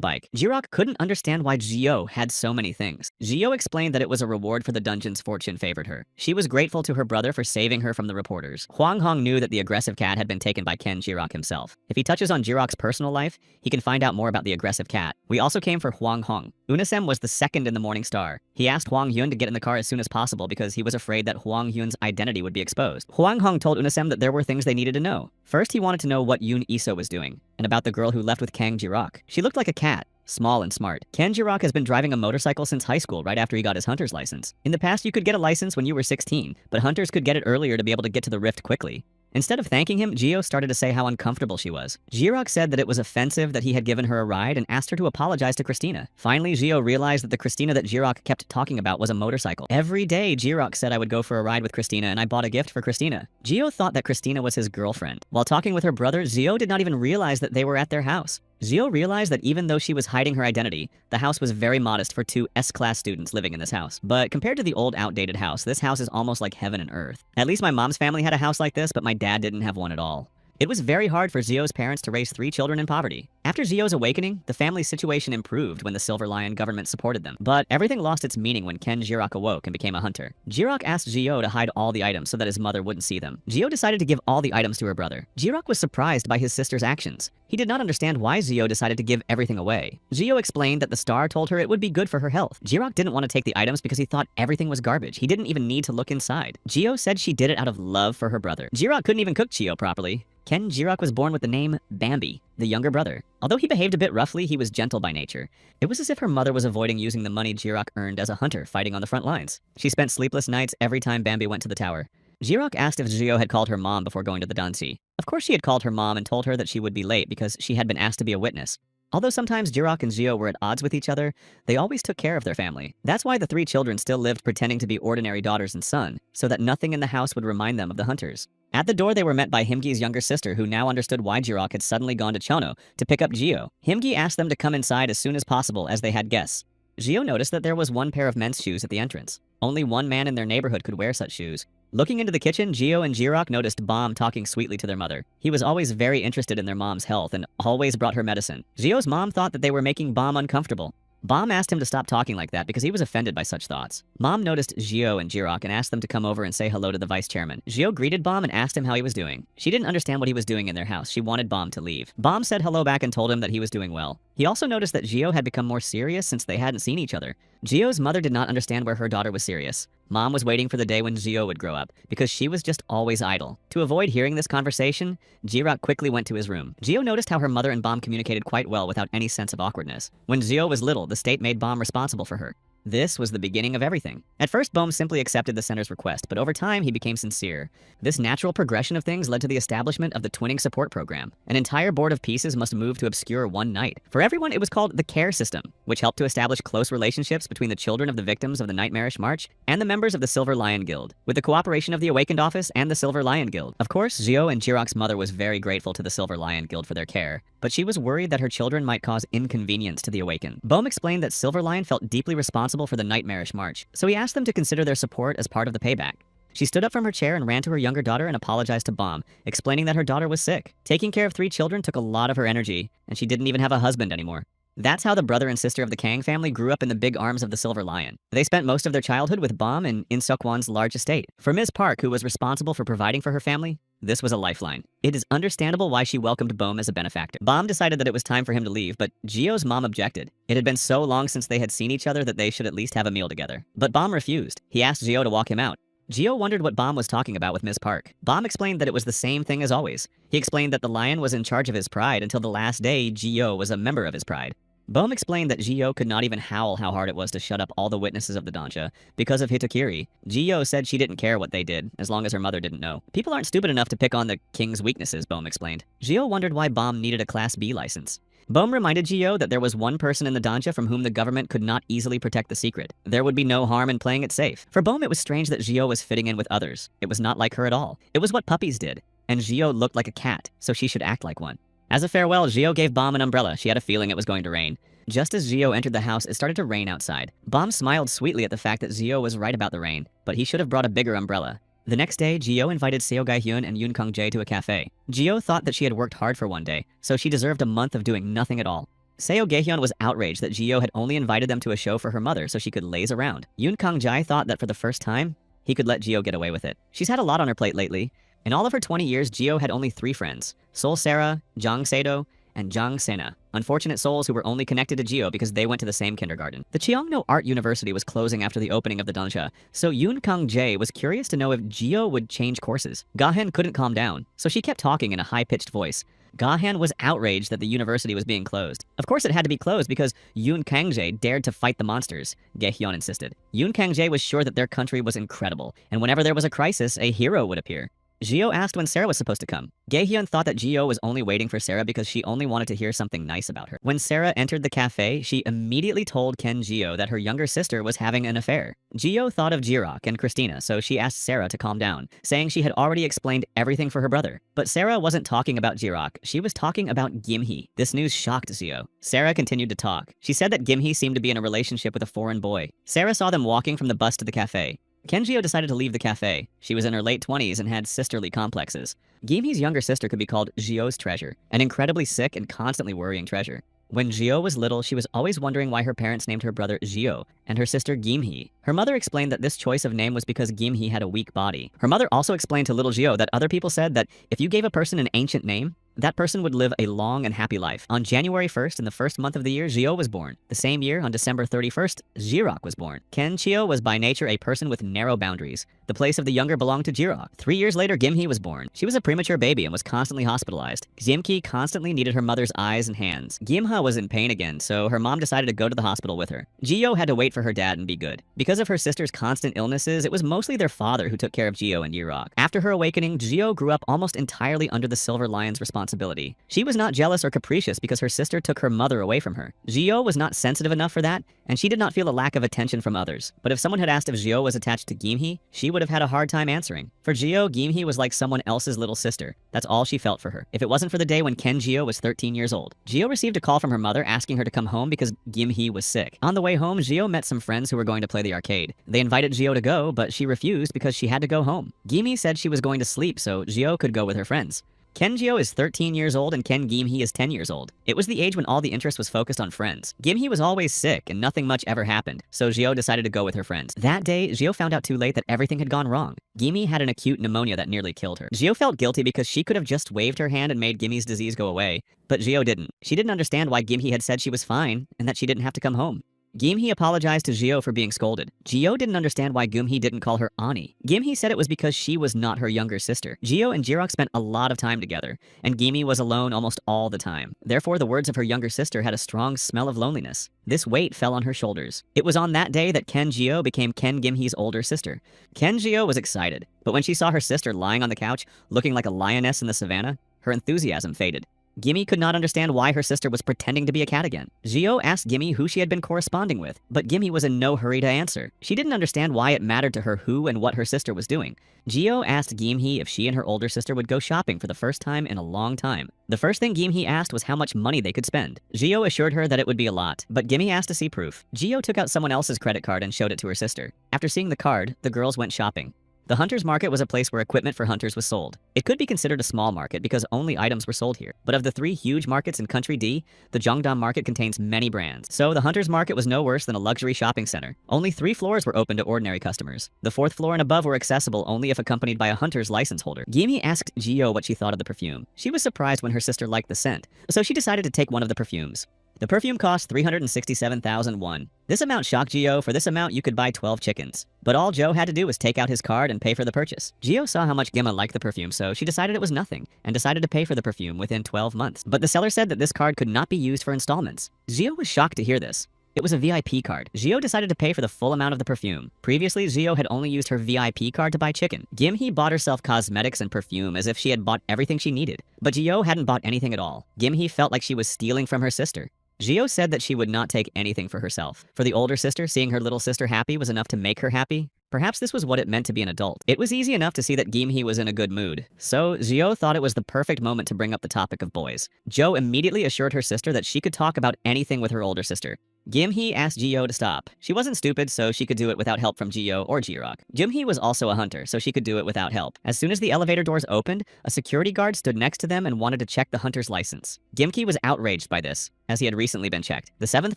Speaker 1: bike. Jirok couldn't understand why Gio had so many things. Gio explained that it was a reward for the dungeon's fortune favored her. She was grateful to her brother for saving her from the reporters. Hwang Hong knew that the aggressive cat had been taken by Ken Jirok himself. If he touches on Jirok's personal life, he can find out more about the aggressive cat. We also came for Hwang Hong. Unasem was the second in the Morning Star. He asked Hwang Hyun to get in the car as soon as possible because he was afraid that Hwang Hyun's identity would be exposed. Hwang Hong told Unasem that there were things they needed to know. First, he wanted to know what Yoon Iso was doing, and about the girl who left with Kang Jirok. She looked like a cat. Small and smart. Ken Jirok has been driving a motorcycle since high school right after he got his hunter's license. In the past, you could get a license when you were 16, but hunters could get it earlier to be able to get to the rift quickly. Instead of thanking him, Gio started to say how uncomfortable she was. Jirok said that it was offensive that he had given her a ride and asked her to apologize to Christina. Finally, Gio realized that the Christina that Jirok kept talking about was a motorcycle. Every day, Jirok said I would go for a ride with Christina and I bought a gift for Christina. Gio thought that Christina was his girlfriend. While talking with her brother, Gio did not even realize that they were at their house. Gio realized that even though she was hiding her identity, the house was very modest for two S-class students living in this house. But compared to the old outdated house, this house is almost like heaven and earth. At least my mom's family had a house like this, but my dad didn't have one at all. It was very hard for Zio's parents to raise 3 children in poverty. After Zio's awakening, the family's situation improved when the Silver Lion government supported them. But everything lost its meaning when Ken Jirok awoke and became a hunter. Jirok asked Gio to hide all the items so that his mother wouldn't see them. Gio decided to give all the items to her brother. Jirok was surprised by his sister's actions. He did not understand why Gio decided to give everything away. Gio explained that the star told her it would be good for her health. Jirok didn't want to take the items because he thought everything was garbage. He didn't even need to look inside. Gio said she did it out of love for her brother. Jirok couldn't even cook Gio properly. Ken Jirok was born with the name Bambi, the younger brother. Although he behaved a bit roughly, he was gentle by nature. It was as if her mother was avoiding using the money Jirok earned as a hunter fighting on the front lines. She spent sleepless nights every time Bambi went to the tower. Jirok asked if Gio had called her mom before going to the Dansi. Of course she had called her mom and told her that she would be late because she had been asked to be a witness. Although sometimes Jirok and Gio were at odds with each other, they always took care of their family. That's why the 3 children still lived pretending to be ordinary daughters and son, so that nothing in the house would remind them of the hunters. At the door, they were met by Himgi's younger sister, who now understood why Jirok had suddenly gone to Chono to pick up Gio. Himgi asked them to come inside as soon as possible as they had guests. Gio noticed that there was 1 pair of men's shoes at the entrance. Only 1 man in their neighborhood could wear such shoes. Looking into the kitchen, Gio and Jirok noticed Bom talking sweetly to their mother. He was always very interested in their mom's health and always brought her medicine. Gio's mom thought that they were making Bom uncomfortable. Bom asked him to stop talking like that because he was offended by such thoughts. Mom noticed Gio and Jirok and asked them to come over and say hello to the vice chairman. Gio greeted Bom and asked him how he was doing. She didn't understand what he was doing in their house. She wanted Bom to leave. Bom said hello back and told him that he was doing well. He also noticed that Gio had become more serious since they hadn't seen each other. Gio's mother did not understand where her daughter was serious. Mom was waiting for the day when Gio would grow up, because she was just always idle. To avoid hearing this conversation, Jirok quickly went to his room. Gio noticed how her mother and Bom communicated quite well without any sense of awkwardness. When Gio was little, the state made Bom responsible for her. This was the beginning of everything. At first, Bohm simply accepted the center's request, but over time he became sincere. This natural progression of things led to the establishment of the Twinning Support Program. An entire board of pieces must move to obscure one night. For everyone, it was called the Care System, which helped to establish close relationships between the children of the victims of the Nightmarish March and the members of the Silver Lion Guild, with the cooperation of the Awakened Office and the Silver Lion Guild. Of course, Zio and Jirok's mother was very grateful to the Silver Lion Guild for their care, but she was worried that her children might cause inconvenience to the Awakened. Bohm explained that Silver Lion felt deeply responsible for the Nightmarish March, so he asked them to consider their support as part of the payback. She stood up from her chair and ran to her younger daughter and apologized to Bohm, explaining that her daughter was sick. Taking care of 3 children took a lot of her energy, and she didn't even have a husband anymore. That's how the brother and sister of the Kang family grew up in the big arms of the Silver Lion. They spent most of their childhood with Bohm in Seokwan's large estate. For Ms. Park, who was responsible for providing for her family, this was a lifeline. It is understandable why she welcomed Bohm as a benefactor. Bohm decided that it was time for him to leave, but Gio's mom objected. It had been so long since they had seen each other that they should at least have a meal together. But Bohm refused. He asked Gio to walk him out. Gio wondered what Bohm was talking about with Ms. Park. Bohm explained that it was the same thing as always. He explained that the lion was in charge of his pride until the last day Gio was a member of his pride. Bohm explained that Gio could not even howl how hard it was to shut up all the witnesses of the Dansha because of Hitakiri. Gio said she didn't care what they did, as long as her mother didn't know. People aren't stupid enough to pick on the king's weaknesses, Bohm explained. Gio wondered why Bohm needed a Class B license. Bohm reminded Gio that there was one person in the Dansha from whom the government could not easily protect the secret. There would be no harm in playing it safe. For Bohm, it was strange that Gio was fitting in with others. It was not like her at all. It was what puppies did. And Gio looked like a cat, so she should act like one. As a farewell, Gio gave Bohm an umbrella. She had a feeling it was going to rain. Just as Gio entered the house, it started to rain outside. Bohm smiled sweetly at the fact that Gio was right about the rain, but he should have brought a bigger umbrella. The next day, Gio invited Seo Gai-hyun and Yoon Kang-jae to a cafe. Gio thought that she had worked hard for one day, so she deserved a month of doing nothing at all. Seo Gai-hyun was outraged that Gio had only invited them to a show for her mother so she could laze around. Yoon Kang-jae thought that for the first time, he could let Gio get away with it. She's had a lot on her plate lately. In all of her 20 years, Gio had only 3 friends: Sol Sarah, Jang Sado, and Jang Sena, unfortunate souls who were only connected to Gio because they went to the same kindergarten. The Cheongno Art University was closing after the opening of the Dansha, so Yoon Kang-jae was curious to know if Gio would change courses. Gahan couldn't calm down, so she kept talking in a high-pitched voice. Gahan was outraged that the university was being closed. Of course it had to be closed because Yoon Kang-jae dared to fight the monsters, Gae-hyun insisted. Yoon Kang-jae was sure that their country was incredible, and whenever there was a crisis, a hero would appear. Gio asked when Sarah was supposed to come. Gae-hyun thought that Gio was only waiting for Sarah because she only wanted to hear something nice about her. When Sarah entered the cafe, she immediately told Ken Gio that her younger sister was having an affair. Gio thought of Jirok and Christina, so she asked Sarah to calm down, saying she had already explained everything for her brother. But Sarah wasn't talking about Jirok, she was talking about Gimhee. This news shocked Gio. Sarah continued to talk. She said that Gimhee seemed to be in a relationship with a foreign boy. Sarah saw them walking from the bus to the cafe. Ken Gio decided to leave the cafe. She was in her late 20s and had sisterly complexes. Gimhee's younger sister could be called Gio's treasure, an incredibly sick and constantly worrying treasure. When Gio was little, she was always wondering why her parents named her brother Gio and her sister Gimhee. Her mother explained that this choice of name was because Gimhee had a weak body. Her mother also explained to little Gio that other people said that if you gave a person an ancient name, that person would live a long and happy life. On January 1st, in the first month of the year, Gio was born. The same year, on December 31st, Jirok was born. Ken Chio was by nature a person with narrow boundaries. The place of the younger belonged to Jirok. 3 years later, Gimhee was born. She was a premature baby and was constantly hospitalized. Gimki constantly needed her mother's eyes and hands. Gimha was in pain again, so her mom decided to go to the hospital with her. Gio had to wait for her dad and be good. Because of her sister's constant illnesses, it was mostly their father who took care of Gio and Jirok. After her awakening, Gio grew up almost entirely under the Silver Lion's responsibility. She was not jealous or capricious because her sister took her mother away from her. Gio was not sensitive enough for that, and she did not feel a lack of attention from others. But if someone had asked if Gio was attached to Gimhee, she would have had a hard time answering. For Gio, Gimhee was like someone else's little sister. That's all she felt for her. If it wasn't for the day when Ken Gio was 13 years old. Gio received a call from her mother asking her to come home because Gimhee was sick. On the way home, Gio met some friends who were going to play the arcade. They invited Gio to go, but she refused because she had to go home. Gimhee said she was going to sleep so Gio could go with her friends. Ken Gio is 13 years old and Ken Gimhee is 10 years old. It was the age when all the interest was focused on friends. Gimhee was always sick and nothing much ever happened, so Gio decided to go with her friends. That day, Gio found out too late that everything had gone wrong. Gimhee had an acute pneumonia that nearly killed her. Gio felt guilty because she could have just waved her hand and made Gimhee's disease go away, but Gio didn't. She didn't understand why Gimhee had said she was fine and that she didn't have to come home. Gimhee apologized to Gio for being scolded. Gio didn't understand why Gimhee didn't call her Ani. Gimhee said it was because she was not her younger sister. Gio and Jirok spent a lot of time together, and Gimhee was alone almost all the time. Therefore, the words of her younger sister had a strong smell of loneliness. This weight fell on her shoulders. It was on that day that Ken Gio became Ken Gimhee's older sister. Ken Gio was excited, but when she saw her sister lying on the couch, looking like a lioness in the savannah, her enthusiasm faded. Gimhee could not understand why her sister was pretending to be a cat again. Gio asked Gimhee who she had been corresponding with, but Gimhee was in no hurry to answer. She didn't understand why it mattered to her who and what her sister was doing. Gio asked Gimhee if she and her older sister would go shopping for the first time in a long time. The first thing Gimhee asked was how much money they could spend. Gio assured her that it would be a lot, but Gimhee asked to see proof. Gio took out someone else's credit card and showed it to her sister. After seeing the card, the girls went shopping. The Hunter's Market was a place where equipment for hunters was sold. It could be considered a small market because only items were sold here. But of the 3 huge markets in Country D, the Jeongdam Market contains many brands. So the Hunter's Market was no worse than a luxury shopping center. Only 3 floors were open to ordinary customers. The 4th floor and above were accessible only if accompanied by a hunter's license holder. Gimhee asked Gio what she thought of the perfume. She was surprised when her sister liked the scent, so she decided to take one of the perfumes. The perfume cost 367,000 won. This amount shocked Gio. For this amount, you could buy 12 chickens. But all Joe had to do was take out his card and pay for the purchase. Gio saw how much Gimma liked the perfume, so she decided it was nothing, and decided to pay for the perfume within 12 months. But the seller said that this card could not be used for installments. Gio was shocked to hear this. It was a VIP card. Gio decided to pay for the full amount of the perfume. Previously, Gio had only used her VIP card to buy chicken. Gimhee bought herself cosmetics and perfume as if she had bought everything she needed. But Gio hadn't bought anything at all. Gimhee felt like she was stealing from her sister. Gio said that she would not take anything for herself. For the older sister, seeing her little sister happy was enough to make her happy. Perhaps this was what it meant to be an adult. It was easy enough to see that Gimhee was in a good mood. So Gio thought it was the perfect moment to bring up the topic of boys. Jo immediately assured her sister that she could talk about anything with her older sister. Gimhee asked Gio to stop. She wasn't stupid, so she could do it without help from Gio or Jirok. Gimhee was also a hunter, so she could do it without help. As soon as the elevator doors opened, a security guard stood next to them and wanted to check the hunter's license. Gimhee was outraged by this, as he had recently been checked. The 7th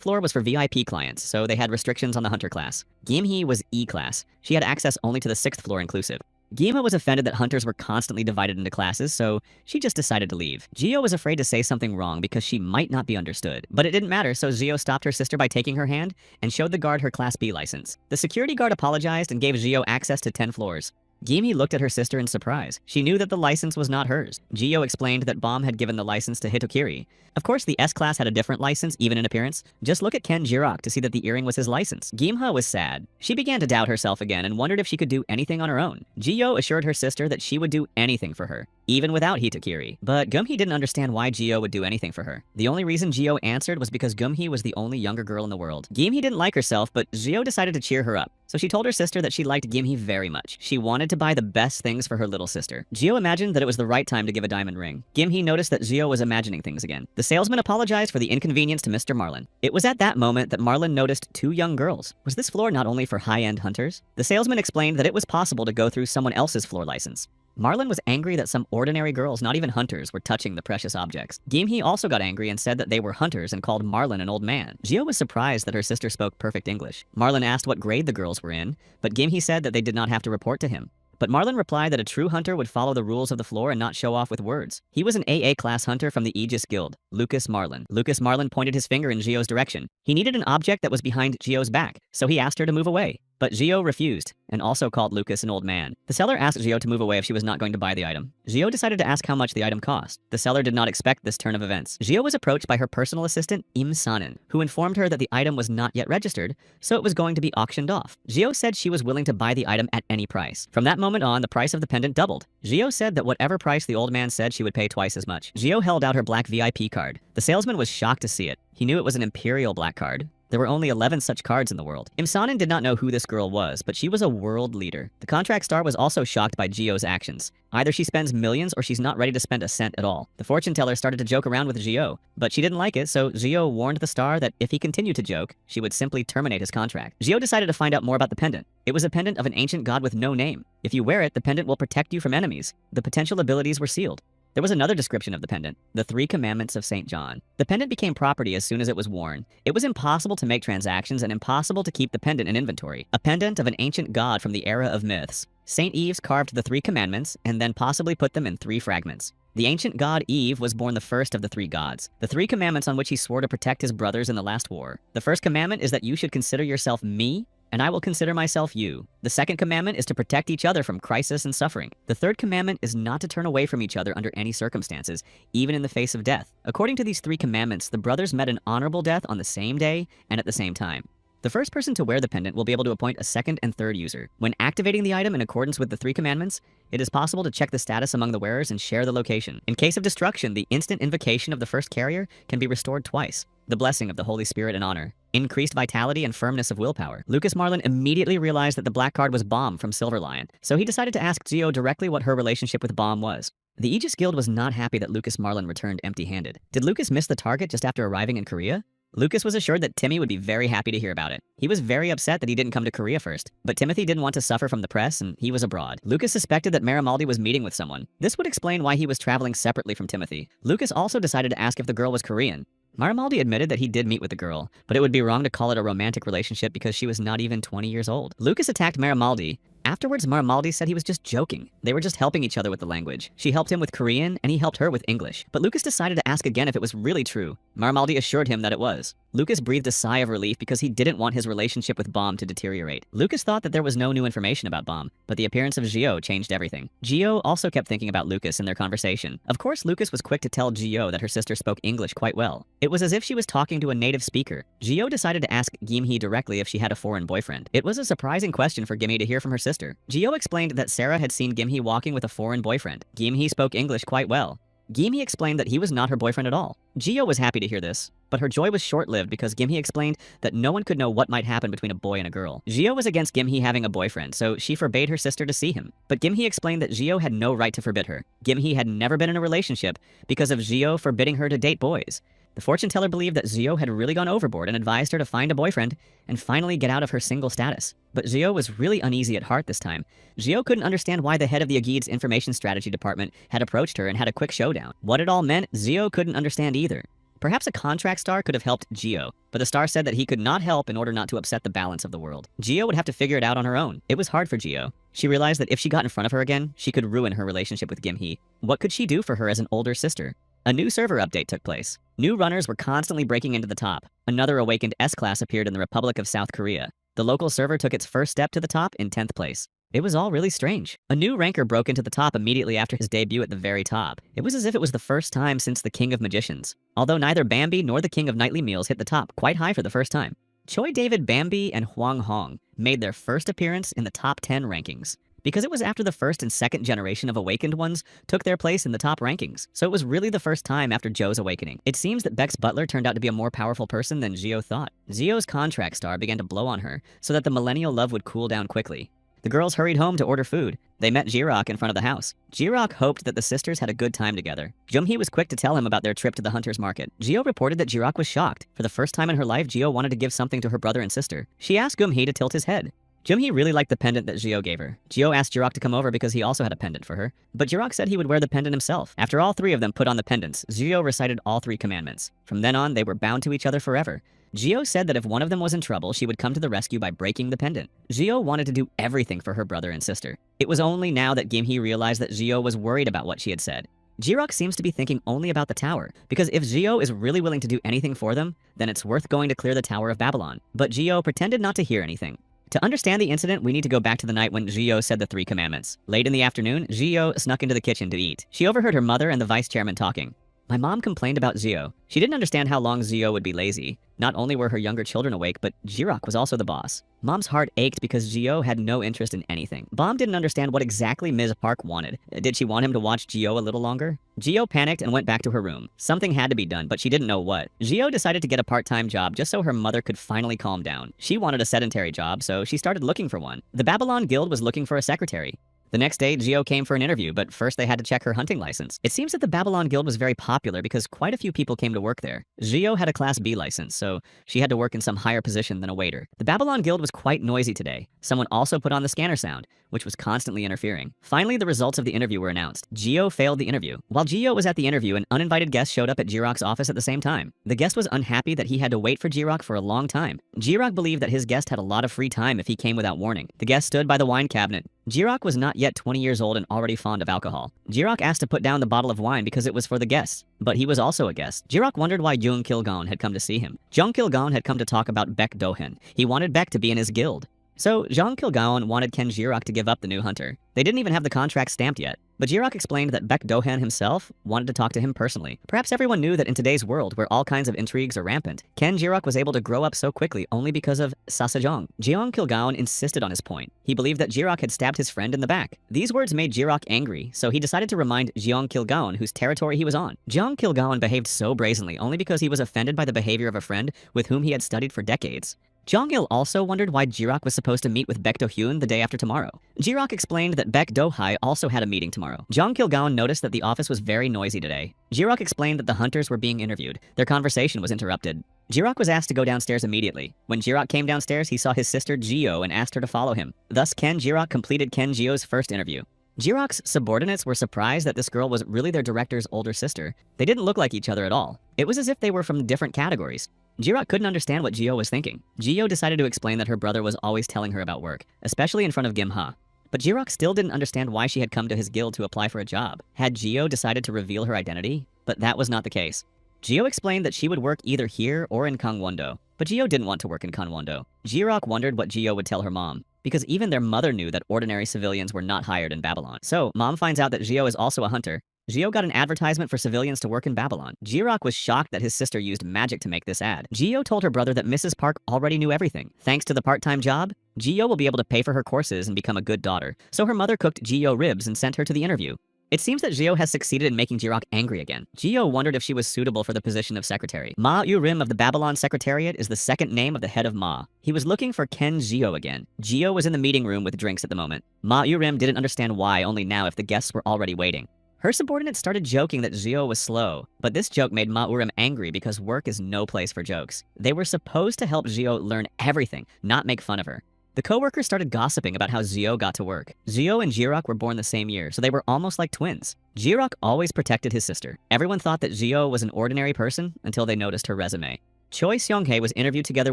Speaker 1: floor was for VIP clients, so they had restrictions on the hunter class. Gimhee was E-class. She had access only to the 6th floor inclusive. Gima was offended that hunters were constantly divided into classes, so she just decided to leave. Gio was afraid to say something wrong because she might not be understood. But it didn't matter, so Gio stopped her sister by taking her hand and showed the guard her Class B license. The security guard apologized and gave Gio access to 10 floors. Gimhee looked at her sister in surprise. She knew that the license was not hers. Gio explained that Bomb had given the license to Hitokiri. Of course, the S-Class had a different license, even in appearance. Just look at Ken Jirok to see that the earring was his license. Gimha was sad. She began to doubt herself again and wondered if she could do anything on her own. Gio assured her sister that she would do anything for her, even without Hitokiri. But Gumhee didn't understand why Gio would do anything for her. The only reason Gio answered was because Gumhee was the only younger girl in the world. Gimhee didn't like herself, but Gio decided to cheer her up. So she told her sister that she liked Gimhee very much. She wanted to buy the best things for her little sister. Gio imagined that it was the right time to give a diamond ring. Gimhee noticed that Gio was imagining things again. The salesman apologized for the inconvenience to Mr. Marlin. It was at that moment that Marlin noticed 2 young girls. Was this floor not only for high-end hunters? The salesman explained that it was possible to go through someone else's floor license. Marlin was angry that some ordinary girls, not even hunters, were touching the precious objects. Gimhee also got angry and said that they were hunters and called Marlin an old man. Gio was surprised that her sister spoke perfect English. Marlin asked what grade the girls were in, but Gimhee said that they did not have to report to him. But Marlin replied that a true hunter would follow the rules of the floor and not show off with words. He was an AA class hunter from the Aegis Guild, Lucas Marlin. Lucas Marlin pointed his finger in Gio's direction. He needed an object that was behind Gio's back, so he asked her to move away. But Gio refused, and also called Lucas an old man. The seller asked Gio to move away if she was not going to buy the item. Gio decided to ask how much the item cost. The seller did not expect this turn of events. Gio was approached by her personal assistant, Im Sanin, who informed her that the item was not yet registered, so it was going to be auctioned off. Gio said she was willing to buy the item at any price. From that moment on, the price of the pendant doubled. Gio said that whatever price the old man said, she would pay twice as much. Gio held out her black VIP card. The salesman was shocked to see it. He knew it was an Imperial black card. There were only 11 such cards in the world. Imsanin did not know who this girl was, but she was a world leader. The contract star was also shocked by Gio's actions. Either she spends millions or she's not ready to spend a cent at all. The fortune teller started to joke around with Gio, but she didn't like it, so Gio warned the star that if he continued to joke, she would simply terminate his contract. Gio decided to find out more about the pendant. It was a pendant of an ancient god with no name. If you wear it, the pendant will protect you from enemies. The potential abilities were sealed. There was another description of the pendant, the 3 commandments of St. John. The pendant became property as soon as it was worn. It was impossible to make transactions and impossible to keep the pendant in inventory. A pendant of an ancient god from the era of myths. St. Eves carved the 3 commandments and then possibly put them in 3 fragments. The ancient god Eve was born the first of the 3 gods, the 3 commandments on which he swore to protect his brothers in the last war. The first commandment is that you should consider yourself me, and I will consider myself you. The second commandment is to protect each other from crisis and suffering. The third commandment is not to turn away from each other under any circumstances, even in the face of death. According to these 3 commandments, the brothers met an honorable death on the same day and at the same time. The first person to wear the pendant will be able to appoint a second and third user. When activating the item in accordance with the 3 commandments, it is possible to check the status among the wearers and share the location. In case of destruction, the instant invocation of the first carrier can be restored twice. The blessing of the Holy Spirit and honor. Increased vitality and firmness of willpower. Lucas Marlin immediately realized that the black card was Bomb from Silver Lion, so he decided to ask Geo directly what her relationship with Bomb was. The Aegis Guild was not happy that Lucas Marlin returned empty-handed. Did Lucas miss the target just after arriving in Korea? Lucas was assured that Timmy would be very happy to hear about it. He was very upset that he didn't come to Korea first, but Timothy didn't want to suffer from the press and he was abroad. Lucas suspected that Marimaldi was meeting with someone. This would explain why he was traveling separately from Timothy. Lucas also decided to ask if the girl was Korean. Marimaldi admitted that he did meet with the girl, but it would be wrong to call it a romantic relationship because she was not even 20 years old. Lucas attacked Marimaldi. Afterwards, Marimaldi said he was just joking. They were just helping each other with the language. She helped him with Korean, and he helped her with English. But Lucas decided to ask again if it was really true. Marimaldi assured him that it was. Lucas breathed a sigh of relief because he didn't want his relationship with Bomb to deteriorate. Lucas thought that there was no new information about Bomb, but the appearance of Gio changed everything. Gio also kept thinking about Lucas in their conversation. Of course, Lucas was quick to tell Gio that her sister spoke English quite well. It was as if she was talking to a native speaker. Gio decided to ask Gimhee directly if she had a foreign boyfriend. It was a surprising question for Gimhee to hear from her sister. Gio explained that Sarah had seen Gimhee walking with a foreign boyfriend. Gimhee spoke English quite well. Gimhee explained that he was not her boyfriend at all. Gio was happy to hear this, but her joy was short-lived because Gimhee explained that no one could know what might happen between a boy and a girl. Gio was against Gimhee having a boyfriend, so she forbade her sister to see him. But Gimhee explained that Gio had no right to forbid her. Gimhee had never been in a relationship because of Gio forbidding her to date boys. The fortune teller believed that Gio had really gone overboard and advised her to find a boyfriend and finally get out of her single status. But Gio was really uneasy at heart this time. Gio couldn't understand why the head of the Aguid's information strategy department had approached her and had a quick showdown. What it all meant, Gio couldn't understand either. Perhaps a contract star could have helped Gio, but the star said that he could not help in order not to upset the balance of the world. Gio would have to figure it out on her own. It was hard for Gio. She realized that if she got in front of her again, she could ruin her relationship with Gimhee. What could she do for her as an older sister? A new server update took place. New runners were constantly breaking into the top. Another awakened S-class appeared in the Republic of South Korea. The local server took its first step to the top in 10th place. It was all really strange. A new ranker broke into the top immediately after his debut at the very top. It was as if it was the first time since the King of Magicians. Although neither Bambi nor the King of Nightly Meals hit the top quite high for the first time. Choi David Bambi and Huang Hong made their first appearance in the top 10 rankings. Because it was after the first and second generation of awakened ones took their place in the top rankings. So it was really the first time after Joe's awakening. It seems that Beck's butler turned out to be a more powerful person than Gio thought. Gio's contract star began to blow on her so that the millennial love would cool down quickly. The girls hurried home to order food. They met Jirok in front of the house. Jirok hoped that the sisters had a good time together. Jumhee was quick to tell him about their trip to the hunter's market. Gio reported that Jirok was shocked. For the first time in her life, Gio wanted to give something to her brother and sister. She asked Gumhee to tilt his head. Jumhee really liked the pendant that Gio gave her. Gio asked Jirok to come over because he also had a pendant for her, but Jirok said he would wear the pendant himself. After all 3 of them put on the pendants, Gio recited all 3 commandments. From then on, they were bound to each other forever. Gio said that if one of them was in trouble, she would come to the rescue by breaking the pendant. Gio wanted to do everything for her brother and sister. It was only now that Gimhee realized that Gio was worried about what she had said. Jirok seems to be thinking only about the tower, because if Gio is really willing to do anything for them, then it's worth going to clear the Tower of Babylon. But Gio pretended not to hear anything. To understand the incident, we need to go back to the night when Gio said the 3 commandments. Late in the afternoon, Gio snuck into the kitchen to eat. She overheard her mother and the vice chairman talking. My mom complained about Gio. She didn't understand how long Gio would be lazy. Not only were her younger children awake, but Jirok was also the boss. Mom's heart ached because Gio had no interest in anything. Mom didn't understand what exactly Ms. Park wanted. Did she want him to watch Gio a little longer? Gio panicked and went back to her room. Something had to be done, but she didn't know what. Gio decided to get a part-time job just so her mother could finally calm down. She wanted a sedentary job, so she started looking for one. The Babylon Guild was looking for a secretary. The next day, Gio came for an interview, but first they had to check her hunting license. It seems that the Babylon Guild was very popular because quite a few people came to work there. Gio had a Class B license, so she had to work in some higher position than a waiter. The Babylon Guild was quite noisy today. Someone also put on the scanner sound, which was constantly interfering. Finally, the results of the interview were announced. Gio failed the interview. While Gio was at the interview, an uninvited guest showed up at Jirok's office at the same time. The guest was unhappy that he had to wait for Jirok for a long time. Jirok believed that his guest had a lot of free time if he came without warning. The guest stood by the wine cabinet. Jirok was not yet 20 years old and already fond of alcohol. Jirok asked to put down the bottle of wine because it was for the guests, but he was also a guest. Jirok wondered why Jung Kilgon had come to see him. Jung Kilgon had come to talk about Baek Dohen. He wanted Baek to be in his guild. So, Jung Kilgon wanted Ken Jirok to give up the new hunter. They didn't even have the contract stamped yet. But Jirok explained that Baek Dohen himself wanted to talk to him personally. Perhaps everyone knew that in today's world, where all kinds of intrigues are rampant, Ken Jirok was able to grow up so quickly only because of Sasajong. Jeong Kilgaon insisted on his point. He believed that Jirok had stabbed his friend in the back. These words made Jirok angry, so he decided to remind Jeong Kilgaon whose territory he was on. Jeong Kilgaon behaved so brazenly only because he was offended by the behavior of a friend with whom he had studied for decades. Jong-il also wondered why Jirok was supposed to meet with Baek Do-hyun the day after tomorrow. Jirok explained that Baek Do-hai also had a meeting tomorrow. Jong Kilgaon noticed that the office was very noisy today. Jirok explained that the hunters were being interviewed. Their conversation was interrupted. Jirok was asked to go downstairs immediately. When Jirok came downstairs, he saw his sister Geo and asked her to follow him. Thus, Ken Jirok completed Ken Geo's first interview. Jirok's subordinates were surprised that this girl was really their director's older sister. They didn't look like each other at all. It was as if they were from different categories. Jirok couldn't understand what Geo was thinking. Geo decided to explain that her brother was always telling her about work, especially in front of Gim-ha. But Jirok still didn't understand why she had come to his guild to apply for a job. Had Geo decided to reveal her identity? But that was not the case. Geo explained that she would work either here or in Gangwon-do. But Geo didn't want to work in Gangwon-do. Jirok wondered what Geo would tell her mom, because even their mother knew that ordinary civilians were not hired in Babylon. So, mom finds out that Geo is also a hunter. Geo got an advertisement for civilians to work in Babylon. Jirok was shocked that his sister used magic to make this ad. Geo told her brother that Mrs. Park already knew everything. Thanks to the part-time job, Geo will be able to pay for her courses and become a good daughter. So her mother cooked Geo ribs and sent her to the interview. It seems that Geo has succeeded in making Jirok angry again. Geo wondered if she was suitable for the position of secretary. Ma Urim of the Babylon Secretariat is the second name of the head of Ma. He was looking for Ken Geo again. Geo was in the meeting room with drinks at the moment. Ma Urim didn't understand why only now if the guests were already waiting. Her subordinates started joking that Geo was slow, but this joke made Ma Urim angry because work is no place for jokes. They were supposed to help Geo learn everything, not make fun of her. The co-workers started gossiping about how Geo got to work. Geo and Jirok were born the same year, so they were almost like twins. Jirok always protected his sister. Everyone thought that Geo was an ordinary person until they noticed her resume. Choi Seong-hae was interviewed together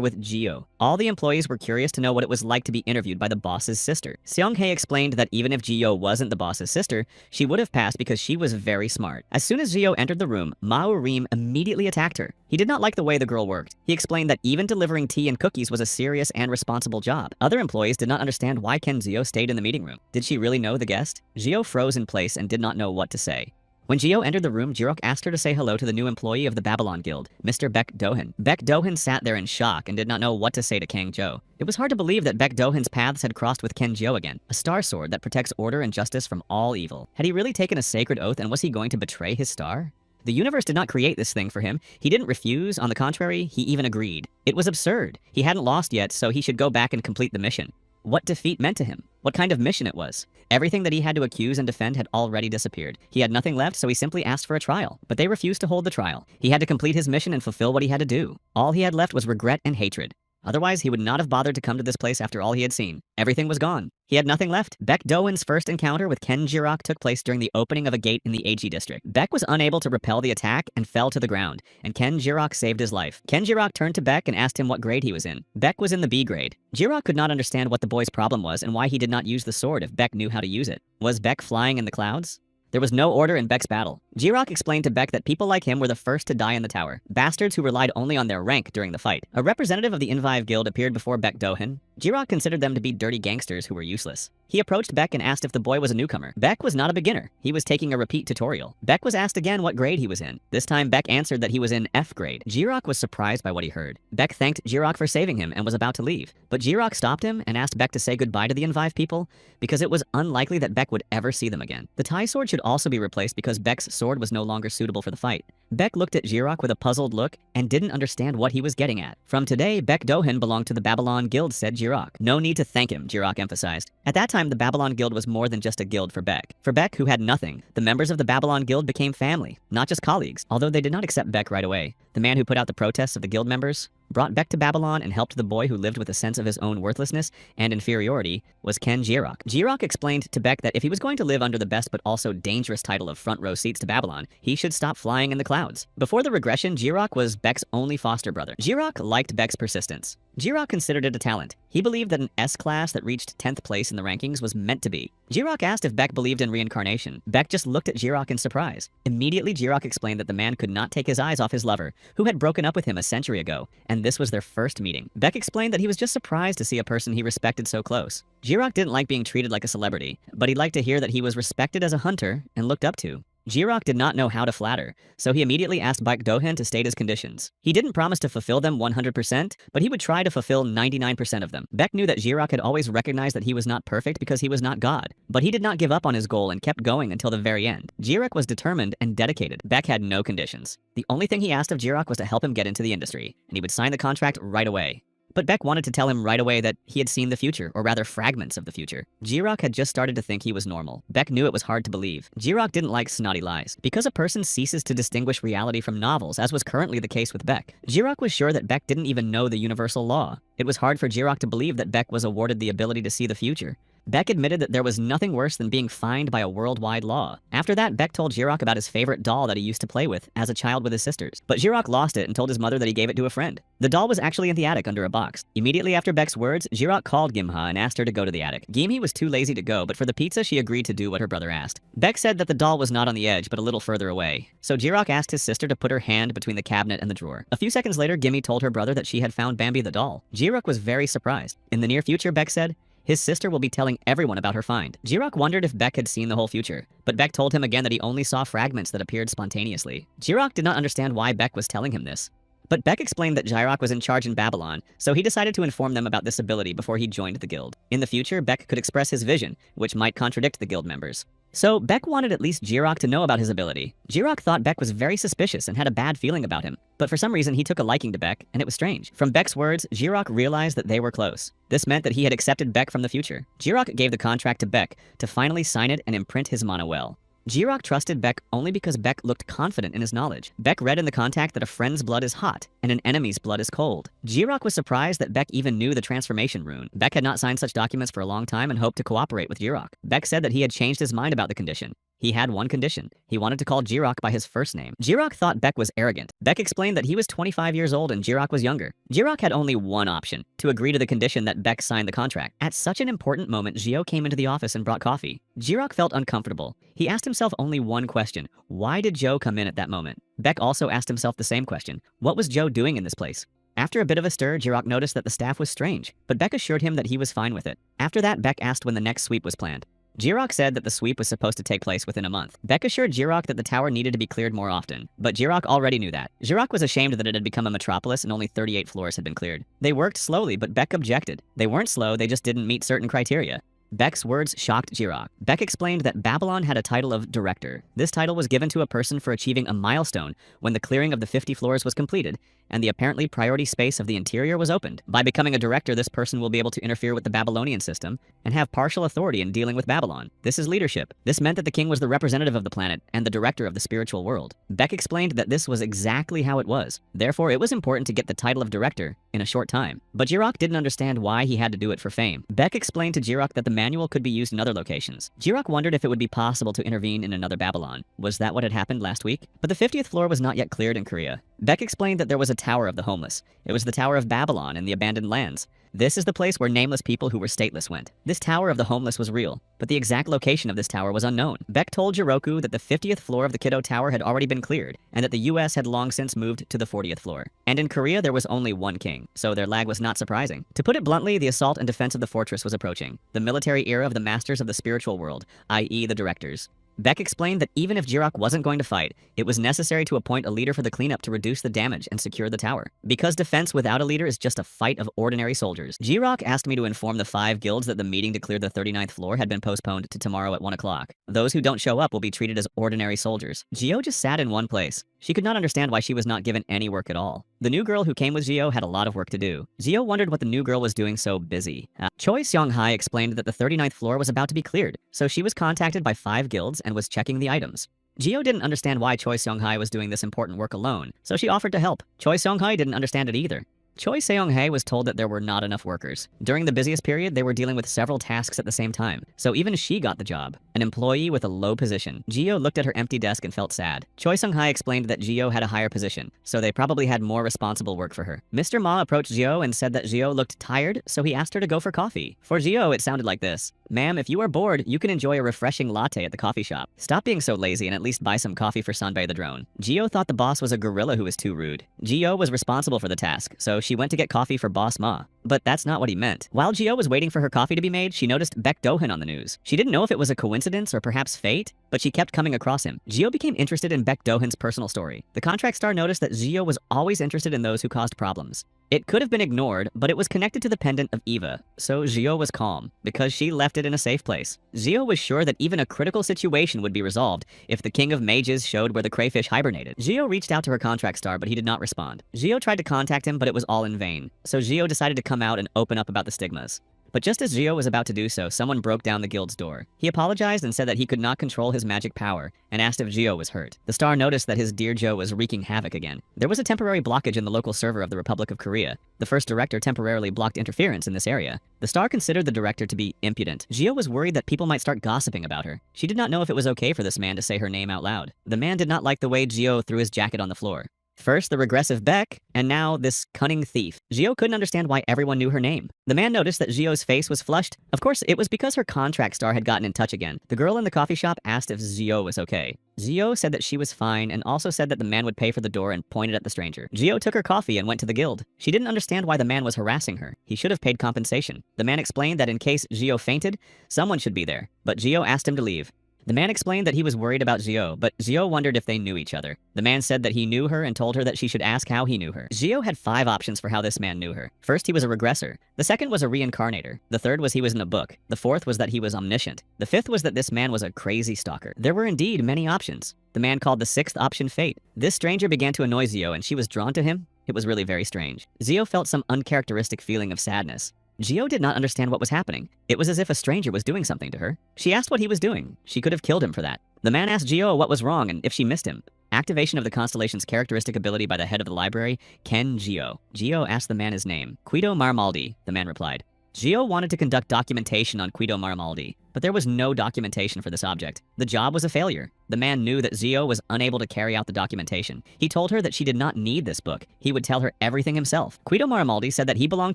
Speaker 1: with Geo. All the employees were curious to know what it was like to be interviewed by the boss's sister. Seong-hae explained that even if Geo wasn't the boss's sister, she would have passed because she was very smart. As soon as Geo entered the room, Mao Reem immediately attacked her. He did not like the way the girl worked. He explained that even delivering tea and cookies was a serious and responsible job. Other employees did not understand why Ken Geo stayed in the meeting room. Did she really know the guest? Geo froze in place and did not know what to say. When Geo entered the room, Jirok asked her to say hello to the new employee of the Babylon Guild, Mr. Baek Dohen. Baek Dohen sat there in shock and did not know what to say to Kang Jo. It was hard to believe that Baek Dohen's paths had crossed with Ken Geo again, a star sword that protects order and justice from all evil. Had he really taken a sacred oath, and was he going to betray his star? The universe did not create this thing for him. He didn't refuse. On the contrary, he even agreed. It was absurd. He hadn't lost yet, so he should go back and complete the mission. What defeat meant to him? What kind of mission it was? Everything that he had to accuse and defend had already disappeared. He had nothing left, so he simply asked for a trial. But they refused to hold the trial. He had to complete his mission and fulfill what he had to do. All he had left was regret and hatred. Otherwise, he would not have bothered to come to this place after all he had seen. Everything was gone. He had nothing left. Baek Dohen's first encounter with Ken Jirok took place during the opening of a gate in the AG district. Baek was unable to repel the attack and fell to the ground, and Ken Jirok saved his life. Ken Jirok turned to Baek and asked him what grade he was in. Baek was in the B grade. Jirok could not understand what the boy's problem was and why he did not use the sword if Baek knew how to use it. Was Baek flying in the clouds? There was no order in Baek's battle. Jirok explained to Baek that people like him were the first to die in the tower, bastards who relied only on their rank during the fight. A representative of the Invive Guild appeared before Baek Dohen. Jirok considered them to be dirty gangsters who were useless. He approached Baek and asked if the boy was a newcomer. Baek was not a beginner. He was taking a repeat tutorial. Baek was asked again what grade he was in. This time, Baek answered that he was in F grade. Jirok was surprised by what he heard. Baek thanked Jirok for saving him and was about to leave. But Jirok stopped him and asked Baek to say goodbye to the Invive people because it was unlikely that Baek would ever see them again. The Tai sword should also be replaced because Baek's sword was no longer suitable for the fight. Baek looked at Jirok with a puzzled look and didn't understand what he was getting at. From today, Baek Dohen belonged to the Babylon Guild, said Jirok. No need to thank him, Jirok emphasized. At that time, the Babylon Guild was more than just a guild for Baek. For Baek, who had nothing, the members of the Babylon Guild became family, not just colleagues, although they did not accept Baek right away. The man who put out the protests of the guild members brought Beck to Babylon and helped the boy who lived with a sense of his own worthlessness and inferiority was Ken Jirok. Jirok explained to Beck that if he was going to live under the best but also dangerous title of front row seats to Babylon, he should stop flying in the clouds. Before the regression, Jirok was Beck's only foster brother. Jirok liked Beck's persistence. Jirok considered it a talent. He believed that an S-class that reached 10th place in the rankings was meant to be. Jirok asked if Beck believed in reincarnation. Beck just looked at Jirok in surprise. Immediately, Jirok explained that the man could not take his eyes off his lover, who had broken up with him a century ago, and this was their first meeting. Beck explained that he was just surprised to see a person he respected so close. Jirok didn't like being treated like a celebrity, but he liked to hear that he was respected as a hunter and looked up to. Jirok did not know how to flatter, so he immediately asked Beck Dohan to state his conditions. He didn't promise to fulfill them 100%, but he would try to fulfill 99% of them. Beck knew that Jirok had always recognized that he was not perfect because he was not God, but he did not give up on his goal and kept going until the very end. Jirok was determined and dedicated. Beck had no conditions. The only thing he asked of Jirok was to help him get into the industry, and he would sign the contract right away. But Beck wanted to tell him right away that he had seen the future, or rather fragments of the future. Jirok had just started to think he was normal. Beck knew it was hard to believe. Jirok didn't like snotty lies. Because a person ceases to distinguish reality from novels, as was currently the case with Beck, Jirok was sure that Beck didn't even know the universal law. It was hard for Jirok to believe that Beck was awarded the ability to see the future. Beck admitted that there was nothing worse than being fined by a worldwide law. After that, Beck told Jirok about his favorite doll that he used to play with as a child with his sisters. But Jirok lost it and told his mother that he gave it to a friend. The doll was actually in the attic under a box. Immediately after Beck's words, Jirok called Gimha and asked her to go to the attic. Gimhi was too lazy to go, but for the pizza, she agreed to do what her brother asked. Beck said that the doll was not on the edge, but a little further away. So Jirok asked his sister to put her hand between the cabinet and the drawer. A few seconds later, Gimhi told her brother that she had found Bambi the doll. Jirok was very surprised. In the near future, Beck said, his sister will be telling everyone about her find. Jirok wondered if Beck had seen the whole future, but Beck told him again that he only saw fragments that appeared spontaneously. Jirok did not understand why Beck was telling him this. But Beck explained that Jirok was in charge in Babylon, so he decided to inform them about this ability before he joined the guild. In the future, Beck could express his vision, which might contradict the guild members. So Beck wanted at least Jirok to know about his ability. Jirok thought Beck was very suspicious and had a bad feeling about him, but for some reason he took a liking to Beck, and it was strange. From Beck's words, Jirok realized that they were close. This meant that he had accepted Beck from the future. Jirok gave the contract to Beck to finally sign it and imprint his mana well. Jirok trusted Beck only because Beck looked confident in his knowledge. Beck read in the contact that a friend's blood is hot and an enemy's blood is cold. Jirok was surprised that Beck even knew the transformation rune. Beck had not signed such documents for a long time and hoped to cooperate with Jirok. Beck said that he had changed his mind about the condition. He had one condition. He wanted to call Jirok by his first name. Jirok thought Beck was arrogant. Beck explained that he was 25 years old and Jirok was younger. Jirok had only one option, to agree to the condition that Beck signed the contract. At such an important moment, Gio came into the office and brought coffee. Jirok felt uncomfortable. He asked himself only one question. Why did Joe come in at that moment? Beck also asked himself the same question. What was Joe doing in this place? After a bit of a stir, Jirok noticed that the staff was strange, but Beck assured him that he was fine with it. After that, Beck asked when the next sweep was planned. Jirok said that the sweep was supposed to take place within a month. Beck assured Jirok that the tower needed to be cleared more often, but Jirok already knew that. Jirok was ashamed that it had become a metropolis and only 38 floors had been cleared. They worked slowly, but Beck objected. They weren't slow, they just didn't meet certain criteria. Beck's words shocked Jirok. Beck explained that Babylon had a title of Director. This title was given to a person for achieving a milestone when the clearing of the 50 floors was completed and the apparently priority space of the interior was opened. By becoming a director, this person will be able to interfere with the Babylonian system and have partial authority in dealing with Babylon. This is leadership. This meant that the king was the representative of the planet and the director of the spiritual world. Beck explained that this was exactly how it was. Therefore, it was important to get the title of director in a short time. But Jirok didn't understand why he had to do it for fame. Beck explained to Jirok that the manual could be used in other locations. Jirok wondered if it would be possible to intervene in another Babylon. Was that what had happened last week? But the 50th floor was not yet cleared in Korea. Beck explained that there was a Tower of the Homeless. It was the Tower of Babylon in the abandoned lands. This is the place where nameless people who were stateless went. This Tower of the Homeless was real, but the exact location of this tower was unknown. Beck told Jiroku that the 50th floor of the Kiddo Tower had already been cleared, and that the US had long since moved to the 40th floor. And in Korea, there was only one king, so their lag was not surprising. To put it bluntly, the assault and defense of the fortress was approaching. The military era of the masters of the spiritual world, i.e. the directors. Beck explained that even if Jirok wasn't going to fight, it was necessary to appoint a leader for the cleanup to reduce the damage and secure the tower. Because defense without a leader is just a fight of ordinary soldiers. Jirok asked me to inform the 5 guilds that the meeting to clear the 39th floor had been postponed to tomorrow at 1 o'clock. Those who don't show up will be treated as ordinary soldiers. Gio just sat in one place. She could not understand why she was not given any work at all. The new girl who came with Gio had a lot of work to do. Gio wondered what the new girl was doing so busy. Choi Seong-hai explained that the 39th floor was about to be cleared, so she was contacted by 5 guilds and was checking the items. Gio didn't understand why Choi Seong-hai was doing this important work alone, so she offered to help. Choi Seong-hai didn't understand it either. Choi Seong-hae was told that there were not enough workers. During the busiest period, they were dealing with several tasks at the same time, so even she got the job. An employee with a low position. Jio looked at her empty desk and felt sad. Choi Seong-hae explained that Jio had a higher position, so they probably had more responsible work for her. Mr. Ma approached Jio and said that Jio looked tired, so he asked her to go for coffee. For Jio, it sounded like this. Ma'am, if you are bored, you can enjoy a refreshing latte at the coffee shop. Stop being so lazy and at least buy some coffee for Sanbei the drone. Jio thought the boss was a gorilla who was too rude. Jio was responsible for the task, so she went to get coffee for Boss Ma. But that's not what he meant. While Jio was waiting for her coffee to be made, she noticed Baek Do-hyun on the news. She didn't know if it was a coincidence or perhaps fate, but she kept coming across him. Jio became interested in Baek Do-hyun's personal story. The contract star noticed that Jio was always interested in those who caused problems. It could have been ignored, but it was connected to the pendant of Eva, so Jio was calm, because she left it in a safe place. Jio was sure that even a critical situation would be resolved if the King of Mages showed where the crayfish hibernated. Jio reached out to her contract star, but he did not respond. Jio tried to contact him, but it was all in vain, so Jio decided to come out and open up about the stigmas. But just as Jio was about to do so, someone broke down the guild's door. He apologized and said that he could not control his magic power, and asked if Jio was hurt. The star noticed that his dear Joe was wreaking havoc again. There was a temporary blockage in the local server of the Republic of Korea. The first director temporarily blocked interference in this area. The star considered the director to be impudent. Jio was worried that people might start gossiping about her. She did not know if it was okay for this man to say her name out loud. The man did not like the way Jio threw his jacket on the floor. First, the regressive Baek, and now this cunning thief. Jio couldn't understand why everyone knew her name. The man noticed that Jio's face was flushed. Of course, it was because her contract star had gotten in touch again. The girl in the coffee shop asked if Jio was okay. Jio said that she was fine and also said that the man would pay for the door and pointed at the stranger. Jio took her coffee and went to the guild. She didn't understand why the man was harassing her. He should have paid compensation. The man explained that in case Jio fainted, someone should be there, but Jio asked him to leave. The man explained that he was worried about Jio, but Jio wondered if they knew each other. The man said that he knew her and told her that she should ask how he knew her. Jio had 5 options for how this man knew her. First, he was a regressor. The second was a reincarnator. The third was he was in a book. The fourth was that he was omniscient. The fifth was that this man was a crazy stalker. There were indeed many options. The man called the 6th option fate. This stranger began to annoy Jio and she was drawn to him. It was really very strange. Jio felt some uncharacteristic feeling of sadness. Jio did not understand what was happening. It was as if a stranger was doing something to her. She asked what he was doing. She could have killed him for that. The man asked Jio what was wrong and if she missed him. Activation of the constellation's characteristic ability by the head of the library, Ken Jio. Jio asked the man his name. Guido Marmaldi, the man replied. Jio wanted to conduct documentation on Guido Marmaldi, but there was no documentation for this object. The job was a failure. The man knew that Jio was unable to carry out the documentation. He told her that she did not need this book. He would tell her everything himself. Guido Marmaldi said that he belonged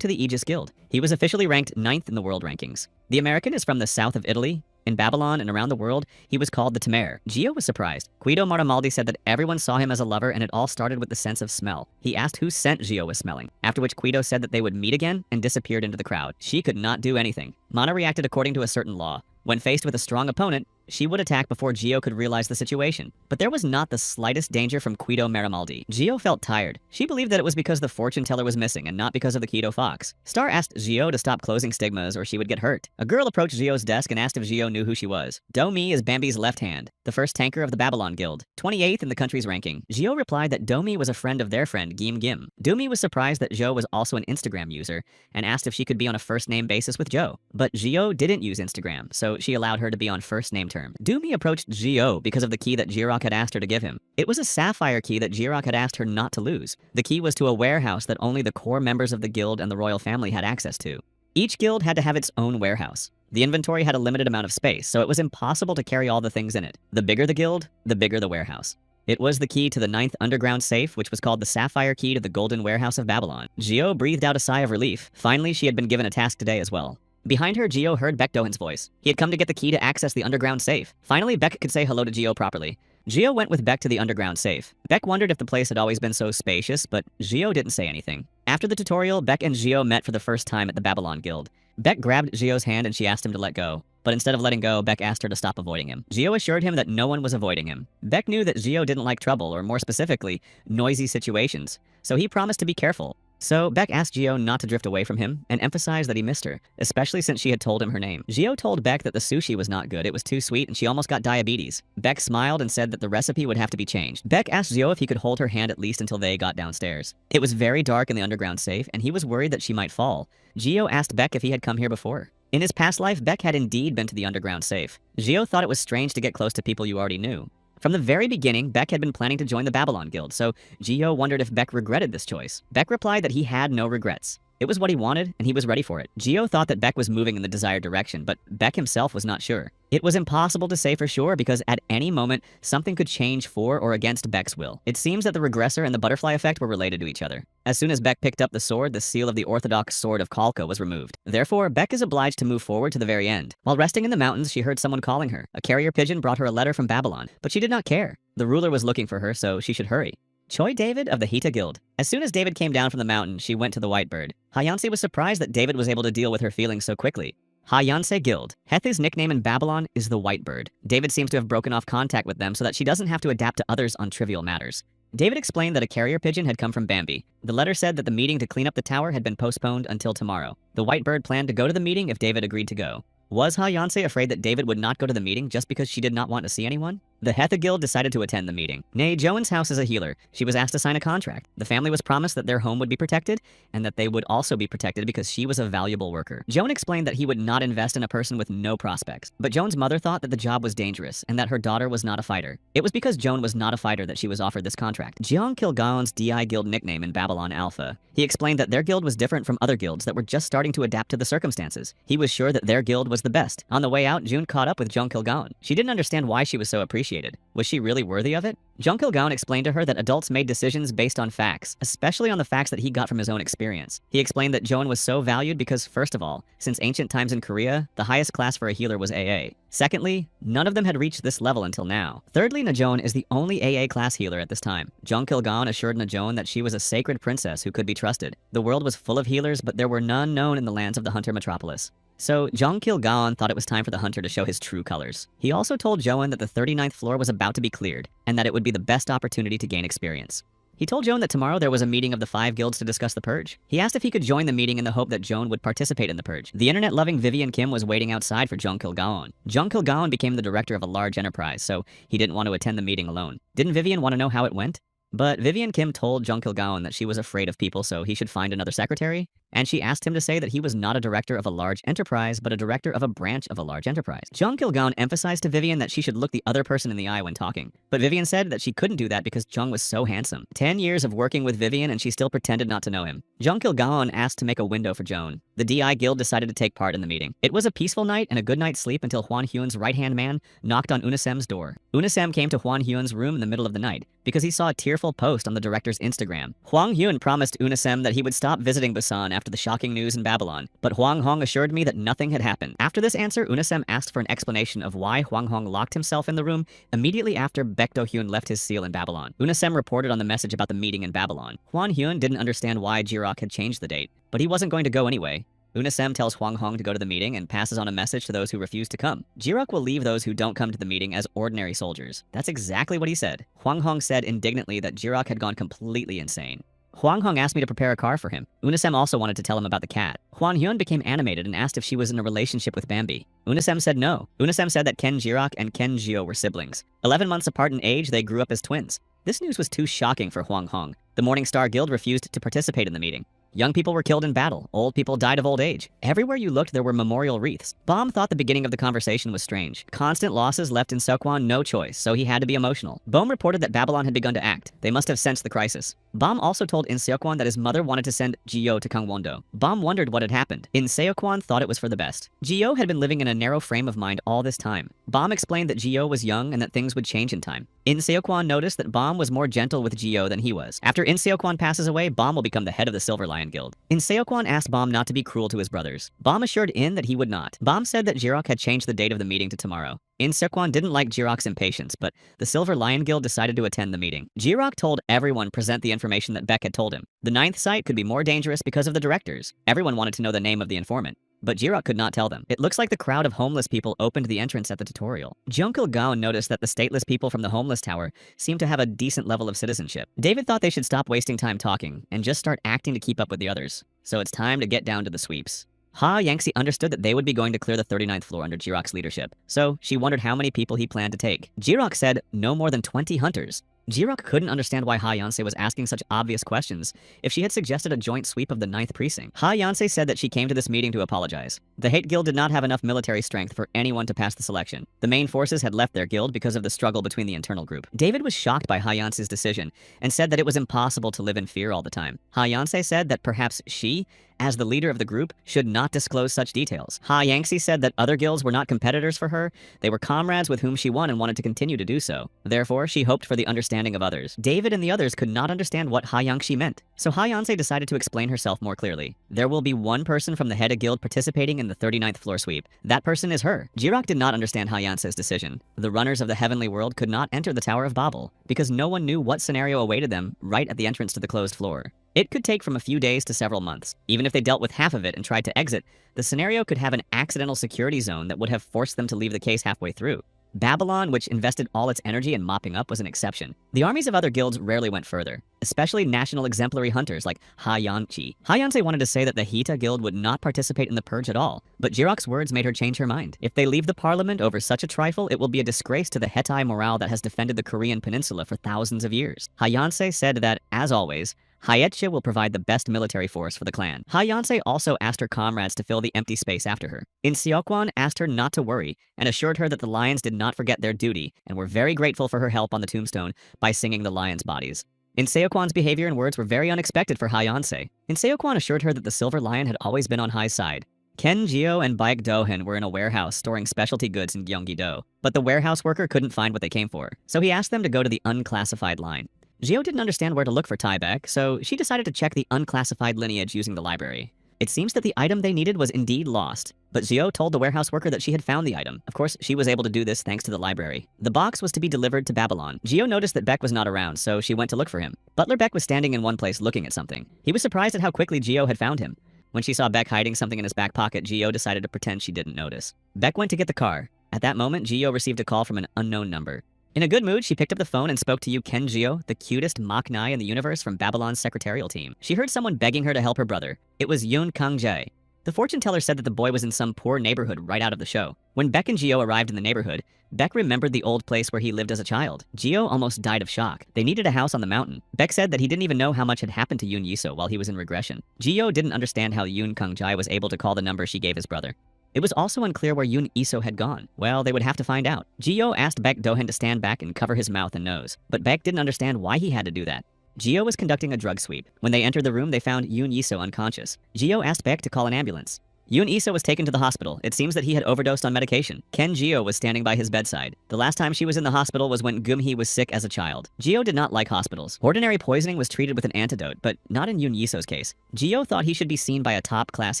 Speaker 1: to the Aegis Guild. He was officially ranked 9th in the world rankings. The American is from the south of Italy. In Babylon and around the world, he was called the Tamer. Jio was surprised. Guido Marmaldi said that everyone saw him as a lover and it all started with the sense of smell. He asked whose scent Jio was smelling, after which Guido said that they would meet again and disappeared into the crowd. She could not do anything. Mana reacted according to a certain law. When faced with a strong opponent, she would attack before Jio could realize the situation. But there was not the slightest danger from Guido Marmaldi. Jio felt tired. She believed that it was because the fortune teller was missing and not because of the Keto Fox. Star asked Jio to stop closing stigmas or she would get hurt. A girl approached Jio's desk and asked if Jio knew who she was. Do-mi is Bambi's left hand, the first tanker of the Babylon Guild, 28th in the country's ranking. Jio replied that Do-mi was a friend of their friend Gim Gim. Do-mi was surprised that Jio was also an Instagram user and asked if she could be on a first-name basis with Joe. But Jio didn't use Instagram, so she allowed her to be on first-name term. Do-mi approached Jio because of the key that Jirok had asked her to give him. It was a sapphire key that Jirok had asked her not to lose. The key was to a warehouse that only the core members of the guild and the royal family had access to. Each guild had to have its own warehouse. The inventory had a limited amount of space, so it was impossible to carry all the things in it. The bigger the guild, the bigger the warehouse. It was the key to the 9th underground safe, which was called the sapphire key to the golden warehouse of Babylon. Jio breathed out a sigh of relief. Finally, she had been given a task today as well. Behind her, Jio heard Baek Do-hyun's voice. He had come to get the key to access the underground safe. Finally, Baek could say hello to Jio properly. Jio went with Baek to the underground safe. Baek wondered if the place had always been so spacious, but Jio didn't say anything. After the tutorial, Baek and Jio met for the first time at the Babylon Guild. Baek grabbed Jio's hand and she asked him to let go. But instead of letting go, Baek asked her to stop avoiding him. Jio assured him that no one was avoiding him. Baek knew that Jio didn't like trouble, or more specifically, noisy situations, so he promised to be careful. So Baek asked Jio not to drift away from him and emphasized that he missed her, especially since she had told him her name. Jio told Baek that the sushi was not good, it was too sweet and she almost got diabetes. Baek smiled and said that the recipe would have to be changed. Baek asked Jio if he could hold her hand at least until they got downstairs. It was very dark in the underground safe and he was worried that she might fall. Jio asked Baek if he had come here before. In his past life, Baek had indeed been to the underground safe. Jio thought it was strange to get close to people you already knew. From the very beginning, Beck had been planning to join the Babylon Guild, so Gio wondered if Beck regretted this choice. Beck replied that he had no regrets. It was what he wanted, and he was ready for it. Gio thought that Beck was moving in the desired direction, but Beck himself was not sure. It was impossible to say for sure because at any moment, something could change for or against Beck's will. It seems that the regressor and the butterfly effect were related to each other. As soon as Beck picked up the sword, the seal of the orthodox sword of Kalka was removed. Therefore, Beck is obliged to move forward to the very end. While resting in the mountains, she heard someone calling her. A carrier pigeon brought her a letter from Babylon, but she did not care. The ruler was looking for her, so she should hurry. Choi David of the Hita Guild. As soon as David came down from the mountain, she went to the White Bird. Hayanse was surprised that David was able to deal with her feelings so quickly. Hayanse Guild. Hethy's nickname in Babylon is the White Bird. David seems to have broken off contact with them so that she doesn't have to adapt to others on trivial matters. David explained that a carrier pigeon had come from Bambi. The letter said that the meeting to clean up the tower had been postponed until tomorrow. The White Bird planned to go to the meeting if David agreed to go. Was Hayanse afraid that David would not go to the meeting just because she did not want to see anyone? The Hetha Guild decided to attend the meeting. Nay, Joan's house is a healer. She was asked to sign a contract. The family was promised that their home would be protected, and that they would also be protected because she was a valuable worker. Joan explained that he would not invest in a person with no prospects. But Joan's mother thought that the job was dangerous, and that her daughter was not a fighter. It was because Joan was not a fighter that she was offered this contract. Jeong Kilgaon's DI Guild nickname in Babylon Alpha. He explained that their guild was different from other guilds that were just starting to adapt to the circumstances. He was sure that their guild was the best. On the way out, June caught up with Jeong Kilgaon. She didn't understand why she was so appreciated. Was she really worthy of it? Jeong Kilgaon explained to her that adults made decisions based on facts, especially on the facts that he got from his own experience. He explained that Joan was so valued because, first of all, since ancient times in Korea, the highest class for a healer was AA. Secondly, none of them had reached this level until now. Thirdly, Najoan is the only AA class healer at this time. Jeong Kilgaon assured Najoan that she was a sacred princess who could be trusted. The world was full of healers, but there were none known in the lands of the Hunter metropolis. So, Jeong Kilgaon thought it was time for the hunter to show his true colors. He also told Joan that the 39th floor was about to be cleared, and that it would be the best opportunity to gain experience. He told Joan that tomorrow there was a meeting of the 5 guilds to discuss the purge. He asked if he could join the meeting in the hope that Joan would participate in the purge. The internet-loving Vivian Kim was waiting outside for Jeong Kilgaon. Jeong Kilgaon became the director of a large enterprise, so he didn't want to attend the meeting alone. Didn't Vivian want to know how it went? But Vivian Kim told Jeong Kilgaon that she was afraid of people, so he should find another secretary. And she asked him to say that he was not a director of a large enterprise, but a director of a branch of a large enterprise. Jeong Kilgaon emphasized to Vivian that she should look the other person in the eye when talking. But Vivian said that she couldn't do that because Jeong was so handsome. 10 years of working with Vivian and she still pretended not to know him. Jeong Kilgaon asked to make a window for Joan. The DI Guild decided to take part in the meeting. It was a peaceful night and a good night's sleep until Hwan Hyun's right-hand man knocked on Unasem's door. Unasem came to Hwan Hyun's room in the middle of the night because he saw a tearful post on the director's Instagram. Hwang Hyun promised Unasem that he would stop visiting Busan after the shocking news in Babylon, but Hwang Hong assured me that nothing had happened. After this answer, Unasem asked for an explanation of why Hwang Hong locked himself in the room immediately after Baek Do Hyun left his seal in Babylon. Unasem reported on the message about the meeting in Babylon. Hwan Hyun didn't understand why Jirok had changed the date, but he wasn't going to go anyway. Unasem tells Hwang Hong to go to the meeting and passes on a message to those who refuse to come. Jirok will leave those who don't come to the meeting as ordinary soldiers. That's exactly what he said. Hwang Hong said indignantly that Jirok had gone completely insane. Hwang Hong asked me to prepare a car for him. Unasem also wanted to tell him about the cat. Hwan Hyun became animated and asked if she was in a relationship with Bambi. Unasem said no. Unasem said that Ken Jirok and Ken Jio were siblings. 11 months apart in age, they grew up as twins. This news was too shocking for Hwang Hong. The Morning Star Guild refused to participate in the meeting. Young people were killed in battle. Old people died of old age. Everywhere you looked, there were memorial wreaths. Bom thought the beginning of the conversation was strange. Constant losses left in Seokwon no choice, so he had to be emotional. Bom reported that Babylon had begun to act. They must have sensed the crisis. Bom also told In Seokwon that his mother wanted to send Jio to Gangwon-do. Bom wondered what had happened. In Seokwon thought it was for the best. Jio had been living in a narrow frame of mind all this time. Bom explained that Jio was young and that things would change in time. In Seokwon noticed that Bom was more gentle with Jio than he was. After In Seokwon passes away, Bom will become the head of the Silver Lion Guild. In Seokwon asked Bom not to be cruel to his brothers. Bom assured In that he would not. Bom said that Jirok had changed the date of the meeting to tomorrow. In Seokwon didn't like Jirok's impatience, but the Silver Lion Guild decided to attend the meeting. Jirok told everyone present the information that Beck had told him. The 9th site could be more dangerous because of the directors. Everyone wanted to know the name of the informant. But Jirok could not tell them. It looks like the crowd of homeless people opened the entrance at the tutorial. Jeong Kilgaon noticed that the stateless people from the homeless tower seemed to have a decent level of citizenship. David thought they should stop wasting time talking and just start acting to keep up with the others. So it's time to get down to the sweeps. Ha Yangtze understood that they would be going to clear the 39th floor under Jirok's leadership, so she wondered how many people he planned to take. Jirok said no more than 20 hunters. Jirok couldn't understand why Ha Yansei was asking such obvious questions if she had suggested a joint sweep of the 9th precinct. Ha Yansei said that she came to this meeting to apologize. The Hate Guild did not have enough military strength for anyone to pass the selection. The main forces had left their guild because of the struggle between the internal group. David was shocked by Ha Yansei's decision and said that it was impossible to live in fear all the time. Ha Yansei said that perhaps she, as the leader of the group, should not disclose such details. Ha Yangtze said that other guilds were not competitors for her, they were comrades with whom she won and wanted to continue to do so. Therefore, she hoped for the understanding of others. David and the others could not understand what Ha Yangtze meant, so Ha Yansei decided to explain herself more clearly. There will be one person from the head of guild participating in the 39th floor sweep. That person is her. Jirok did not understand Ha Yansei's decision. The runners of the heavenly world could not enter the Tower of Babel, because no one knew what scenario awaited them right at the entrance to the closed floor. It could take from a few days to several months. Even if they dealt with half of it and tried to exit, the scenario could have an accidental security zone that would have forced them to leave the case halfway through. Babylon, which invested all its energy in mopping up, was an exception. The armies of other guilds rarely went further, especially national exemplary hunters like Ha Yanchi. Ha Yansei wanted to say that the Hita guild would not participate in the purge at all, but Jirok's words made her change her mind. If they leave the parliament over such a trifle, it will be a disgrace to the Hettai morale that has defended the Korean peninsula for thousands of years. Ha Yansei said that, as always, Haeche will provide the best military force for the clan. Ha Yansei also asked her comrades to fill the empty space after her. In Seokwan asked her not to worry and assured her that the lions did not forget their duty and were very grateful for her help on the tombstone by singing the lions' bodies. In Seokwan's behavior and words were very unexpected for Ha Yansei. In Seokwan assured her that the silver lion had always been on Hai's side. Ken Jio and Baek Do-hen were in a warehouse storing specialty goods in Gyeonggi-do, but the warehouse worker couldn't find what they came for, so he asked them to go to the unclassified line. Jio didn't understand where to look for Tybaek, so she decided to check the unclassified lineage using the library. It seems that the item they needed was indeed lost, but Jio told the warehouse worker that she had found the item. Of course, she was able to do this thanks to the library. The box was to be delivered to Babylon. Jio noticed that Beck was not around, so she went to look for him. Butler Beck was standing in one place looking at something. He was surprised at how quickly Jio had found him. When she saw Beck hiding something in his back pocket, Jio decided to pretend she didn't notice. Beck went to get the car. At that moment, Jio received a call from an unknown number. In a good mood, she picked up the phone and spoke to Yu Kenjio, the cutest Mach-Nai in the universe from Babylon's secretarial team. She heard someone begging her to help her brother. It was Yoon Kang-jae. The fortune teller said that the boy was in some poor neighborhood right out of the show. When Beck and Jio arrived in the neighborhood, Beck remembered the old place where he lived as a child. Jio almost died of shock. They needed a house on the mountain. Beck said that he didn't even know how much had happened to Yoon Yiso while he was in regression. Jio didn't understand how Yoon Kang-jae was able to call the number she gave his brother. It was also unclear where Yoon Iso had gone. Well, they would have to find out. Jio asked Baek Do-hen to stand back and cover his mouth and nose, but Baek didn't understand why he had to do that. Jio was conducting a drug sweep. When they entered the room, they found Yoon Iso unconscious. Jio asked Baek to call an ambulance. Yoon Iso was taken to the hospital. It seems that he had overdosed on medication. Ken Jio was standing by his bedside. The last time she was in the hospital was when Gumhee was sick as a child. Jio did not like hospitals. Ordinary poisoning was treated with an antidote, but not in Yoon Yiso's case. Jio thought he should be seen by a top-class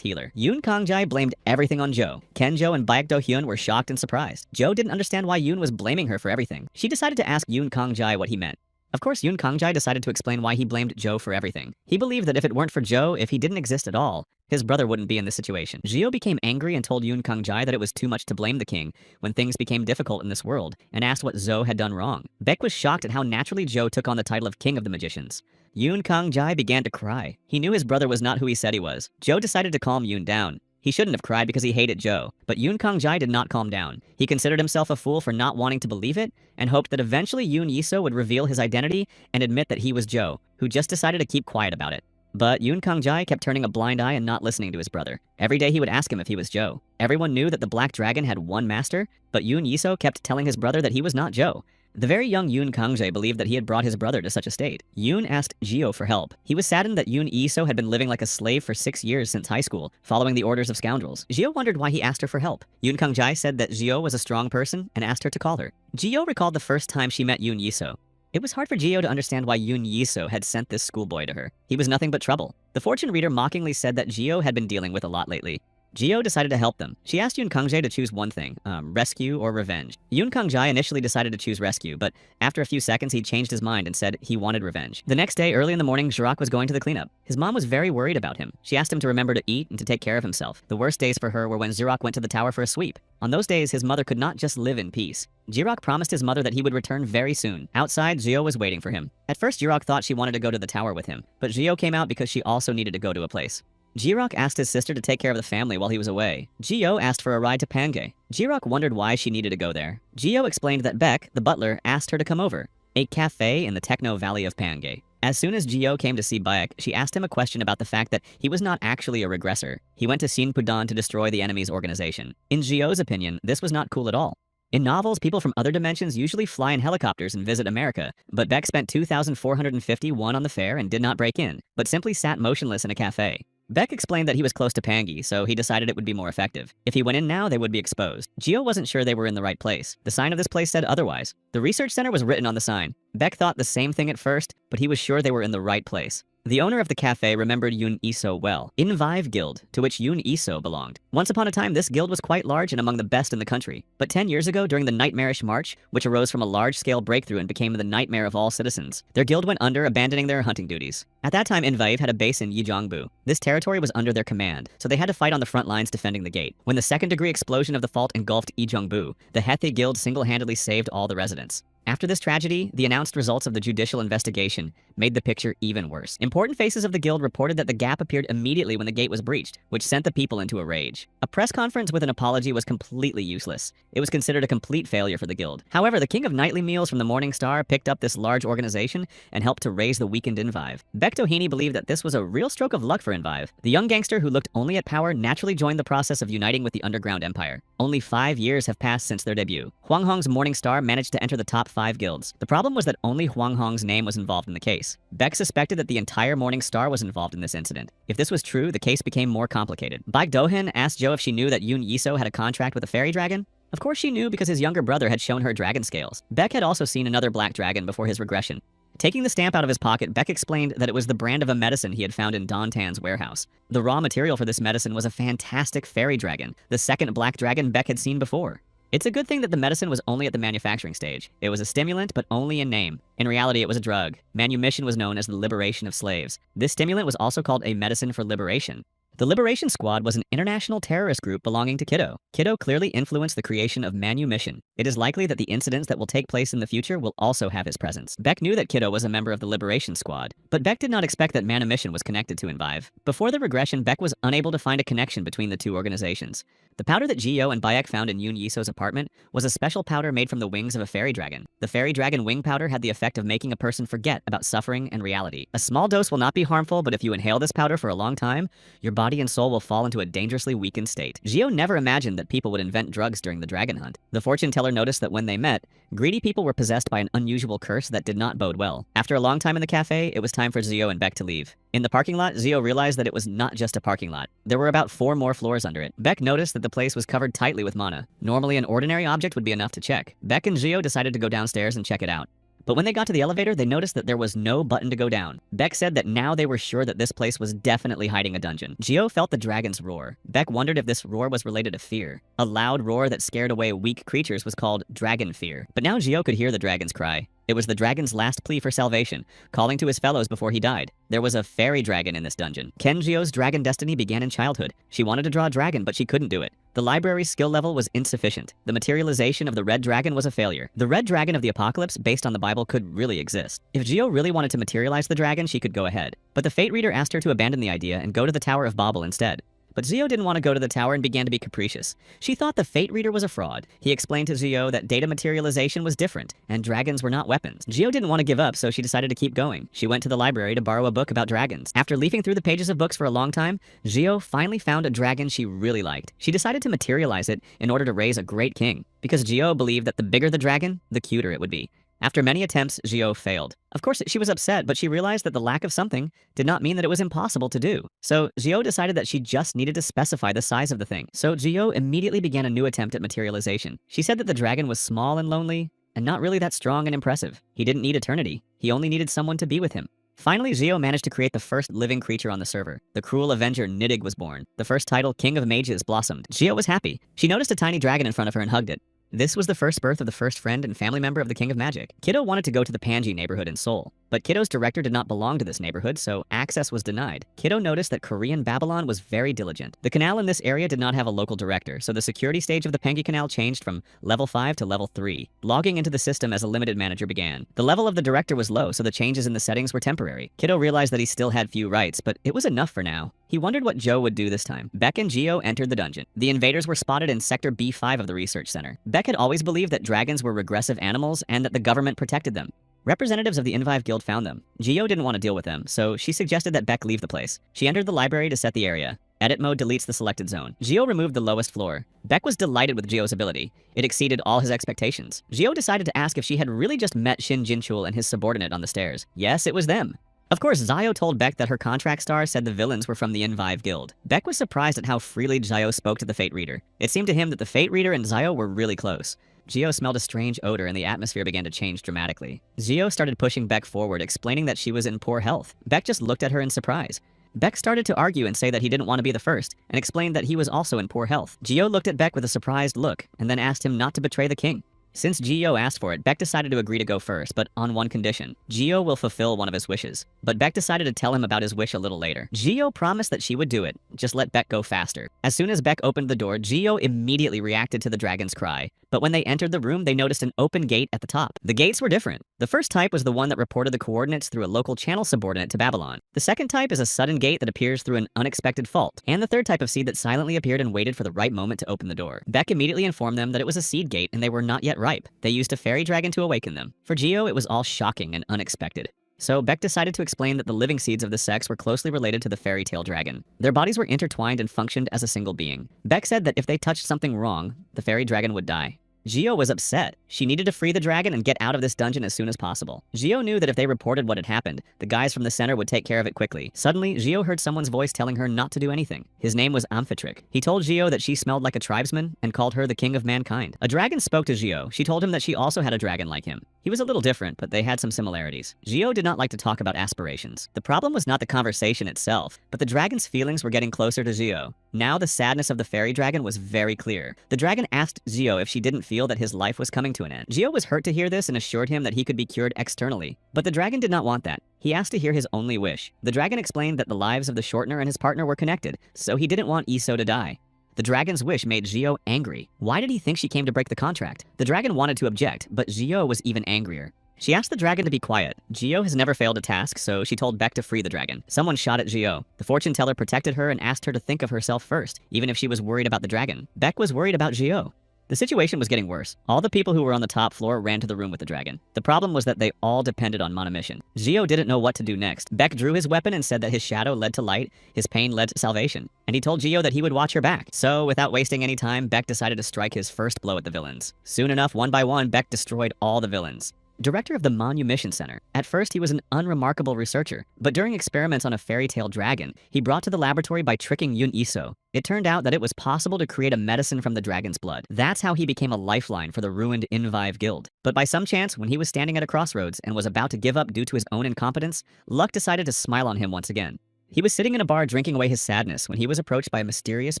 Speaker 1: healer. Yoon Kang-jae blamed everything on Jo. Kenjo and Baek Do-hyun were shocked and surprised. Jo didn't understand why Yoon was blaming her for everything. She decided to ask Yoon Kang-jae what he meant. Of course, Yoon Kang-jae decided to explain why he blamed Jo for everything. He believed that if it weren't for Jo, if he didn't exist at all, his brother wouldn't be in this situation. Jio became angry and told Yoon Kang-jae that it was too much to blame the king when things became difficult in this world, and asked what Zo had done wrong. Baek was shocked at how naturally Jo took on the title of King of the Magicians. Yoon Kang-jae began to cry. He knew his brother was not who he said he was. Jo decided to calm Yoon down. He shouldn't have cried because he hated Jo, but Yoon Kang-jae did not calm down. He considered himself a fool for not wanting to believe it, and hoped that eventually Yoon Yiso would reveal his identity and admit that he was Jo, who just decided to keep quiet about it. But Yoon Kang-jae kept turning a blind eye and not listening to his brother. Every day he would ask him if he was Jo. Everyone knew that the Black Dragon had one master, but Yoon Yiso kept telling his brother that he was not Jo. The very young Yoon Kang-jae believed that he had brought his brother to such a state. Yoon asked Jio for help. He was saddened that Yoon Iso had been living like a slave for 6 years since high school, following the orders of scoundrels. Jio wondered why he asked her for help. Yoon Kang-jae said that Jio was a strong person and asked her to call her. Jio recalled the first time she met Yoon Yiso. It was hard for Jio to understand why Yoon Yiso had sent this schoolboy to her. He was nothing but trouble. The fortune reader mockingly said that Jio had been dealing with a lot lately. Jio decided to help them. She asked Yoon Kang-jae to choose one thing, rescue or revenge. Yoon Kang-jae initially decided to choose rescue, but after a few seconds he changed his mind and said he wanted revenge. The next day, early in the morning, Jirak was going to the cleanup. His mom was very worried about him. She asked him to remember to eat and to take care of himself. The worst days for her were when Jirak went to the tower for a sweep. On those days, his mother could not just live in peace. Jirak promised his mother that he would return very soon. Outside, Jio was waiting for him. At first, Jirak thought she wanted to go to the tower with him, but Jio came out because she also needed to go to a place. Jirak asked his sister to take care of the family while he was away. Jio asked for a ride to Pangae. Jirak wondered why she needed to go there. Jio explained that Beck, the butler, asked her to come over. a cafe in the Techno Valley of Pangae. As soon as Geo came to see Bayek, she asked him a question about the fact that he was not actually a regressor. He went to Sinpudan to destroy the enemy's organization. In Geo's opinion, this was not cool at all. In novels, people from other dimensions usually fly in helicopters and visit America, but Beck spent 2,451 on the fare and did not break in, but simply sat motionless in a cafe. Beck explained that he was close to Pangi, so he decided it would be more effective. If he went in now, they would be exposed. Geo wasn't sure they were in the right place. The sign of this place said otherwise. The research center was written on the sign. Beck thought the same thing at first, but he was sure they were in the right place. The owner of the cafe remembered Yun Iso well, Invive Guild, to which Yun Iso belonged. Once upon a time, this guild was quite large and among the best in the country. But 10 years ago, during the Nightmarish March, which arose from a large-scale breakthrough and became the nightmare of all citizens, their guild went under, abandoning their hunting duties. At that time, Invive had a base in Yijongbu. This territory was under their command, so they had to fight on the front lines defending the gate. When the second-degree explosion of the fault engulfed Yijongbu, the Hethe Guild single-handedly saved all the residents. After this tragedy, the announced results of the judicial investigation made the picture even worse. Important faces of the guild reported that the gap appeared immediately when the gate was breached, which sent the people into a rage. A press conference with an apology was completely useless. It was considered a complete failure for the guild. However, the king of nightly meals from the Morning Star picked up this large organization and helped to raise the weakened Invive. Beck Doheny believed that this was a real stroke of luck for Invive. The young gangster who looked only at power naturally joined the process of uniting with the underground empire. Only 5 years have passed since their debut. Huang Hong's Morning Star managed to enter the top 5 guilds. The problem was that only Huang Hong's name was involved in the case. Beck suspected that the entire Morning Star was involved in this incident. If this was true, the case became more complicated. Baek Dohan asked Jo if she knew that Yun Yiso had a contract with a fairy dragon. Of course she knew because his younger brother had shown her dragon scales. Beck had also seen another black dragon before his regression. Taking the stamp out of his pocket, Beck explained that it was the brand of a medicine he had found in Don Tan's warehouse. The raw material for this medicine was a fantastic fairy dragon, the second black dragon Beck had seen before. It's a good thing that the medicine was only at the manufacturing stage. It was a stimulant, but only in name. In reality, it was a drug. Manumission was known as the liberation of slaves. This stimulant was also called a medicine for liberation. The Liberation Squad was an international terrorist group belonging to Kiddo. Kiddo clearly influenced the creation of manumission. It is likely that the incidents that will take place in the future will also have his presence. Beck knew that Kiddo was a member of the Liberation Squad, but Beck did not expect that manumission was connected to Invive. Before the regression, Beck was unable to find a connection between the two organizations. The powder that Geo and Bayek found in Yun Yiso's apartment was a special powder made from the wings of a fairy dragon. The fairy dragon wing powder had the effect of making a person forget about suffering and reality. A small dose will not be harmful, but if you inhale this powder for a long time, your body and soul will fall into a dangerously weakened state. Geo never imagined that people would invent drugs during the dragon hunt. The fortune teller noticed that when they met, greedy people were possessed by an unusual curse that did not bode well. After a long time in the cafe, it was time for Geo and Beck to leave. In the parking lot, Geo realized that it was not just a parking lot. There were about 4 more floors under it. Beck noticed that the place was covered tightly with mana. Normally, an ordinary object would be enough to check. Beck and Geo decided to go downstairs and check it out. But when they got to the elevator, they noticed that there was no button to go down. Beck said that now they were sure that this place was definitely hiding a dungeon. Geo felt the dragon's roar. Beck wondered if this roar was related to fear. A loud roar that scared away weak creatures was called dragon fear. But now Geo could hear the dragon's cry. It was the dragon's last plea for salvation, calling to his fellows before he died. There was a fairy dragon in this dungeon. Ken Geo's dragon destiny began in childhood. She wanted to draw a dragon, but she couldn't do it. The library's skill level was insufficient. The materialization of the red dragon was a failure. The red dragon of the apocalypse, based on the Bible, could really exist. If Geo really wanted to materialize the dragon, she could go ahead. But the Fate Reader asked her to abandon the idea and go to the Tower of Babel instead. But Geo didn't want to go to the tower and began to be capricious. She thought the Fate Reader was a fraud. He explained to Geo that data materialization was different, and dragons were not weapons. Geo didn't want to give up, so she decided to keep going. She went to the library to borrow a book about dragons. After leafing through the pages of books for a long time, Geo finally found a dragon she really liked. She decided to materialize it in order to raise a great king, because Geo believed that the bigger the dragon, the cuter it would be. After many attempts, Geo failed. Of course, she was upset, but she realized that the lack of something did not mean that it was impossible to do. So Geo decided that she just needed to specify the size of the thing. So Geo immediately began a new attempt at materialization. She said that the dragon was small and lonely, and not really that strong and impressive. He didn't need eternity. He only needed someone to be with him. Finally, Geo managed to create the first living creature on the server. The cruel avenger Niddig was born. The first title, King of Mages, blossomed. Geo was happy. She noticed a tiny dragon in front of her and hugged it. This was the first birth of the first friend and family member of the King of Magic. Kiddo wanted to go to the Panji neighborhood in Seoul, but Kiddo's director did not belong to this neighborhood, so access was denied. Kiddo noticed that Korean Babylon was very diligent. The canal in this area did not have a local director, so the security stage of the Pangi Canal changed from level 5 to level 3. Logging into the system as a limited manager began. The level of the director was low, so the changes in the settings were temporary. Kiddo realized that he still had few rights, but it was enough for now. He wondered what Joe would do this time. Beck and Geo entered the dungeon. The invaders were spotted in Sector B5 of the research center. Beck had always believed that dragons were regressive animals and that the government protected them. Representatives of the Invive Guild found them. Geo didn't want to deal with them, so she suggested that Beck leave the place. She entered the library to set the area. Edit mode deletes the selected zone. Geo removed the lowest floor. Beck was delighted with Geo's ability. It exceeded all his expectations. Geo decided to ask if she had really just met Shin Jinchul and his subordinate on the stairs. Yes, it was them. Of course, Zio told Beck that her contract star said the villains were from the Invive Guild. Beck was surprised at how freely Zio spoke to the Fate Reader. It seemed to him that the Fate Reader and Zio were really close. Geo smelled a strange odor and the atmosphere began to change dramatically. Geo started pushing Beck forward, explaining that she was in poor health. Beck just looked at her in surprise. Beck started to argue and say that he didn't want to be the first, and explained that he was also in poor health. Geo looked at Beck with a surprised look, and then asked him not to betray the king. Since Geo asked for it, Beck decided to agree to go first, but on one condition. Geo will fulfill one of his wishes. But Beck decided to tell him about his wish a little later. Geo promised that she would do it, just let Beck go faster. As soon as Beck opened the door, Geo immediately reacted to the dragon's cry. But when they entered the room, they noticed an open gate at the top. The gates were different. The first type was the one that reported the coordinates through a local channel subordinate to Babylon. The second type is a sudden gate that appears through an unexpected fault. And the third type of seed that silently appeared and waited for the right moment to open the door. Beck immediately informed them that it was a seed gate and they were not yet ripe. They used a fairy dragon to awaken them. For Geo, it was all shocking and unexpected. So Beck decided to explain that the living seeds of the sex were closely related to the fairy tale dragon. Their bodies were intertwined and functioned as a single being. Beck said that if they touched something wrong, the fairy dragon would die. Geo was upset. She needed to free the dragon and get out of this dungeon as soon as possible. Geo knew that if they reported what had happened, the guys from the center would take care of it quickly. Suddenly, Geo heard someone's voice telling her not to do anything. His name was Amphitrite. He told Geo that she smelled like a tribesman and called her the king of mankind. A dragon spoke to Geo. She told him that she also had a dragon like him. He was a little different, but they had some similarities. Geo did not like to talk about aspirations. The problem was not the conversation itself, but the dragon's feelings were getting closer to Geo. Now the sadness of the fairy dragon was very clear. The dragon asked Geo if she didn't feel that his life was coming to an end. Geo was hurt to hear this and assured him that he could be cured externally. But the dragon did not want that. He asked to hear his only wish. The dragon explained that the lives of the shortener and his partner were connected, so he didn't want Iso to die. The dragon's wish made Geo angry. Why did he think she came to break the contract? The dragon wanted to object, but Geo was even angrier. She asked the dragon to be quiet. Geo has never failed a task, so she told Beck to free the dragon. Someone shot at Geo. The fortune teller protected her and asked her to think of herself first, even if she was worried about the dragon. Beck was worried about Geo. The situation was getting worse. All the people who were on the top floor ran to the room with the dragon. The problem was that they all depended on Monomission. Geo didn't know what to do next. Beck drew his weapon and said that his shadow led to light, his pain led to salvation. And he told Geo that he would watch her back. So, without wasting any time, Beck decided to strike his first blow at the villains. Soon enough, one by one, Beck destroyed all the villains. Director of the Manhwa Center. At first, he was an unremarkable researcher, but during experiments on a fairy tale dragon, he brought to the laboratory by tricking Yun Iso. It turned out that it was possible to create a medicine from the dragon's blood. That's how he became a lifeline for the ruined Invive Guild. But by some chance, when he was standing at a crossroads and was about to give up due to his own incompetence, luck decided to smile on him once again. He was sitting in a bar drinking away his sadness when he was approached by a mysterious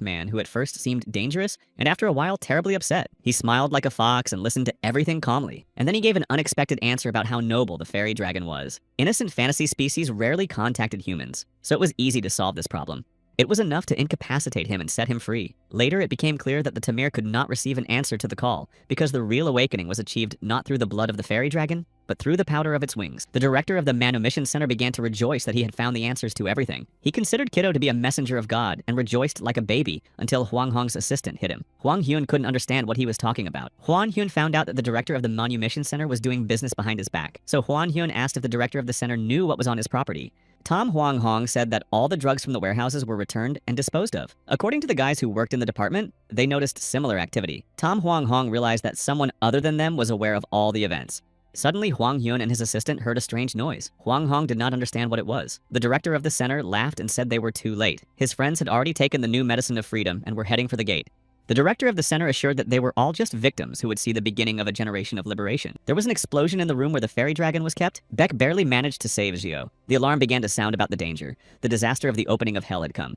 Speaker 1: man who at first seemed dangerous and after a while terribly upset. He smiled like a fox and listened to everything calmly. And then he gave an unexpected answer about how noble the fairy dragon was. Innocent fantasy species rarely contacted humans, so it was easy to solve this problem. It was enough to incapacitate him and set him free. Later, it became clear that the Tamir could not receive an answer to the call because the real awakening was achieved not through the blood of the fairy dragon, but through the powder of its wings. The director of the Manhwa Center began to rejoice that he had found the answers to everything. He considered Kiddo to be a messenger of God and rejoiced like a baby until Huang Hong's assistant hit him. Huang Hyun couldn't understand what he was talking about. Huang Hyun found out that the director of the Manhwa Center was doing business behind his back. So Huang Hyun asked if the director of the center knew what was on his property. Tom Huang Hong said that all the drugs from the warehouses were returned and disposed of. According to the guys who worked in the department, they noticed similar activity. Tom Huang Hong realized that someone other than them was aware of all the events. Suddenly, Huang Hyun and his assistant heard a strange noise. Huang Hong did not understand what it was. The director of the center laughed and said they were too late. His friends had already taken the new medicine of freedom and were heading for the gate. The director of the center assured that they were all just victims who would see the beginning of a generation of liberation. There was an explosion in the room where the fairy dragon was kept. Beck barely managed to save Geo. The alarm began to sound about the danger. The disaster of the opening of hell had come.